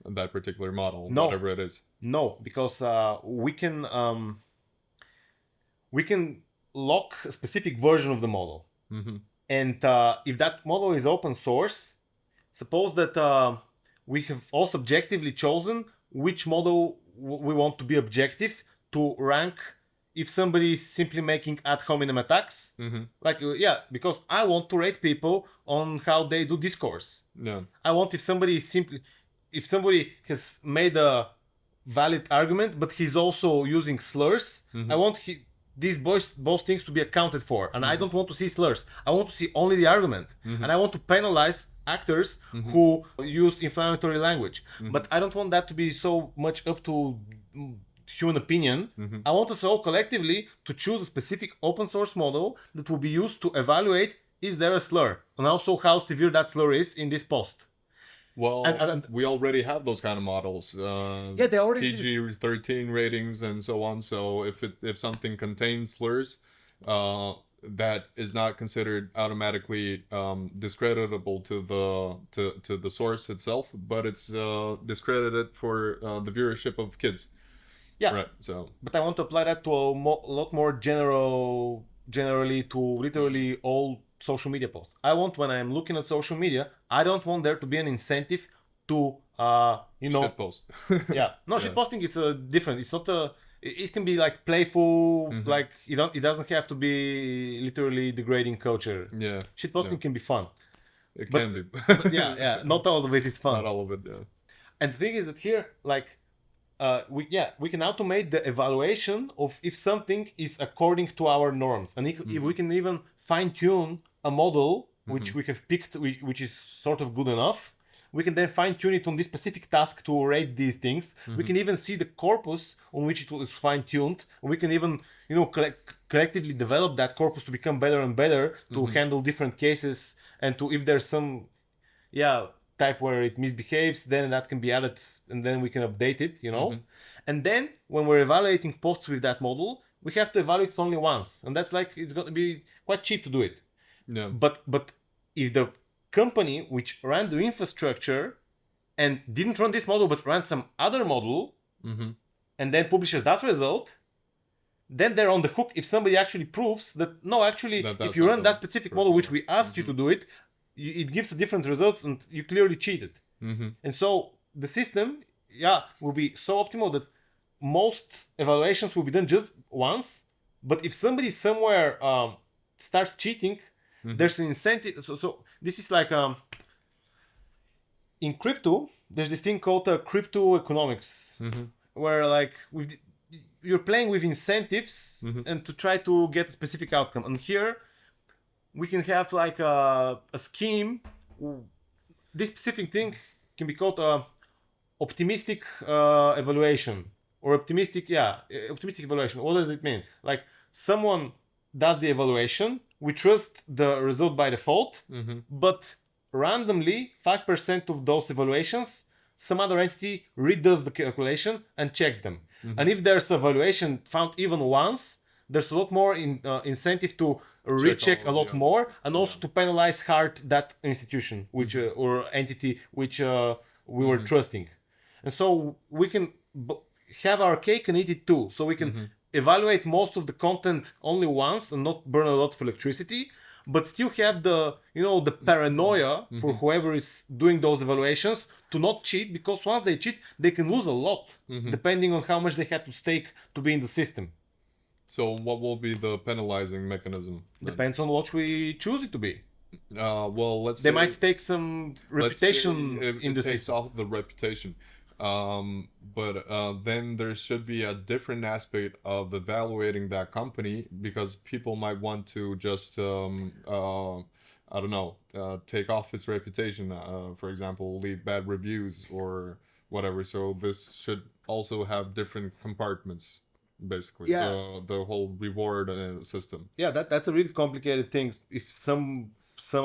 that particular model, whatever it is. No, because we can lock a specific version of the model. And if that model is open source, suppose that we have all subjectively chosen which model we want to be objective to rank if somebody is simply making ad hominem attacks. Like, because I want to rate people on how they do discourse. I want if somebody has made a valid argument but he's also using slurs, I want these both things to be accounted for, and I don't want to see slurs. I want to see only the argument, and I want to penalize actors who use inflammatory language. But I don't want that to be so much up to human opinion. I want us all collectively to choose a specific open source model that will be used to evaluate, is there a slur, and also how severe that slur is in this post. Well, and we already have those kind of models. They already PG-13 ratings and so on. So if something contains slurs, that is not considered automatically discreditable to the source itself, but it's discredited for the viewership of kids. Right. So, but I want to apply that to a lot more generally to literally all social media posts. I want, when I'm looking at social media, I don't want there to be an incentive to Shitpost. shitposting is different. It's not it can be like playful, like it doesn't have to be literally degrading culture. Yeah. Shitposting can be fun. It can be. But not all of it is fun. Not all of it, yeah. And the thing is that here, like, we can automate the evaluation of if something is according to our norms, and if we can even fine tune a model which we have picked, which is sort of good enough. We can then fine tune it on this specific task to rate these things. We can even see the corpus on which it was fine tuned. We can even, collectively develop that corpus to become better and better to handle different cases, and to, if there's some, type where it misbehaves, then that can be added, and then we can update it, And then when we're evaluating posts with that model, we have to evaluate it only once, and that's like, it's going to be quite cheap to do it. Yeah. But if the company which ran the infrastructure and didn't run this model but ran some other model, and then publishes that result, then they're on the hook if somebody actually proves that no, actually, if you run that specific model which we asked you to do it, it gives a different result and you clearly cheated. And so the system, will be so optimal that most evaluations will be done just once. But if somebody somewhere starts cheating, there's an incentive. So this is like in crypto, there's this thing called crypto economics, where like you're playing with incentives and to try to get a specific outcome. And here we can have like a scheme. This specific thing can be called optimistic evaluation, or optimistic evaluation. What does it mean? Like, someone does the evaluation, we trust the result by default, but randomly 5% of those evaluations, some other entity redoes the calculation and checks them. And if there's a evaluation found even once, there's a lot more incentive to recheck a lot more, and also to penalize hard that institution which or entity which we were trusting. And so we can have our cake and eat it too. So we can evaluate most of the content only once and not burn a lot of electricity, but still have the paranoia for whoever is doing those evaluations to not cheat, because once they cheat, they can lose a lot, depending on how much they had to stake to be in the system. So what will be the penalizing mechanism? Depends on what we choose it to be. Well, they might stake some reputation in the system. It takes off the reputation. But then there should be a different aspect of evaluating that company, because people might want to just take off its reputation, for example, leave bad reviews or whatever. So this should also have different compartments, basically. The whole reward system. That's a really complicated thing. If some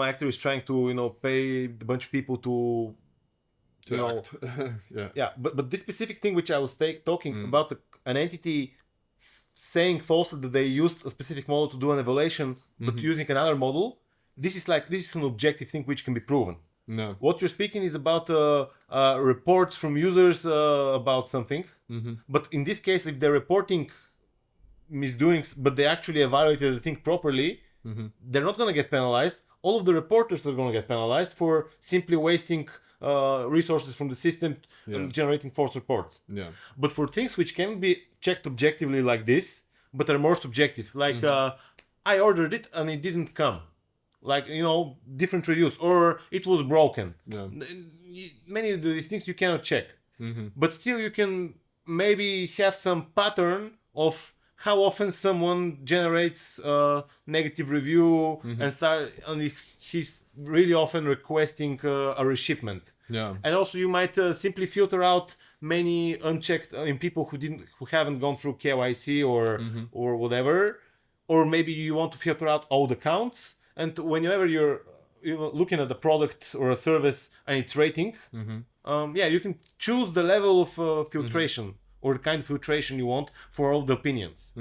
actor is trying to pay a bunch of people to act. But this specific thing which I was talking about, an entity saying falsely that they used a specific model to do an evaluation, but using another model, this is an objective thing which can be proven. No. What you're speaking is about reports from users about something, but in this case, if they're reporting misdoings but they actually evaluated the thing properly, they're not going to get penalized. All of the reporters are going to get penalized for simply wasting resources from the system and generating false reports. But for things which can be checked objectively like this, but are more subjective, like I ordered it and it didn't come, like different reviews, or it was broken. Many of these things you cannot check, but still you can maybe have some pattern of how often someone generates a negative review, and if he's really often requesting a reshipment. And also you might simply filter out many unchecked in people who haven't gone through KYC or whatever, or maybe you want to filter out all the accounts. And whenever you're looking at a product or a service and its rating, you can choose the level of filtration. Or the kind of filtration you want for all the opinions.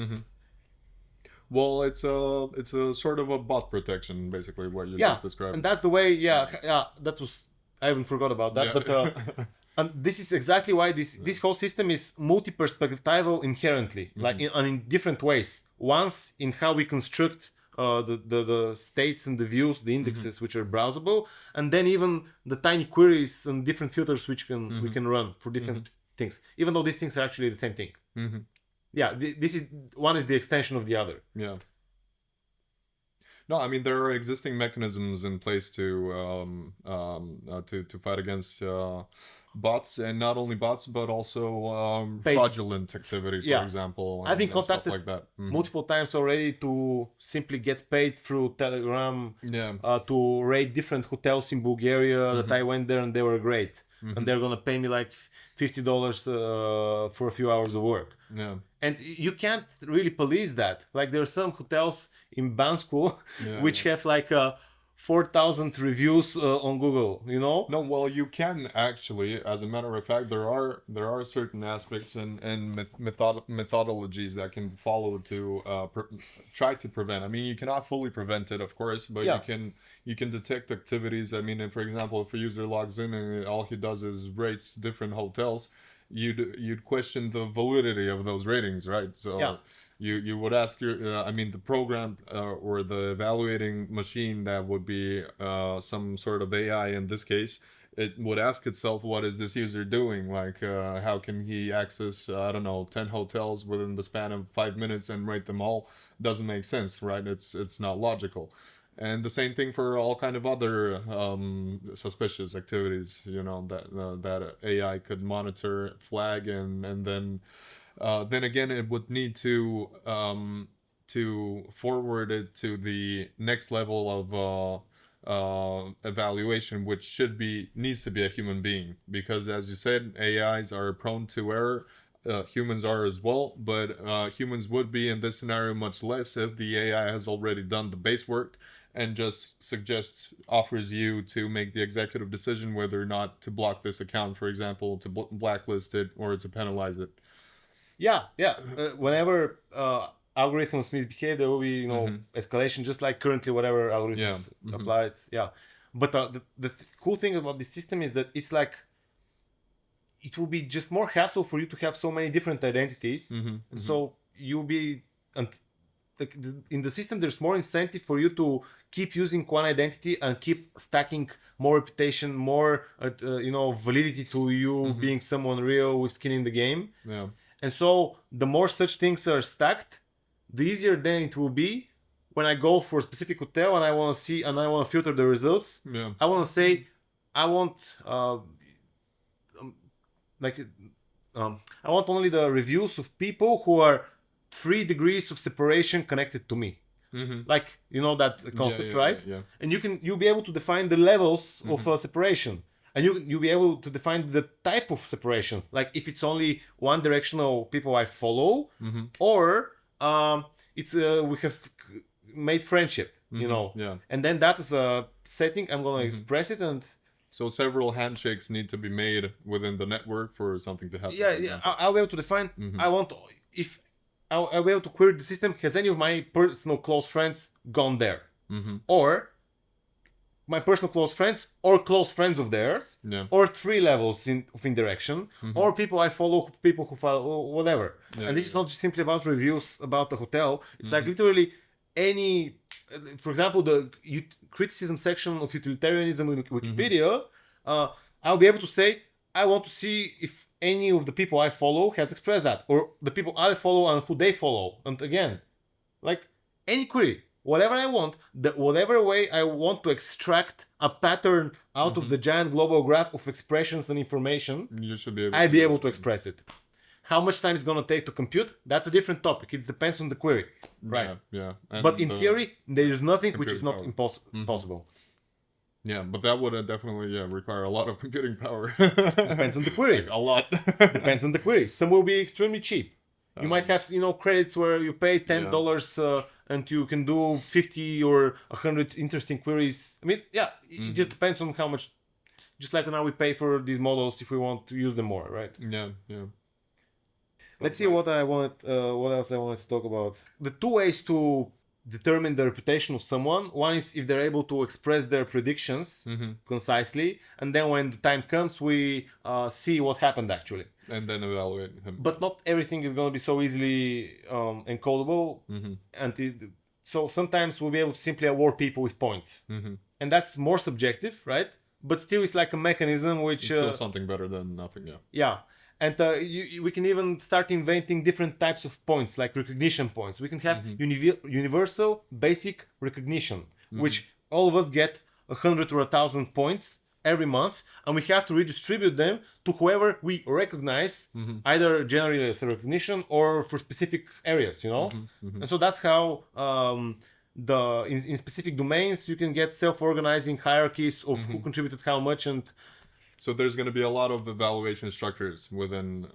Well, it's a sort of a bot protection, basically, what you just described. And that's the way. That was, I even forgot about that. But and this is exactly why this whole system is multiperspectival inherently, like in different ways. Once in how we construct the states and the views, the indexes which are browsable, and then even the tiny queries and different filters which we can run for different things, even though these things are actually the same thing. Yeah, this is one is the extension of the other. Yeah. No, I mean there are existing mechanisms in place to fight against bots, and not only bots but also fraudulent activity, for example. I've been and stuff contacted like that. multiple times already to simply get paid through Telegram Yeah. to rate different hotels in Bulgaria that I went there and they were great. And they're gonna pay me like $50 for a few hours of work. Yeah. And you can't really police that. Like there are some hotels in Bansko which have like 4,000 reviews on Google, you know? No, well, you can actually, as a matter of fact, there are certain aspects and methodologies that can follow to try to prevent. I mean, you cannot fully prevent it, of course, but you can detect activities. I mean, for example, if a user logs in and all he does is rates different hotels, you'd question the validity of those ratings, right? So you would ask your I mean the program or the evaluating machine that would be some sort of AI in this case, it would ask itself, what is this user doing? Like how can he access I don't know 10 hotels within the span of 5 minutes and rate them all? Doesn't make sense, right? It's not logical. And the same thing for all kind of other suspicious activities, you know, that AI could monitor, flag, and then again it would need to forward it to the next level of evaluation, which needs to be a human being, because as you said, AIs are prone to error. Humans are as well, but humans would be in this scenario much less if the AI has already done the base work and just offers you to make the executive decision whether or not to block this account, for example, to blacklist it or to penalize it. Whenever algorithms misbehave, there will be escalation, just like currently whatever algorithms applied. But the cool thing about this system is that it's like it will be just more hassle for you to have so many different identities, and so you'll be in the system there's more incentive for you to keep using one identity and keep stacking more reputation, more validity to you being someone real with skin in the game. And so the more such things are stacked, the easier then it will be when I go for a specific hotel and I want to see and I want to filter the results. I want to say I want I want only the reviews of people who are 3 degrees of separation connected to me. Like, you know that concept, right? And you'll be able to define the levels of separation, and you'll be able to define the type of separation, like if it's only one directional people I follow, or it's we have made friendship, you know. And then that is a setting I'm going to express it. And so several handshakes need to be made within the network for something to happen. I'll be able to define. I want, if I'll be able to query the system, has any of my personal close friends gone there? Or my personal close friends, or close friends of theirs, or 3 levels of indirection, or people I follow, people who follow, whatever. And this is not just simply about reviews about the hotel. It's like literally any, for example, the criticism section of utilitarianism in Wikipedia, I'll be able to say, I want to see if any of the people I follow has expressed that, or the people I follow and who they follow. And again, like any query, whatever I want, whatever way I want to extract a pattern out of the giant global graph of expressions and information, I'll be able to express it. How much time it's going to take to compute, that's a different topic. It depends on the query, right? But in theory, there is nothing which is not impossible. Yeah, but that would definitely require a lot of computing power. Depends on the query. Like, a lot. Depends on the query. Some will be extremely cheap. You might have, credits where you pay $10 and you can do 50 or 100 interesting queries. I mean, it just depends on how much. Just like now we pay for these models if we want to use them more, right? Yeah. Let's see what else I wanted to talk about. The 2 ways to determine the reputation of someone. One is if they're able to express their predictions concisely, and then when the time comes, we see what happened actually. And then evaluate him. But not everything is going to be so easily encodable. And So sometimes we'll be able to simply award people with points. And that's more subjective, right? But still it's like a mechanism which... It's still something better than nothing, yeah. Yeah. And we can even start inventing different types of points, like recognition points. We can have universal basic recognition, which all of us get 100 or 1,000 points every month, and we have to redistribute them to whoever we recognize, either generally as a recognition or for specific areas, you know? And so that's how in specific domains you can get self-organizing hierarchies of who contributed how much. And so there's going to be a lot of evaluation structures within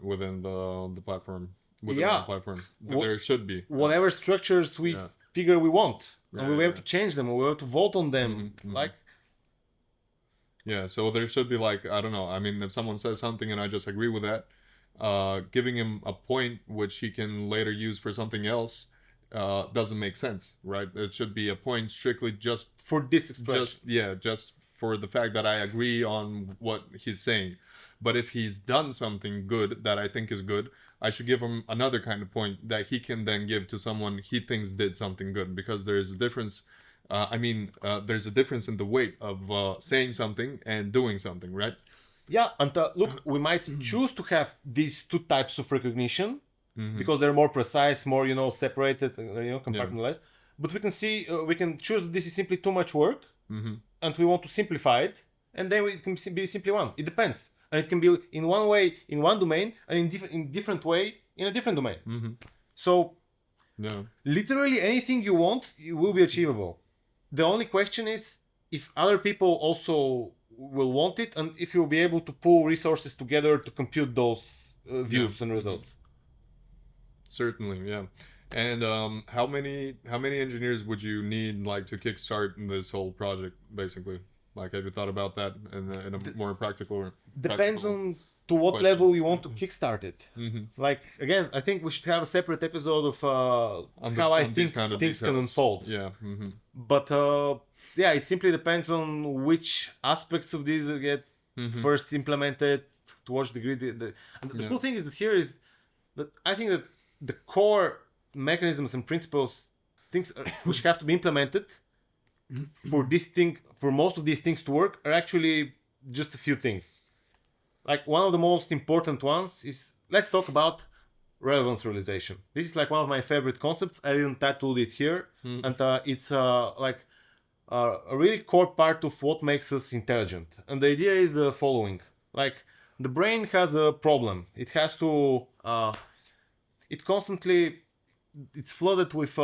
the platform. Within the platform, there should be whatever structures we figure we want, and we have to change them, or we have to vote on them, like. Yeah, so there should be like, I don't know. I mean, if someone says something and I just agree with that, giving him a point which he can later use for something else doesn't make sense, right? It should be a point strictly just for this expression. Just for the fact that I agree on what he's saying. But if he's done something good that I think is good, I should give him another kind of point that he can then give to someone he thinks did something good, because there is a difference. There's a difference in the weight of saying something and doing something, right? Yeah, and look, we might choose to have these two types of recognition because they're more precise, more, separated, compartmentalized. But we can see, we can choose that this is simply too much work, and we want to simplify it, and then it can be simply one. It depends, and it can be in one way in one domain, and in different way in a different domain. So, literally anything you want, it will be achievable. The only question is if other people also will want it, and if you'll be able to pull resources together to compute those views and results. Certainly, yeah. And how many engineers would you need like to kickstart this whole project, basically? Like, have you thought about that in a more practical? Depends on to what level you want to kickstart it. Like, again, I think we should have a separate episode of how I think things can unfold. Yeah. But it simply depends on which aspects of these get first implemented, to what degree. The cool thing is that I think that the core mechanisms and principles, things which have to be implemented for most of these things to work, are actually just a few things. Like, one of the most important ones is, let's talk about relevance realization. This is like one of my favorite concepts. I even tattooed it here, and it's like a really core part of what makes us intelligent. And the idea is the following: like, the brain has a problem. It has to, it's flooded with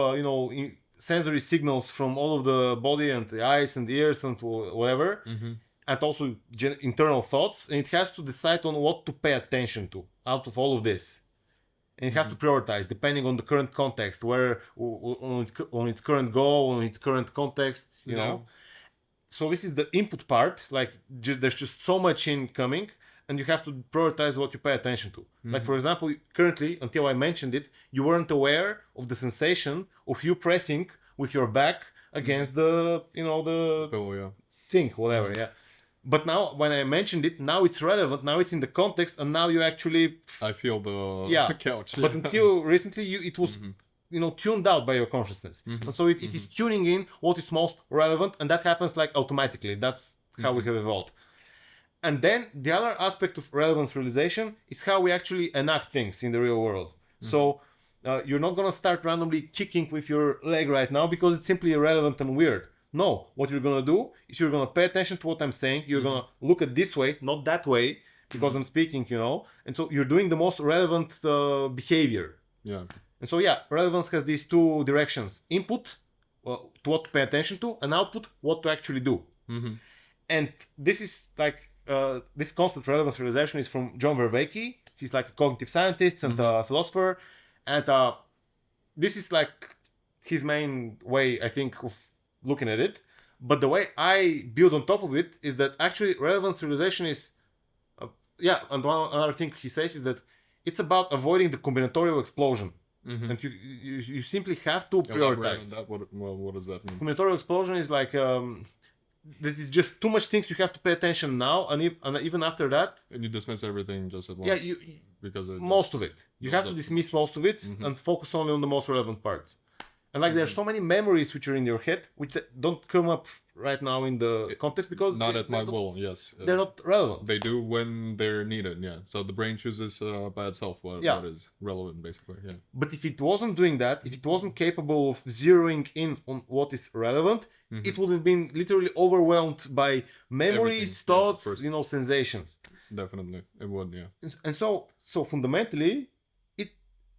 sensory signals from all of the body and the eyes and the ears and whatever. And also internal thoughts, and it has to decide on what to pay attention to out of all of this. And it has to prioritize depending on the current context, where on its current goal, on its current context, you know. So this is the input part. Like, there's just so much incoming, and you have to prioritize what you pay attention to. Like, for example, currently, until I mentioned it, you weren't aware of the sensation of you pressing with your back against the thing, whatever, But now, when I mentioned it, now it's relevant, now it's in the context, and now you actually... I feel the couch. But until recently, it was, tuned out by your consciousness. And so it is tuning in what is most relevant, and that happens like automatically. That's how we have evolved. And then the other aspect of relevance realization is how we actually enact things in the real world. So you're not going to start randomly kicking with your leg right now because it's simply irrelevant and weird. No, what you're going to do is you're going to pay attention to what I'm saying. You're going to look at this way, not that way, because I'm speaking, And so you're doing the most relevant behavior. Yeah. And so, relevance has these two directions. Input, to what to pay attention to, and output, what to actually do. And this is like, this concept, relevance realization, is from John Vervaeke. He's like a cognitive scientist and a philosopher. And this is like his main way, I think, of looking at it. But the way I build on top of it is that actually relevance realization is and another thing he says is that it's about avoiding the combinatorial explosion. And you simply have to prioritize. What does that mean? Combinatorial explosion is like that is just too much things you have to pay attention now, and even after that, and you dismiss everything just at once. Because most of it you have to dismiss most of it and focus only on the most relevant parts. And like there's so many memories which are in your head which don't come up right now in the context because Not at my will, yes. they're not relevant. They do when they're needed, yeah. So the brain chooses by itself what is relevant, basically, yeah. But if it wasn't doing that, if it wasn't capable of zeroing in on what is relevant, it would have been literally overwhelmed by memories, thoughts, sensations. Definitely, it would, yeah. And so fundamentally,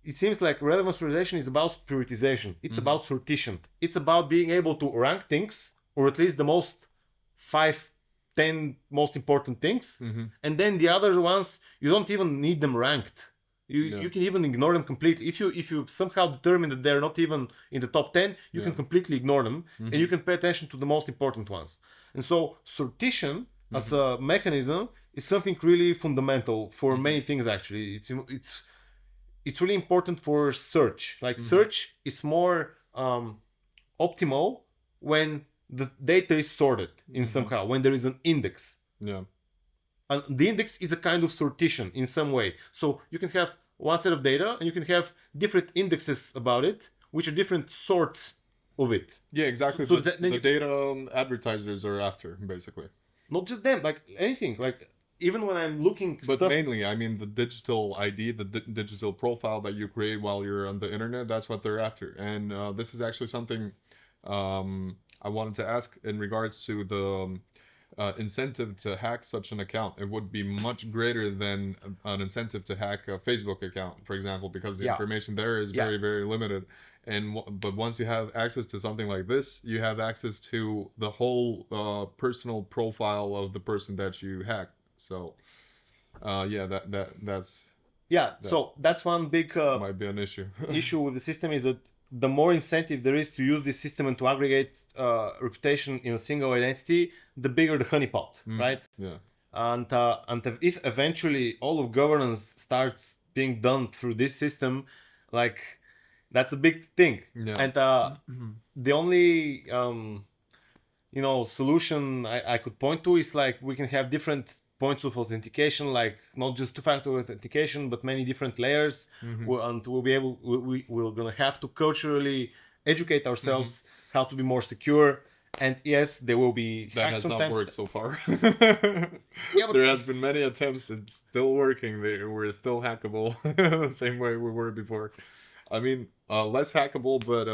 it seems like relevance realization is about prioritization. It's about sortition. It's about being able to rank things, or at least the most 5, 10 most important things, and then the other ones you don't even need them ranked. You can even ignore them completely. If you somehow determine that they're not even in the top 10, you can completely ignore them, and you can pay attention to the most important ones. And so sortition as a mechanism is something really fundamental for many things. Actually, it's really important for search. Like search is more optimal when the data is sorted in somehow, when there is an index. Yeah. And the index is a kind of sortition in some way. So you can have one set of data and you can have different indexes about it, which are different sorts of it. Yeah, exactly. So the data advertisers are after, basically. Not just them, like anything. Like even when I'm looking but mainly, I mean, the digital ID, the digital profile that you create while you're on the internet, that's what they're after. And this is actually something I wanted to ask in regards to the incentive to hack such an account. It would be much greater than an incentive to hack a Facebook account, for example, because the information there is very, very limited. But once you have access to something like this, you have access to the whole personal profile of the person that you hack. So, so that's one big might be an issue. issue with the system is that the more incentive there is to use this system and to aggregate reputation in a single identity, the bigger the honeypot, right? Yeah. And if eventually all of governance starts being done through this system, like that's a big thing. Yeah. And the only solution I could point to is like we can have different points of authentication, like not just two-factor authentication, but many different layers. And we're gonna have to culturally educate ourselves how to be more secure. And yes, there will be that hacks has not sometimes. worked so far. But there has been many attempts. It's still working. We're still hackable the same way we were before. I mean, less hackable, but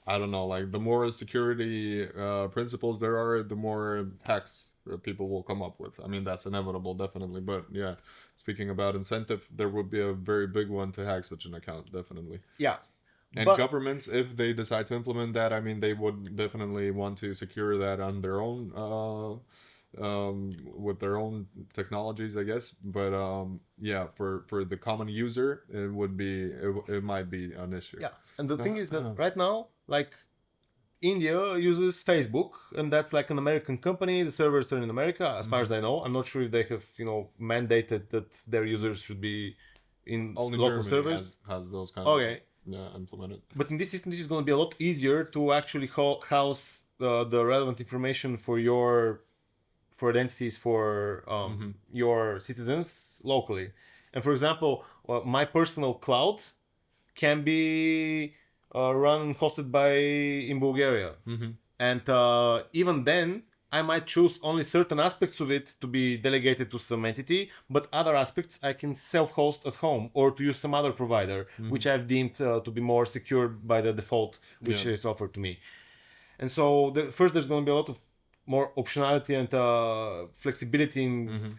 I don't know. Like the more security principles there are, the more hacks people will come up with. I mean, that's inevitable, definitely. But yeah, speaking about incentive, there would be a very big one to hack such an account, definitely. Yeah. And governments, if they decide to implement that, I mean, they would definitely want to secure that on their own, with their own technologies, I guess. But for the common user, it might be an issue. Yeah, and the thing is that right now, like India uses Facebook, and that's like an American company. The servers are in America, as far as I know. I'm not sure if they have mandated that their users should be in Only local Germany servers. has those kind of implemented. But in this system, this is going to be a lot easier to actually house the relevant information for identities for your citizens locally. And for example, my personal cloud can be run and hosted in Bulgaria. And even then, I might choose only certain aspects of it to be delegated to some entity, but other aspects I can self-host at home or to use some other provider, which I've deemed to be more secure by the default, which is offered to me. And so first there's going to be a lot of more optionality and flexibility in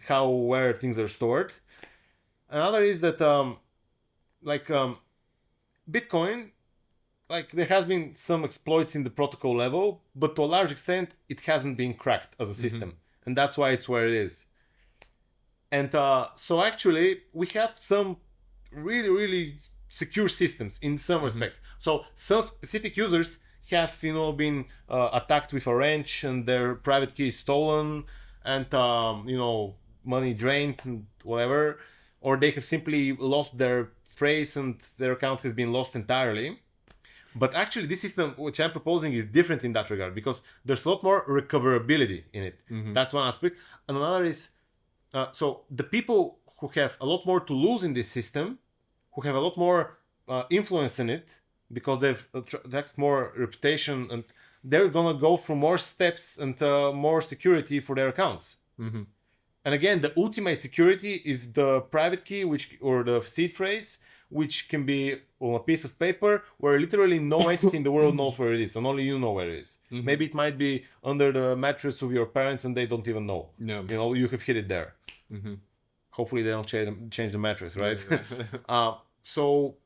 where things are stored. Another is that Bitcoin, like there has been some exploits in the protocol level, but to a large extent it hasn't been cracked as a system, and that's why it's where it is. And so actually we have some really, really secure systems in some respects. So some specific users have been attacked with a wrench and their private key is stolen and money drained and whatever, or they have simply lost their phrase and their account has been lost entirely. But actually this system which I'm proposing is different in that regard because there's a lot more recoverability in it. That's one aspect. And another is so the people who have a lot more to lose in this system, who have a lot more influence in it, because they've attracted more reputation, and they're gonna go through more steps and more security for their accounts. And again, the ultimate security is the private key, or the seed phrase, which can be on a piece of paper where literally no entity in the world knows where it is, and only you know where it is. Maybe it might be under the mattress of your parents and they don't even know. Yeah. You know, you have hid it there. Hopefully they don't change the mattress, right? So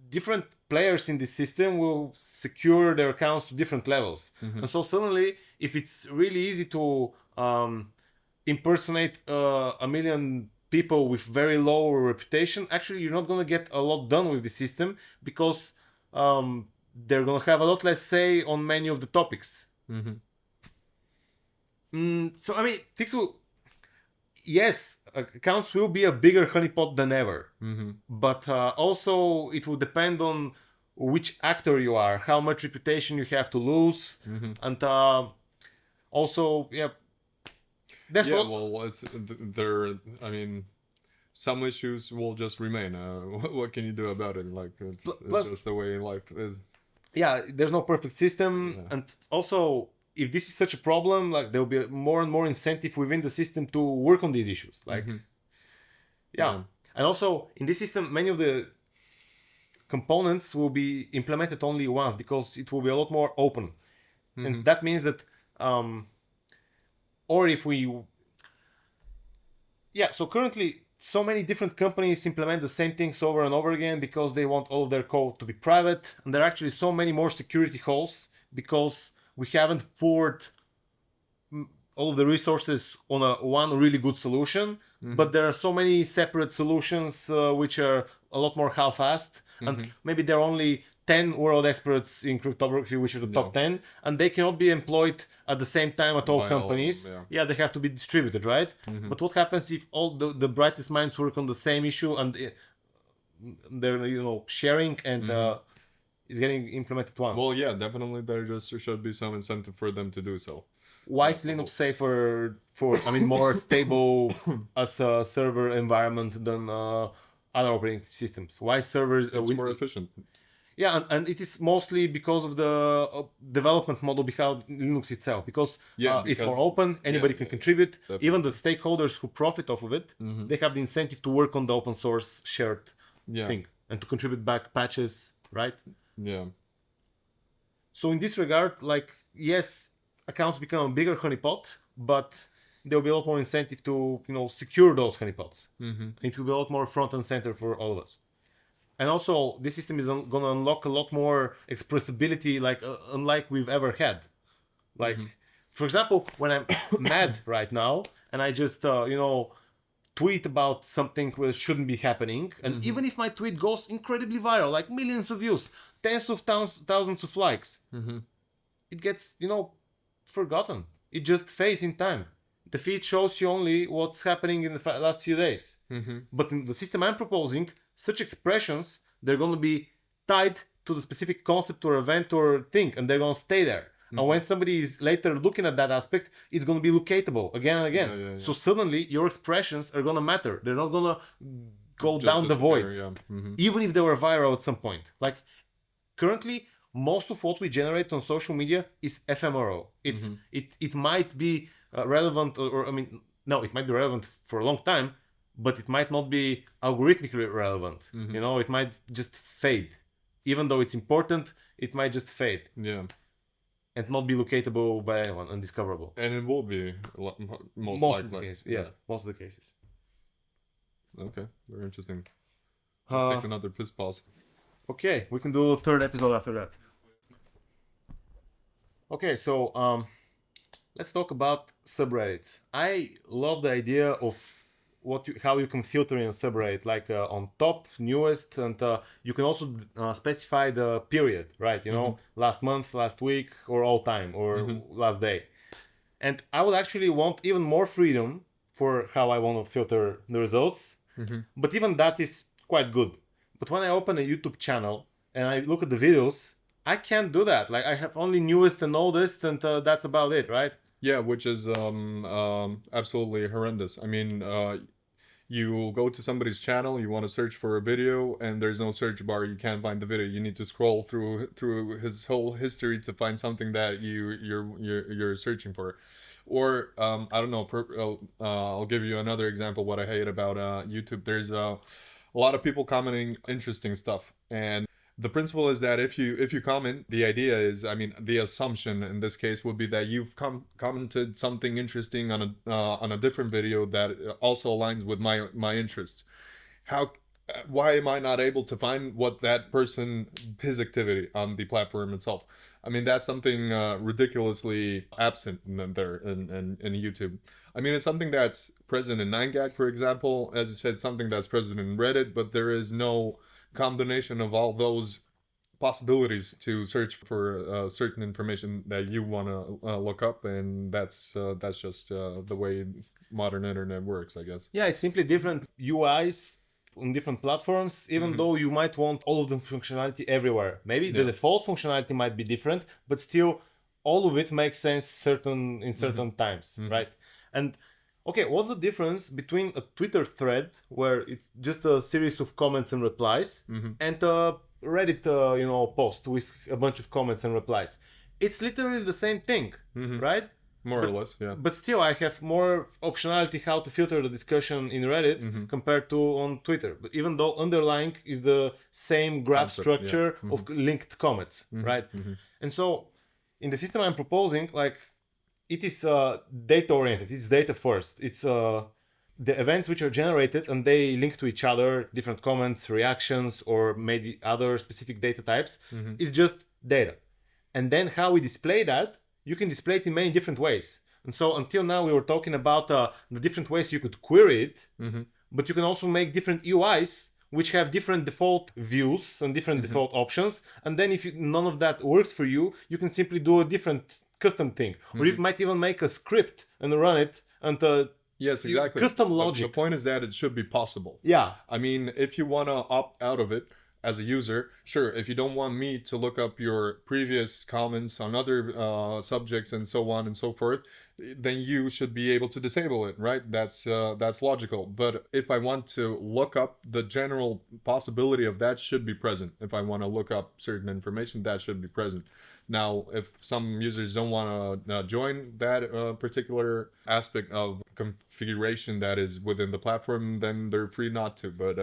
different players in this system will secure their accounts to different levels. And so suddenly, if it's really easy to impersonate a million people with very low reputation, actually you're not going to get a lot done with the system, because they're going to have a lot less say on many of the topics. So I mean, things will, yes, accounts will be a bigger honeypot than ever, but also it will depend on which actor you are, how much reputation you have to lose, and also that's well, it's there. I mean, some issues will just remain. What can you do about it? Like, it's just the way life is. Yeah, there's no perfect system, and also, if this is such a problem, like, there will be more and more incentive within the system to work on these issues. Like, and also in this system, many of the components will be implemented only once, because it will be a lot more open, and that means that, or if we, so currently so many different companies implement the same things over and over again because they want all of their code to be private, and there are actually so many more security holes because we haven't poured all of the resources on one really good solution, but there are so many separate solutions which are a lot more half-assed, and maybe there are only 10 world experts in cryptography, which are the top 10, and they cannot be employed at the same time at all companies. They have to be distributed, right? But what happens if all the brightest minds work on the same issue and they're sharing and it's getting implemented once? Well, yeah, definitely there just should be some incentive for them to do so. Why is Linux safer more stable as a server environment than other operating systems? Why servers? It's more efficient. Yeah, and it is mostly because of the development model behind Linux itself. Because it's more open, anybody can contribute. Definitely. Even the stakeholders who profit off of it, they have the incentive to work on the open source shared thing and to contribute back patches, right? Yeah. So in this regard, like, yes, accounts become a bigger honeypot, but there will be a lot more incentive to secure those honeypots. It will be a lot more front and center for all of us. And also, this system is going to unlock a lot more expressibility, like unlike we've ever had. Like, for example, when I'm mad right now and I just tweet about something which shouldn't be happening, and even if my tweet goes incredibly viral, like millions of views, tens of thousands of likes, it gets forgotten. It just fades in time. The feed shows you only what's happening in the last few days. But in the system I'm proposing, such expressions, they're going to be tied to the specific concept or event or thing, and they're going to stay there. And when somebody is later looking at that aspect, it's going to be locatable again and again. So suddenly your expressions are going to matter. They're not going to go just down the void, even if they were viral at some point. Like, currently, most of what we generate on social media is ephemeral. It might be relevant, it might be relevant for a long time, but it might not be algorithmically relevant. It might just fade. Even though it's important, it might just fade. Yeah. And not be locatable by anyone, undiscoverable. And it will be most likely. Of the cases. Yeah, most of the cases. Okay, very interesting. Let's take another piss pause. Okay, we can do a third episode after that. Okay, so let's talk about subreddits. I love the idea of how you can filter in a subreddit, like on top, newest, and you can also specify the period, right? Last month, last week, or all time, or last day. And I would actually want even more freedom for how I want to filter the results. But even that is quite good. But when I open a YouTube channel and I look at the videos, I can't do that. Like, I have only newest and oldest, and that's about it, right? Yeah, which is absolutely horrendous. I mean, You go to somebody's channel, you want to search for a video, and there's no search bar. You can't find the video. You need to scroll through his whole history to find something that you're searching for. Or I don't know. I'll give you another example. What I hate about YouTube. There's a lot of people commenting interesting stuff, and the principle is that if you comment, the idea is, I mean, the assumption in this case would be that you've commented something interesting on a different video that also aligns with my interests. Why am I not able to find what that person, his activity on the platform itself? I mean, that's something ridiculously absent in YouTube. I mean, it's something that's present in 9gag, for example, as you said, something that's present in Reddit, but there is no combination of all those possibilities to search for certain information that you want to look up, and that's just the way modern internet works, I guess. Yeah, it's simply different UIs on different platforms, even though you might want all of the functionality everywhere. Maybe the default functionality might be different, but still all of it makes sense in certain times, right? And okay, what's the difference between a Twitter thread where it's just a series of comments and replies and a Reddit post with a bunch of comments and replies? It's literally the same thing, right? More or less, yeah. But still, I have more optionality how to filter the discussion in Reddit compared to on Twitter. But even though underlying is the same graph structure of linked comments, right? And so in the system I'm proposing, like, it is data oriented. It's data first. It's the events which are generated and they link to each other, different comments, reactions, or maybe other specific data types, is just data. And then how we display that, you can display it in many different ways. And so until now we were talking about the different ways you could query it, but you can also make different UIs which have different default views and different default options. And then if none of that works for you, you can simply do a different custom thing. Or you might even make a script and run it and yes, exactly. Custom logic. The point is that it should be possible. Yeah. I mean, if you want to opt out of it as a user, sure. If you don't want me to look up your previous comments on other subjects and so on and so forth, then you should be able to disable it, right? That's logical. But if I want to look up, the general possibility of that should be present. If I want to look up certain information, that should be present. Now, if some users don't want to join that particular aspect of configuration that is within the platform, then they're free not to. But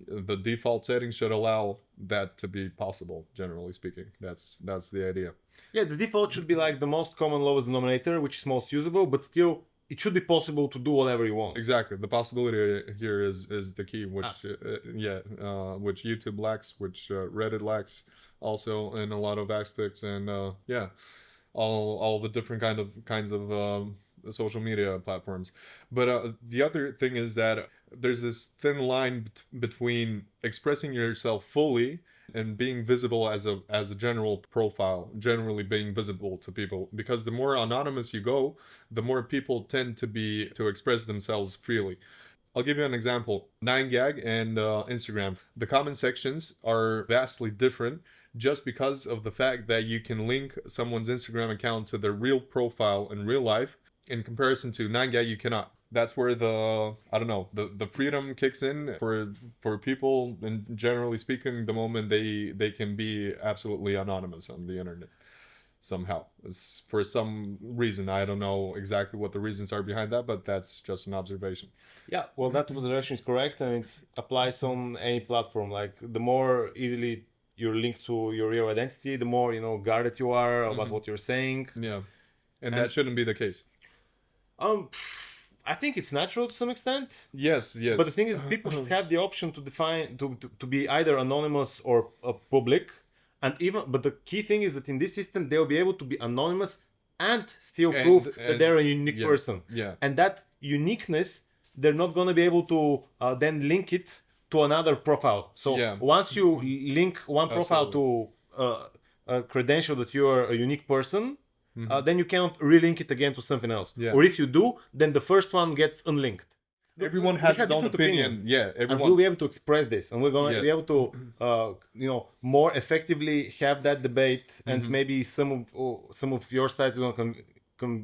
the default settings should allow that to be possible, generally speaking. That's the idea. Yeah, the default should be like the most common lowest denominator, which is most usable, but still it should be possible to do whatever you want. Exactly. The possibility here is the key, which which YouTube lacks, which Reddit lacks also in a lot of aspects, and all the different kinds of social media platforms. But the other thing is that there's this thin line between expressing yourself fully and being visible as a general profile, generally being visible to people. Because the more anonymous you go, the more people tend to express themselves freely. I'll give you an example. 9gag and Instagram. The comment sections are vastly different just because of the fact that you can link someone's Instagram account to their real profile in real life. In comparison to 9gag, you cannot. That's where the freedom kicks in for people, and generally speaking, the moment they can be absolutely anonymous on the internet somehow. For some reason, I don't know exactly what the reasons are behind that, but that's just an observation. Yeah, well, that observation is correct, and it applies on any platform. Like, the more easily you're linked to your real identity, the more guarded you are about what you're saying. Yeah, and that shouldn't be the case. I think it's natural to some extent. Yes. But the thing is, people should have the option to define to be either anonymous or public, but the key thing is that in this system they'll be able to be anonymous and still prove that they're a unique person. Yeah. And that uniqueness, they're not going to be able to then link it to another profile. So once you link one profile to a credential that you are a unique person, then you cannot relink it again to something else. Yeah. Or if you do, then the first one gets unlinked. Everyone has his own opinion. Yeah, everyone. And we'll be able to express this, and we're going to be able to, more effectively have that debate. And maybe some of your sides are going to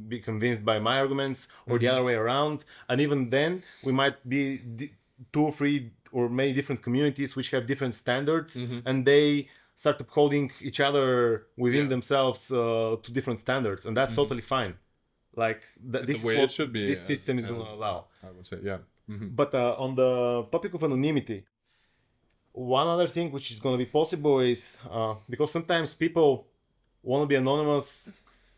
be convinced by my arguments or the other way around. And even then, we might be two or three or many different communities which have different standards, and they start upholding each other within themselves to different standards, and that's totally fine. Like this The way is what it should be, this system is going to allow. I would say, yeah. But on the topic of anonymity, one other thing which is going to be possible is because sometimes people want to be anonymous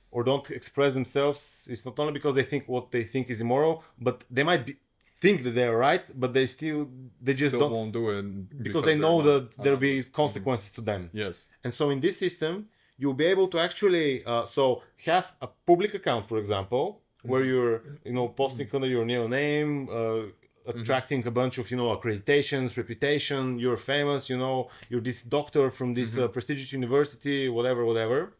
or don't express themselves. It's not only because they think what they think is immoral, but they might think that they're right, but they just Still don't won't do it because they know that there'll be consequences to them. Yes. And so in this system, you'll be able to actually have a public account, for example, where you're posting under your real name, attracting a bunch of accreditations, reputation. You're famous, you're this doctor from this prestigious university, whatever.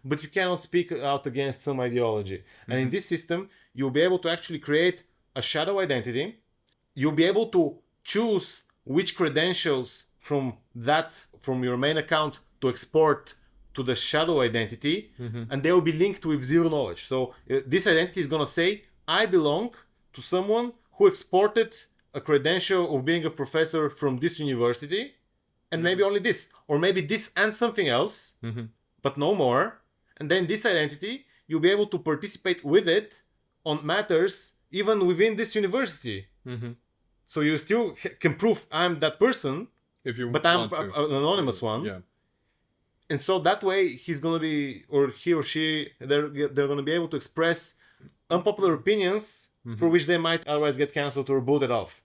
But you cannot speak out against some ideology. And in this system, you'll be able to actually create a shadow identity. You'll be able to choose which credentials from your main account to export to the shadow identity, and they will be linked with zero knowledge. So this identity is going to say, I belong to someone who exported a credential of being a professor from this university, and maybe only this, or maybe this and something else, but no more. And then this identity, you'll be able to participate with it on matters even within this university. So you still can prove I'm that person, but I'm an anonymous one. Yeah. And so that way he's going to be, or he or she, they're going to be able to express unpopular opinions for which they might otherwise get cancelled or booted off.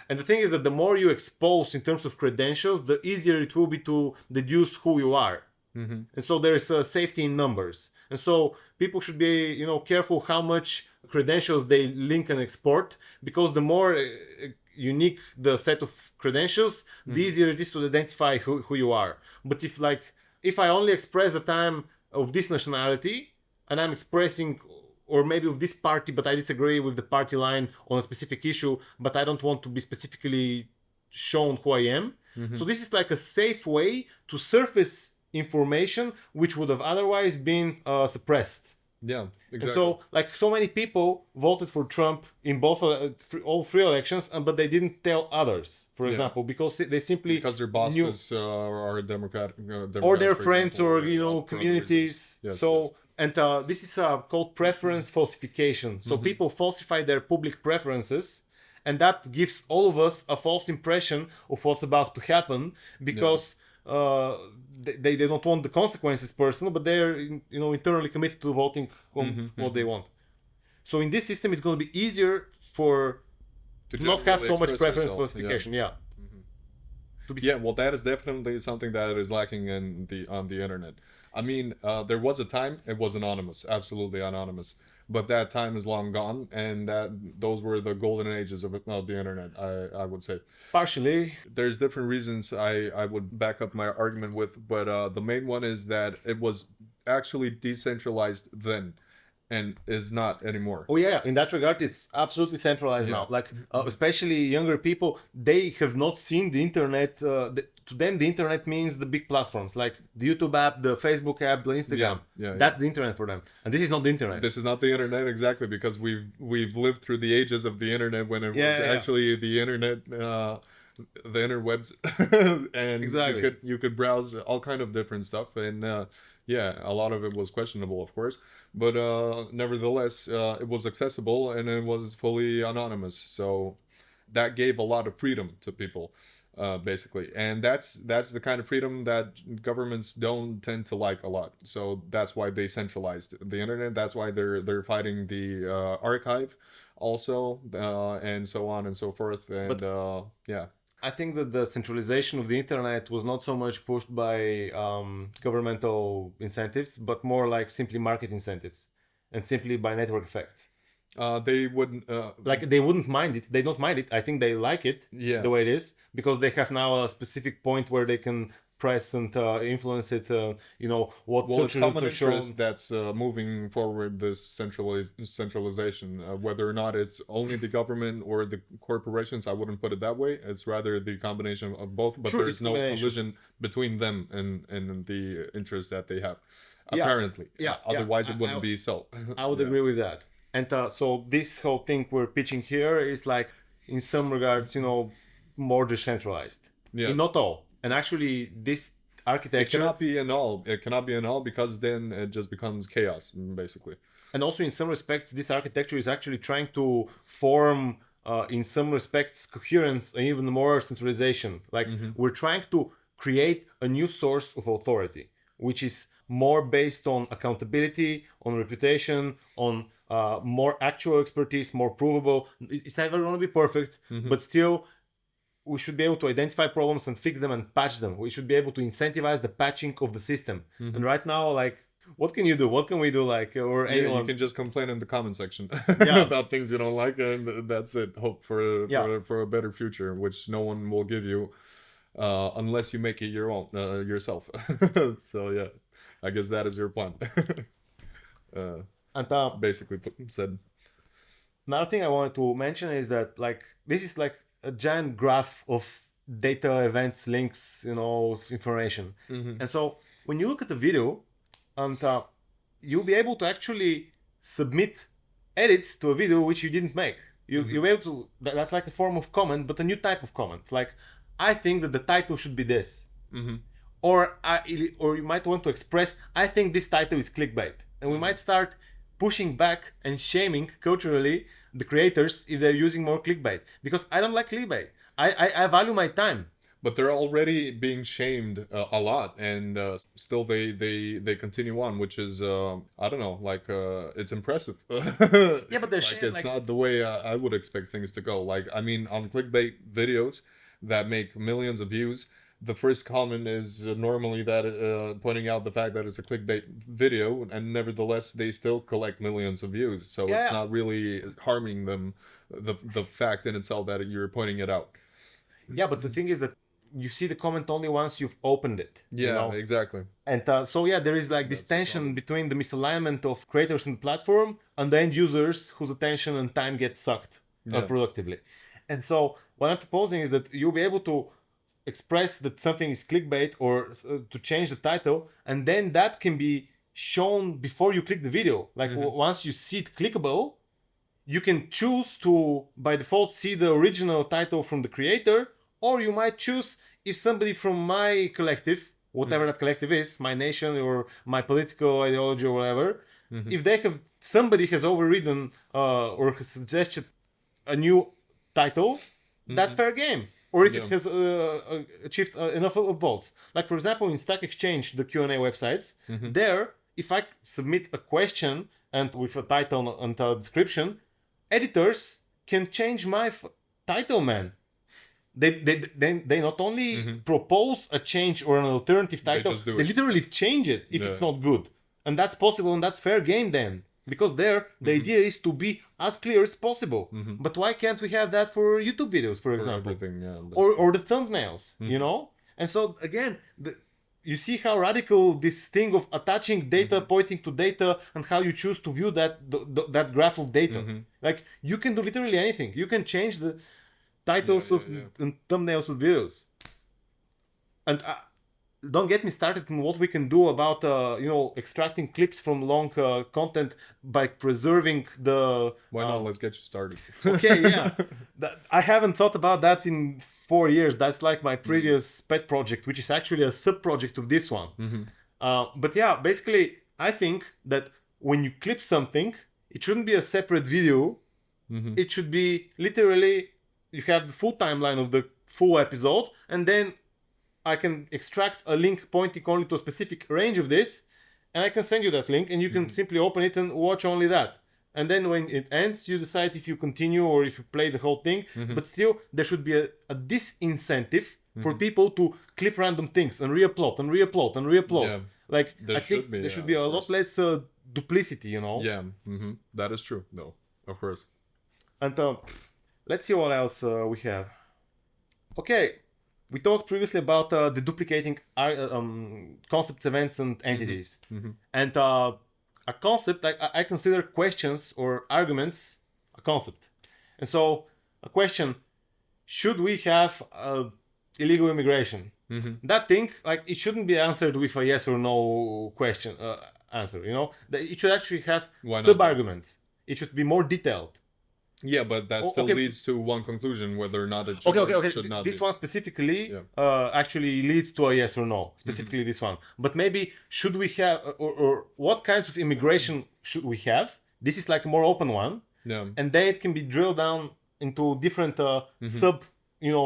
And the thing is that the more you expose in terms of credentials, the easier it will be to deduce who you are. And so there is safety in numbers. And so people should be, careful how much credentials they link and export, because the more unique the set of credentials, the easier it is to identify who you are. But if I only express that I'm of this nationality and I'm expressing, or maybe of this party, but I disagree with the party line on a specific issue, but I don't want to be specifically shown who I am. So this is like a safe way to surface information which would have otherwise been suppressed. Yeah, exactly. And so, so many people voted for Trump in both all three elections, but they didn't tell others, for example, because they simply their bosses are Democratic, or their friends, example, or communities. Yes, so and this is called preference falsification. So people falsify their public preferences, and that gives all of us a false impression of what's about to happen, because they don't want the consequences personal, but they're internally committed to voting on what they want. So in this system, it's going to be easier to not have so much preference falsification. Yeah, well, that is definitely something that is lacking on the internet. I mean, there was a time it was anonymous, absolutely anonymous, but that time is long gone, and those were the golden ages of the internet. I would say partially. There's different reasons I would back up my argument with, but the main one is that it was actually decentralized then, and is not anymore. Oh yeah, in that regard, it's absolutely centralized now. Like especially younger people, they have not seen the internet. To them, the internet means the big platforms like the YouTube app, the Facebook app, the Instagram. That's the internet for them, and this is not the internet. This is not the internet, exactly, because we've lived through the ages of the internet when it was actually the internet. The interwebs and you could browse all kind of different stuff, and a lot of it was questionable, of course, but nevertheless it was accessible and it was fully anonymous, so that gave a lot of freedom to people, basically, and that's the kind of freedom that governments don't tend to like a lot. So that's why they centralized the internet. That's why they're fighting the archive also, and so on and so forth, and I think that the centralization of the internet was not so much pushed by governmental incentives, but more like simply market incentives and simply by network effects. They wouldn't they wouldn't mind it. They don't mind it. I think they like it the way it is, because they have now a specific point where they can press and influence it. What it's common interest that's moving forward this centralization. Whether or not it's only the government or the corporations, I wouldn't put it that way. It's rather the combination of both. But there's no collision between them and the interests that they have. apparently. Yeah, Otherwise, it I wouldn't be so. I would agree with that. And so this whole thing we're pitching here is like, in some regards, more decentralized. Yes. Not all. And actually, this It architecture, cannot be in all. It cannot be in all because then it just becomes chaos, basically. and also in some respects, this architecture is actually trying to form, in some respects, coherence and even more centralization. Like, we're trying to create a new source of authority, which is more based on accountability, on reputation, on more actual expertise, more provable. It's never going to be perfect, but still, we should be able to identify problems and fix them and patch them. We should be able to incentivize the patching of the system. And right now, like, what can you do? What can we do? Like, or Yeah, anyone? you can just complain in the comment section Yeah. about things you don't like, and that's it. Hope for a better future, which no one will give you unless you make it your own yourself. So yeah, I guess that is your plan. And Basically said. another thing I wanted to mention is that, like, this is like a giant graph of data, events, links, of information. And so when you look at the video, and you'll be able to actually submit edits to a video which you didn't make. You'll be able to. That's like a form of comment, but a new type of comment. Like, I think that the title should be this, or you might want to express, I think this title is clickbait, and we might start pushing back and shaming culturally the creators if they're using more clickbait, because I don't like clickbait. I value my time. But they're already being shamed a lot, and still they continue on, which is I don't know, like it's impressive. Yeah, but they're like, shamed, it's like, not the way I would expect things to go. Like, I mean, on clickbait videos that make millions of views, the first comment is normally that pointing out the fact that it's a clickbait video, and nevertheless they still collect millions of views. So it's not really harming them, the fact in itself that you're pointing it out. Yeah, but the thing is that you see the comment only once you've opened it. Yeah, exactly. And so yeah, there is like this tension between the misalignment of creators and the platform and the end users whose attention and time get sucked unproductively. And so what I'm proposing is that you'll be able to express that something is clickbait, or to change the title, and then that can be shown before you click the video. Like, once you see it clickable, you can choose to by default see the original title from the creator, or you might choose, if somebody from my collective, whatever that collective is, my nation or my political ideology or whatever, if somebody has overridden or has suggested a new title, that's fair game. Or if it has achieved enough votes. Like, for example, in Stack Exchange, the Q&A websites, there, if I submit a question and with a title and a description, editors can change my title, man. They not only propose a change or an alternative title, they literally change it if it's not good. And that's possible, and that's fair game then. Because there, the idea is to be as clear as possible. But why can't we have that for YouTube videos, for example? Or the thumbnails, And so, again, you see how radical this thing of attaching data, pointing to data, and how you choose to view that graph of data. Like, you can do literally anything. You can change the titles and thumbnails of videos. And don't get me started on what we can do about extracting clips from long content by preserving the. Why not? Let's get you started. Okay, yeah. I haven't thought about that in 4 years. That's like my previous pet project, which is actually a sub project of this one. But yeah, basically, I think that when you clip something, it shouldn't be a separate video. It should be literally, you have the full timeline of the full episode, and then I can extract a link pointing only to a specific range of this, and I can send you that link, and you can simply open it and watch only that. And then when it ends, you decide if you continue or if you play the whole thing. But still, there should be a disincentive for people to clip random things and re-upload and re-upload and re-upload. Yeah. Like, I think there should be a lot less duplicity, Yeah, that is true, though, of course. And let's see what else we have. Okay. We talked previously about deduplicating concepts, events, and entities. And a concept, I consider questions or arguments a concept. And so a question, should we have illegal immigration. That thing, like, it shouldn't be answered with a yes or no question answer. It should actually have sub arguments. It should be more detailed. Yeah, but that still leads to one conclusion whether or not it should, should not this be. one specifically actually leads to a yes or no. Specifically this one. But maybe should we have, or what kinds of immigration should we have? This is like a more open one. Yeah. And then it can be drilled down into different sub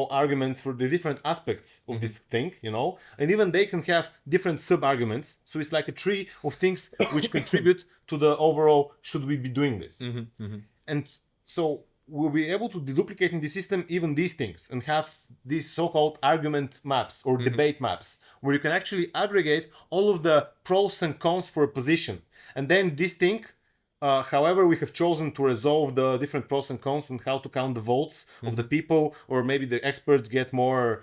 arguments for the different aspects of this thing, and even they can have different sub arguments. So it's like a tree of things which contribute to the overall should we be doing this. And so we'll be able to deduplicate in the system even these things and have these so-called argument maps or debate maps, where you can actually aggregate all of the pros and cons for a position. And then this thing, however we have chosen to resolve the different pros and cons and how to count the votes of the people, or maybe the experts get more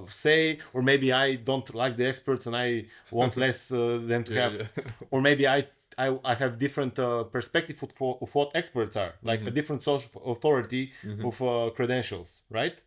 say, or maybe I don't like the experts and I want less them to have, or maybe I have different perspective of what experts are, like a different social authority of credentials, right?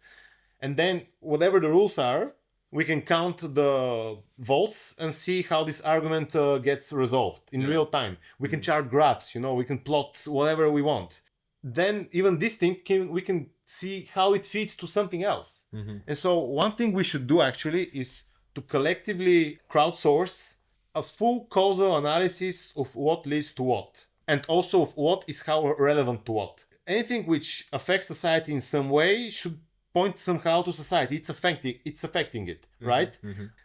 And then whatever the rules are, we can count the votes and see how this argument gets resolved in real time. We can chart graphs, we can plot whatever we want. Then even this thing, we can see how it feeds to something else. And so one thing we should do actually is to collectively crowdsource a full causal analysis of what leads to what, and also of what is how relevant to what. Anything which affects society in some way should point somehow to society. It's affecting it, right?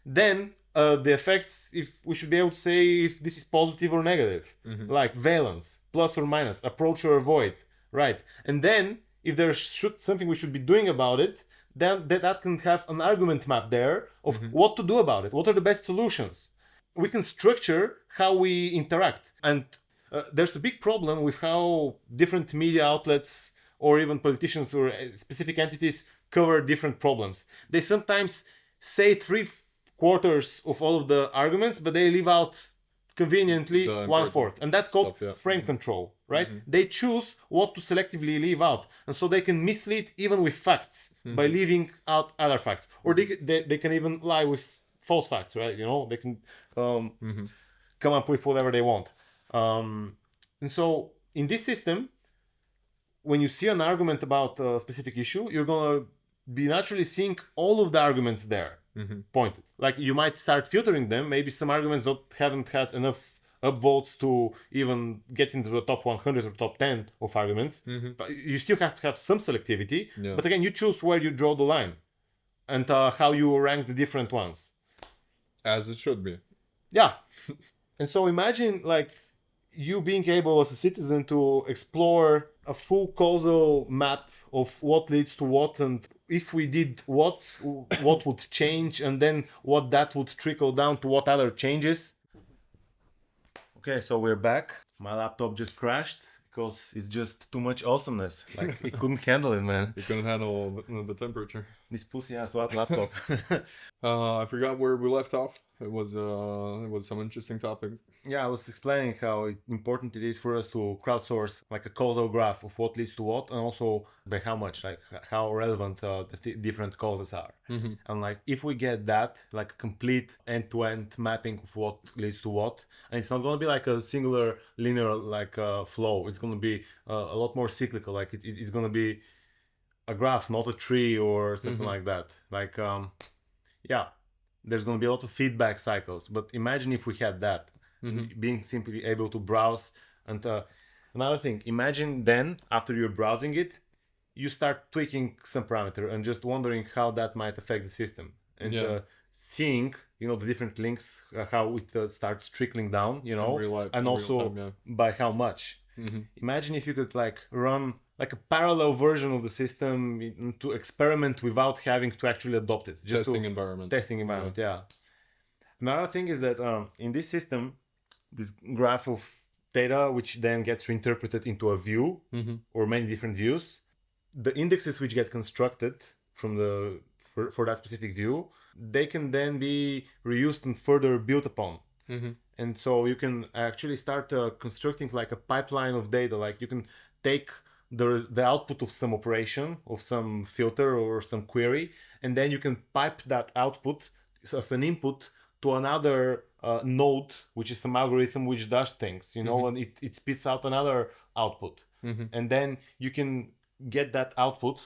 Then the effects, if we should be able to say if this is positive or negative, like valence, plus or minus, approach or avoid, right? And then if there's something we should be doing about it, then that can have an argument map there of what to do about it. What are the best solutions? We can structure how we interact. And there's a big problem with how different media outlets or even politicians or specific entities cover different problems. They sometimes say 3/4 of all of the arguments, but they leave out conveniently 1/4. And that's called frame control, right? They choose what to selectively leave out. And so they can mislead even with facts by leaving out other facts. Or they can even lie with false facts, right? They can come up with whatever they want. And so in this system, when you see an argument about a specific issue, you're going to be naturally seeing all of the arguments there pointed. Like you might start filtering them. Maybe some arguments haven't had enough upvotes to even get into the top 100 or top 10 of arguments. But you still have to have some selectivity. Yeah. But again, you choose where you draw the line and how you rank the different ones. As it should be. Yeah. And so imagine like you being able as a citizen to explore a full causal map of what leads to what, and if we did what would change, and then what that would trickle down to what other changes. Okay, so we're back. My laptop just crashed because it's just too much awesomeness. Like it couldn't handle it, man. It couldn't handle the temperature. This pussy ass laptop. I forgot where we left off. It was some interesting topic. Yeah, I was explaining how important it is for us to crowdsource like a causal graph of what leads to what, and also by how much, like how relevant the different causes are. And like if we get that, like a complete end-to-end mapping of what leads to what, and it's not going to be like a singular linear like flow. It's going to be a lot more cyclical. Like it's going to be a graph, not a tree or something like that. Like yeah, there's going to be a lot of feedback cycles. But imagine if we had that. Being simply able to browse. And another thing, imagine then after you're browsing it, you start tweaking some parameter and just wondering how that might affect the system, and seeing the different links, how it starts trickling down, and also by how much. Imagine if you could like run like a parallel version of the system to experiment without having to actually adopt it. Just testing environment. Yeah. Another thing is that in this system, this graph of data, which then gets reinterpreted into a view or many different views, the indexes which get constructed from for that specific view, they can then be reused and further built upon. And so you can actually start constructing like a pipeline of data. Like you can take there is the output of some operation, of some filter or some query, and then you can pipe that output as an input to another node, which is some algorithm which does things, and it spits out another output. And then you can get that output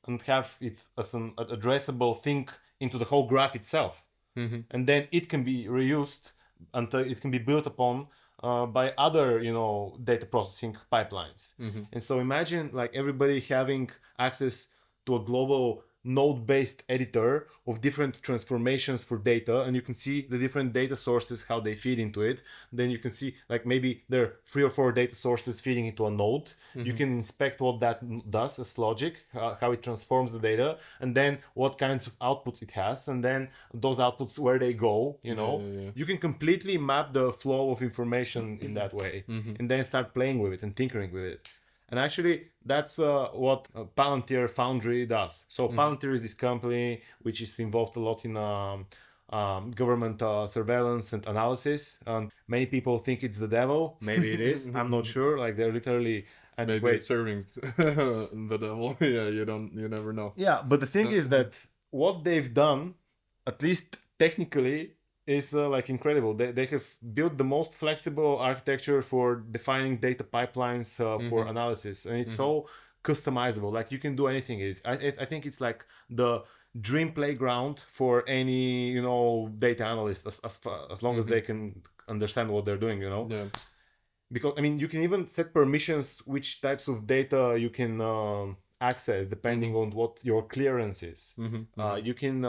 and have it as an addressable thing into the whole graph itself. And then it can be reused until it can be built upon by other, data processing pipelines. And so imagine like everybody having access to a global node-based editor of different transformations for data, and you can see the different data sources, how they feed into it. Then you can see like maybe there are 3 or 4 data sources feeding into a node. You can inspect what that does as logic, how it transforms the data, and then what kinds of outputs it has, and then those outputs, where they go. You can completely map the flow of information in that way, and then start playing with it and tinkering with it. And actually, that's what Palantir Foundry does. So Palantir is this company which is involved a lot in government surveillance and analysis. And many people think it's the devil. Maybe it is. I'm not sure. Like they're literally. Maybe it's serving the devil. Yeah, you never know. Yeah, but the thing is that what they've done, at least technically, is like incredible. They have built the most flexible architecture for defining data pipelines for analysis, and it's so customizable. Like you can do anything. I think it's like the dream playground for any data analyst, as long as they can understand what they're doing. Yeah. Because you can even set permissions which types of data you can access depending on what your clearance is. You can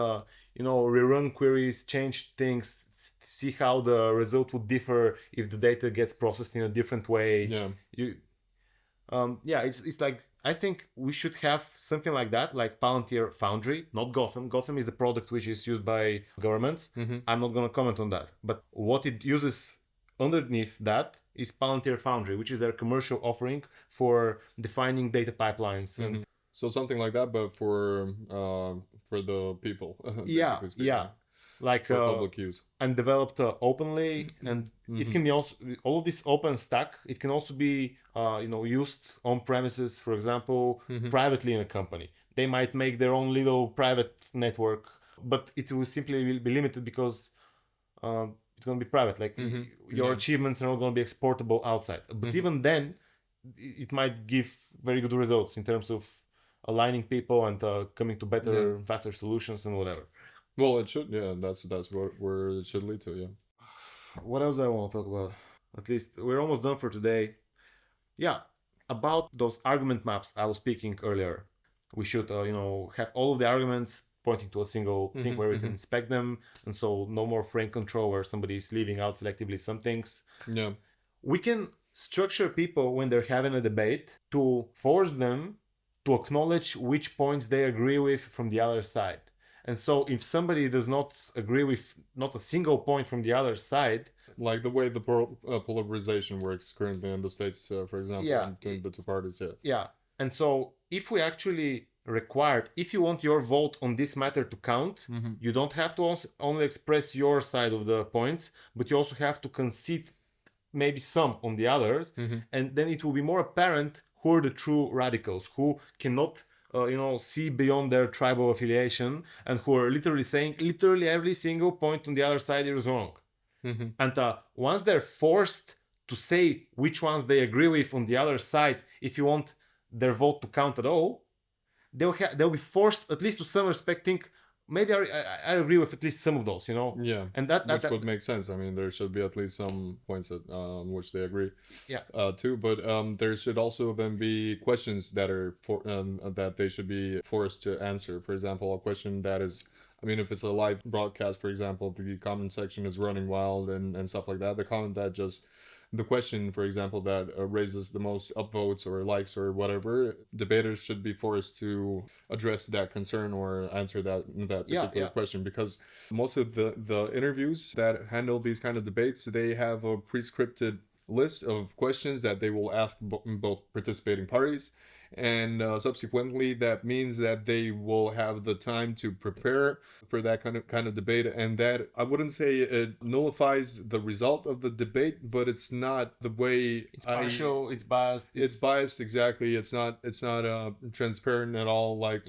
rerun queries, change things, see how the result would differ if the data gets processed in a different way. It's like, I think we should have something like that, like Palantir Foundry, not Gotham. Gotham is the product which is used by governments. I'm not going to comment on that, but what it uses underneath that is Palantir Foundry, which is their commercial offering for defining data pipelines. And so something like that, but for the people. Like for public use, and developed openly, and it can be also all of this open stack. It can also be used on premises, for example, privately in a company. They might make their own little private network, but it will simply be limited because it's going to be private. Like your achievements are not going to be exportable outside. But even then, it might give very good results in terms of aligning people and coming to better, faster solutions and whatever. Well, it should. Yeah, that's where it should lead to. Yeah. What else do I want to talk about? At least we're almost done for today. Yeah, about those argument maps I was speaking earlier. We should, have all of the arguments pointing to a single thing where we can inspect them, and so no more frame control where somebody is leaving out selectively some things. Yeah. We can structure people when they're having a debate to force them to acknowledge which points they agree with from the other side. And so if somebody does not agree with not a single point from the other side, like the way the polarization works currently in the States, for example, between the two parties. Yeah. And so if we actually required, if you want your vote on this matter to count, you don't have to only express your side of the points, but you also have to concede maybe some on the others. And then it will be more apparent who are the true radicals, who cannot see beyond their tribal affiliation, and who are literally saying literally every single point on the other side is wrong. And once they're forced to say which ones they agree with on the other side, if you want their vote to count at all, they'll be forced, at least to some respect, think maybe I agree with at least some of those, Yeah, and which would make sense. I mean, there should be at least some points on which they agree. Yeah. Too, but there should also then be questions that are that they should be forced to answer. For example, a question that is, I mean, if it's a live broadcast, for example, the comment section is running wild and stuff like that. The question, for example, that raises the most upvotes or likes or whatever, debaters should be forced to address that concern or answer that particular question, because most of the interviews that handle these kind of debates, they have a prescripted list of questions that they will ask both participating parties. And subsequently, that means that they will have the time to prepare for that kind of debate, and that I wouldn't say it nullifies the result of the debate, but it's not the way It's partial, it's biased. It's biased, exactly. It's not transparent at all. Like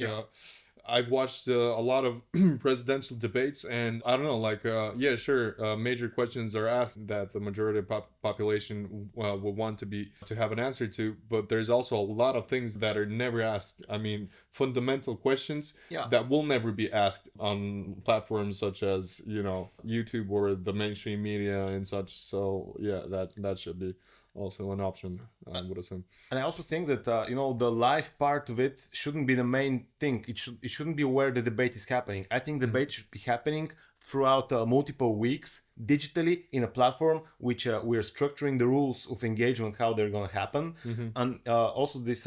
I've watched a lot of presidential debates, and I don't know, like, yeah, sure, major questions are asked that the majority of population will want to have an answer to, but there's also a lot of things that are never asked. I mean, fundamental questions that will never be asked on platforms such as, YouTube or the mainstream media and such. So yeah, that should be also an option, I would assume. And I also think that the live part of it shouldn't be the main thing. It shouldn't be where the debate is happening. I think debate should be happening throughout multiple weeks digitally in a platform which we're structuring the rules of engagement, how they're going to happen, and also this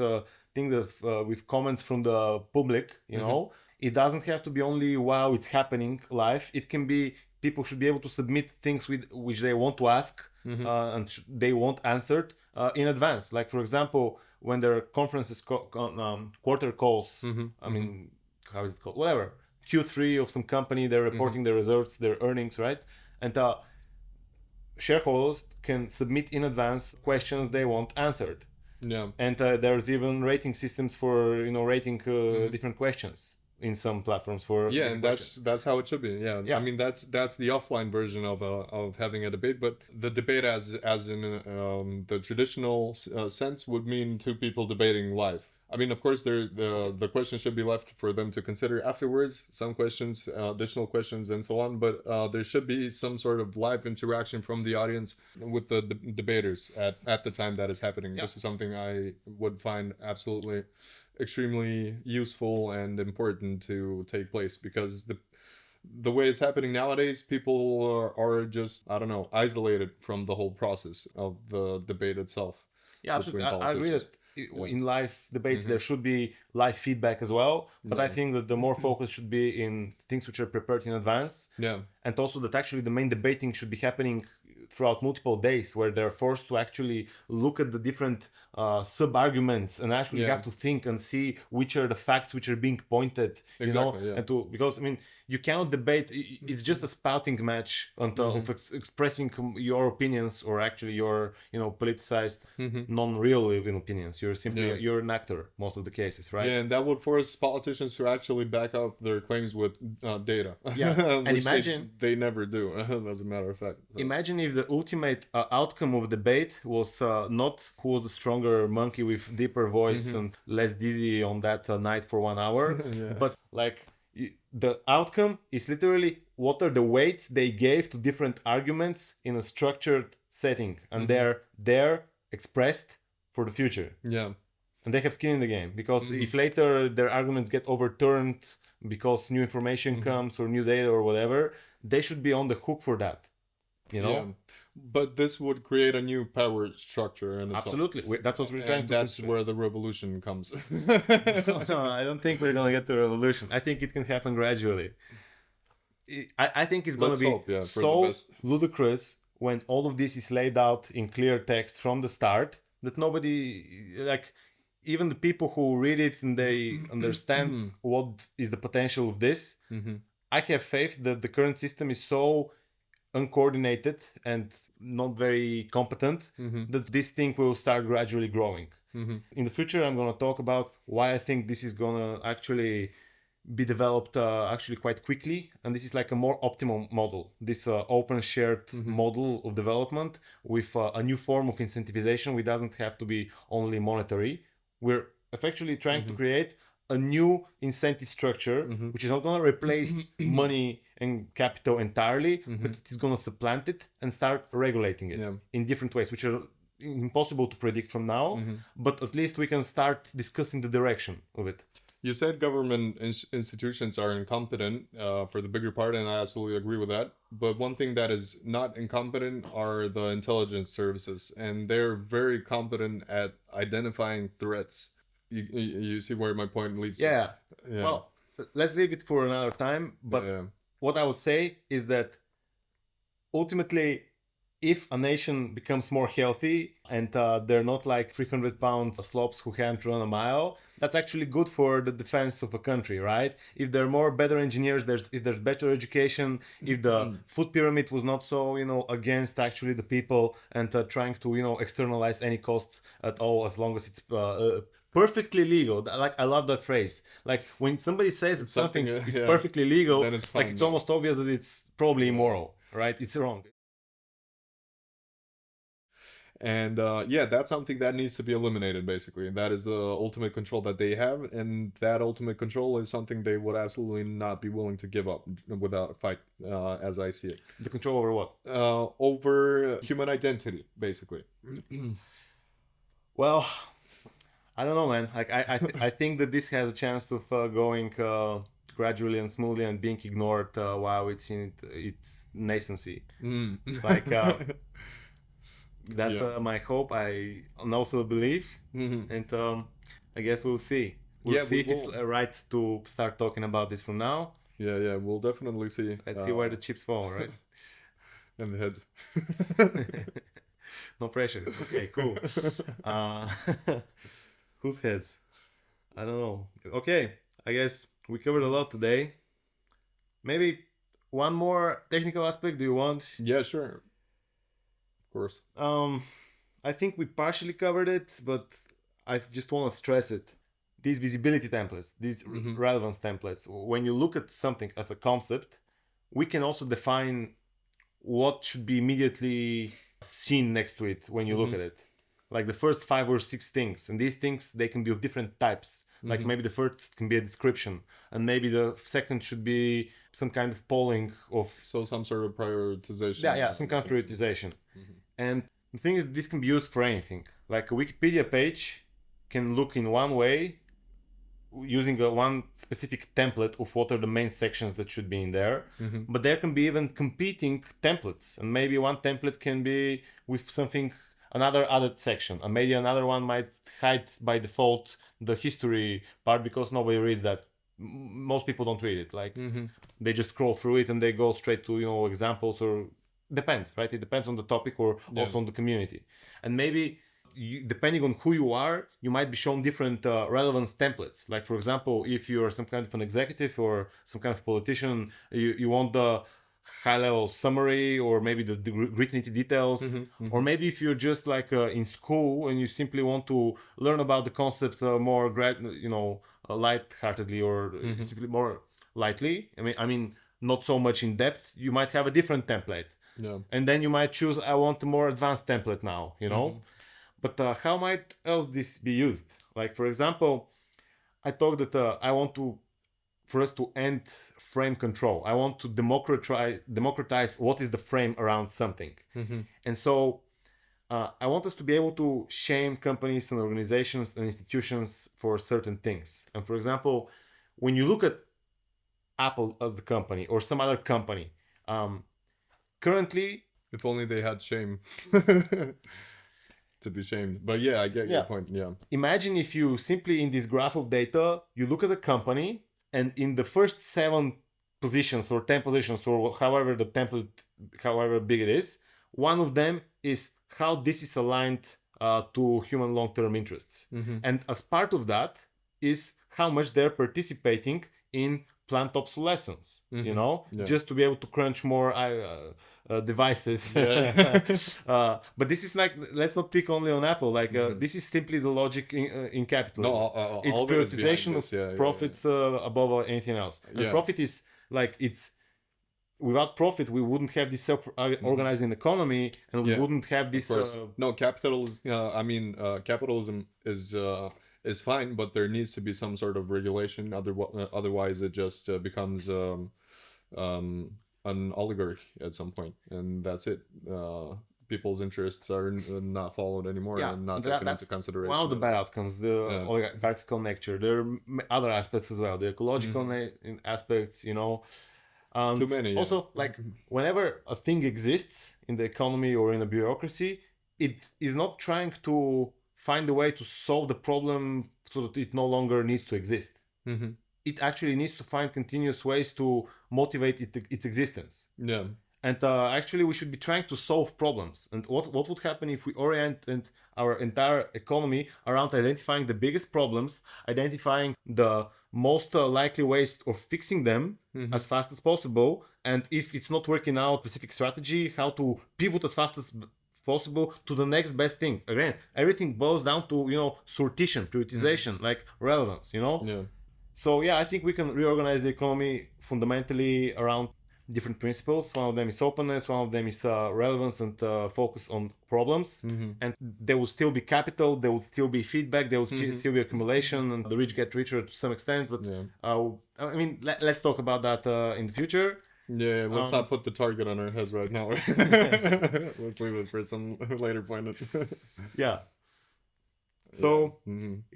thing that with comments from the public, it doesn't have to be only while it's happening live. It can be people should be able to submit things which they want to ask and they want answered in advance. Like, for example, when there are conferences, quarter calls, I mean, how is it called? Whatever. Q3 of some company, they're reporting their results, their earnings, right? And shareholders can submit in advance questions they want answered. Yeah. And there's even rating systems for, rating different questions in some platforms for and that's how it should be. I mean, that's the offline version of having a debate, but the debate as in the traditional sense would mean two people debating live. I mean, of course, the question should be left for them to consider afterwards, some questions, additional questions, and so on. But there should be some sort of live interaction from the audience with the debaters at the time that is happening. This is something I would find absolutely extremely useful and important to take place, because the way it's happening nowadays, people are just, I don't know, isolated from the whole process of the debate itself. Yeah, absolutely. I agree that in live debates there should be live feedback as well, but I think that the more focus should be in things which are prepared in advance, and also that actually the main debating should be happening throughout multiple days, where they're forced to actually look at the different sub-arguments and actually have to think and see which are the facts which are being pointed, and because I mean, you cannot debate, it's just a spouting match of expressing your opinions, or actually your politicized non-real opinions. You're simply you're an actor most of the cases, right? And that would force politicians to actually back up their claims with data. And imagine they never do, as a matter of fact. So. Imagine if the ultimate outcome of debate was not who was the stronger monkey with deeper voice and less dizzy on that night for 1 hour, but like the outcome is literally what are the weights they gave to different arguments in a structured setting, and they're expressed for the future. Yeah. And they have skin in the game, because if later their arguments get overturned because new information comes or new data or whatever, they should be on the hook for that. But this would create a new power structure in itself. Absolutely. That's what we're trying to That's where the revolution comes. No, I don't think we're going to get to a revolution. I think it can happen gradually. I think it's going to be so ludicrous when all of this is laid out in clear text from the start that nobody, like, even the people who read it and they understand what is the potential of this, I have faith that the current system is so uncoordinated and not very competent that this thing will start gradually growing. In the future, I'm going to talk about why I think this is going to actually be developed actually quite quickly, and this is like a more optimal model, this open shared model of development with a new form of incentivization, which doesn't have to be only monetary. We're effectively trying to create a new incentive structure, which is not going to replace money and capital entirely, but it is going to supplant it and start regulating it in different ways, which are impossible to predict from now, but at least we can start discussing the direction of it. You said government institutions are incompetent for the bigger part, and I absolutely agree with that. But one thing that is not incompetent are the intelligence services, and they're very competent at identifying threats. You see where my point leads to? Well, let's leave it for another time. But what I would say is that ultimately, if a nation becomes more healthy and they're not like 300-pound slobs who can't run a mile, that's actually good for the defense of a country, right? If there are more better engineers, if there's better education, if the food pyramid was not so, against actually the people and trying to, externalize any cost at all, as long as it's perfectly legal. Like, I love that phrase. Like, when somebody says that something is perfectly legal, then it's fine, like, it's almost obvious that it's probably immoral, right? It's wrong. And that's something that needs to be eliminated, basically. That is the ultimate control that they have, and that ultimate control is something they would absolutely not be willing to give up without a fight, as I see it. The control over what? Over human identity, basically. Well, I don't know, man. Like, I think that this has a chance of going gradually and smoothly and being ignored while it's in its nascency. Like, that's my hope. I also believe, and I guess we'll see. We'll see if it's right to start talking about this from now. Yeah, we'll definitely see. Let's see where the chips fall, right? And the heads. No pressure. Okay, cool. Whose heads? I don't know. Okay, I guess we covered a lot today. Maybe one more technical aspect. Do you want? Yeah, sure. Of course. I think we partially covered it, but I just want to stress it. These visibility templates, these relevance templates, when you look at something as a concept, we can also define what should be immediately seen next to it when you look at it. Like the first 5 or 6 things, and these things, they can be of different types. Like maybe the first can be a description, and maybe the second should be some kind of polling of... So some sort of prioritization. Yeah, some kind of prioritization. And the thing is, this can be used for anything. Like a Wikipedia page can look in one way, using one specific template of what are the main sections that should be in there. But there can be even competing templates, and maybe one template can be with something, another added section, and maybe another one might hide by default the history part because nobody reads that. Most people don't read it. Like they just scroll through it and they go straight to examples, or depends, right? It depends on the topic or also on the community. And maybe depending on who you are, you might be shown different relevance templates. Like, for example, if you're some kind of an executive or some kind of politician, you want the high-level summary, or maybe the gritty details, or maybe if you're just like in school and you simply want to learn about the concept more light-heartedly, or simply more lightly. I mean, not so much in depth. You might have a different template, and then you might choose, I want a more advanced template now. But how might else this be used? Like, for example, I talked that I want for us to end frame control. I want to democratize what is the frame around something. And so I want us to be able to shame companies and organizations and institutions for certain things. And for example, when you look at Apple as the company or some other company, currently... If only they had shame. To be shamed. But yeah, I get your point. Yeah. Imagine if you simply, in this graph of data, you look at a company, and in the first 7 positions or 10 positions, or however the template, however big it is, one of them is how this is aligned to human long-term interests. And as part of that is how much they're participating in plant obsolescence, just to be able to crunch more devices. But this is like, let's not pick only on Apple. Like this is simply the logic in capitalism. No, it's prioritization of profits above anything else. And profit is like, it's without profit we wouldn't have this self-organizing economy, and we wouldn't have this. No, capitalism. Capitalism is fine, but there needs to be some sort of regulation. Otherwise, it just becomes an oligarchy at some point, and that's it. People's interests are not followed anymore and not taken into consideration. One of the bad outcomes, the oligarchical nature. There are other aspects as well, the ecological aspects, Too many. Also, like, whenever a thing exists in the economy or in a bureaucracy, it is not trying to find a way to solve the problem so that it no longer needs to exist. It actually needs to find continuous ways to motivate its existence. And actually, we should be trying to solve problems. And what would happen if we orient our entire economy around identifying the biggest problems, identifying the most likely ways of fixing them as fast as possible, and if it's not working out, specific strategy, how to pivot as fast as possible to the next best thing. Again, everything boils down to, sortition, prioritization, like relevance, Yeah. So yeah, I think we can reorganize the economy fundamentally around different principles. One of them is openness, one of them is relevance and focus on problems. And there will still be capital, there will still be feedback, there will still be accumulation, and the rich get richer to some extent. But I mean, let's talk about that in the future. Yeah, let's not put the target on our heads right now. Let's leave it for some later point. Yeah. So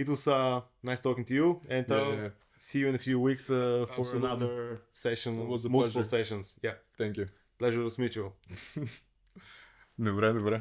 it was nice talking to you, and see you in a few weeks for another session. It was a multiple pleasure. sessions. Yeah. Thank you. Pleasure was mutual. Добре, добре.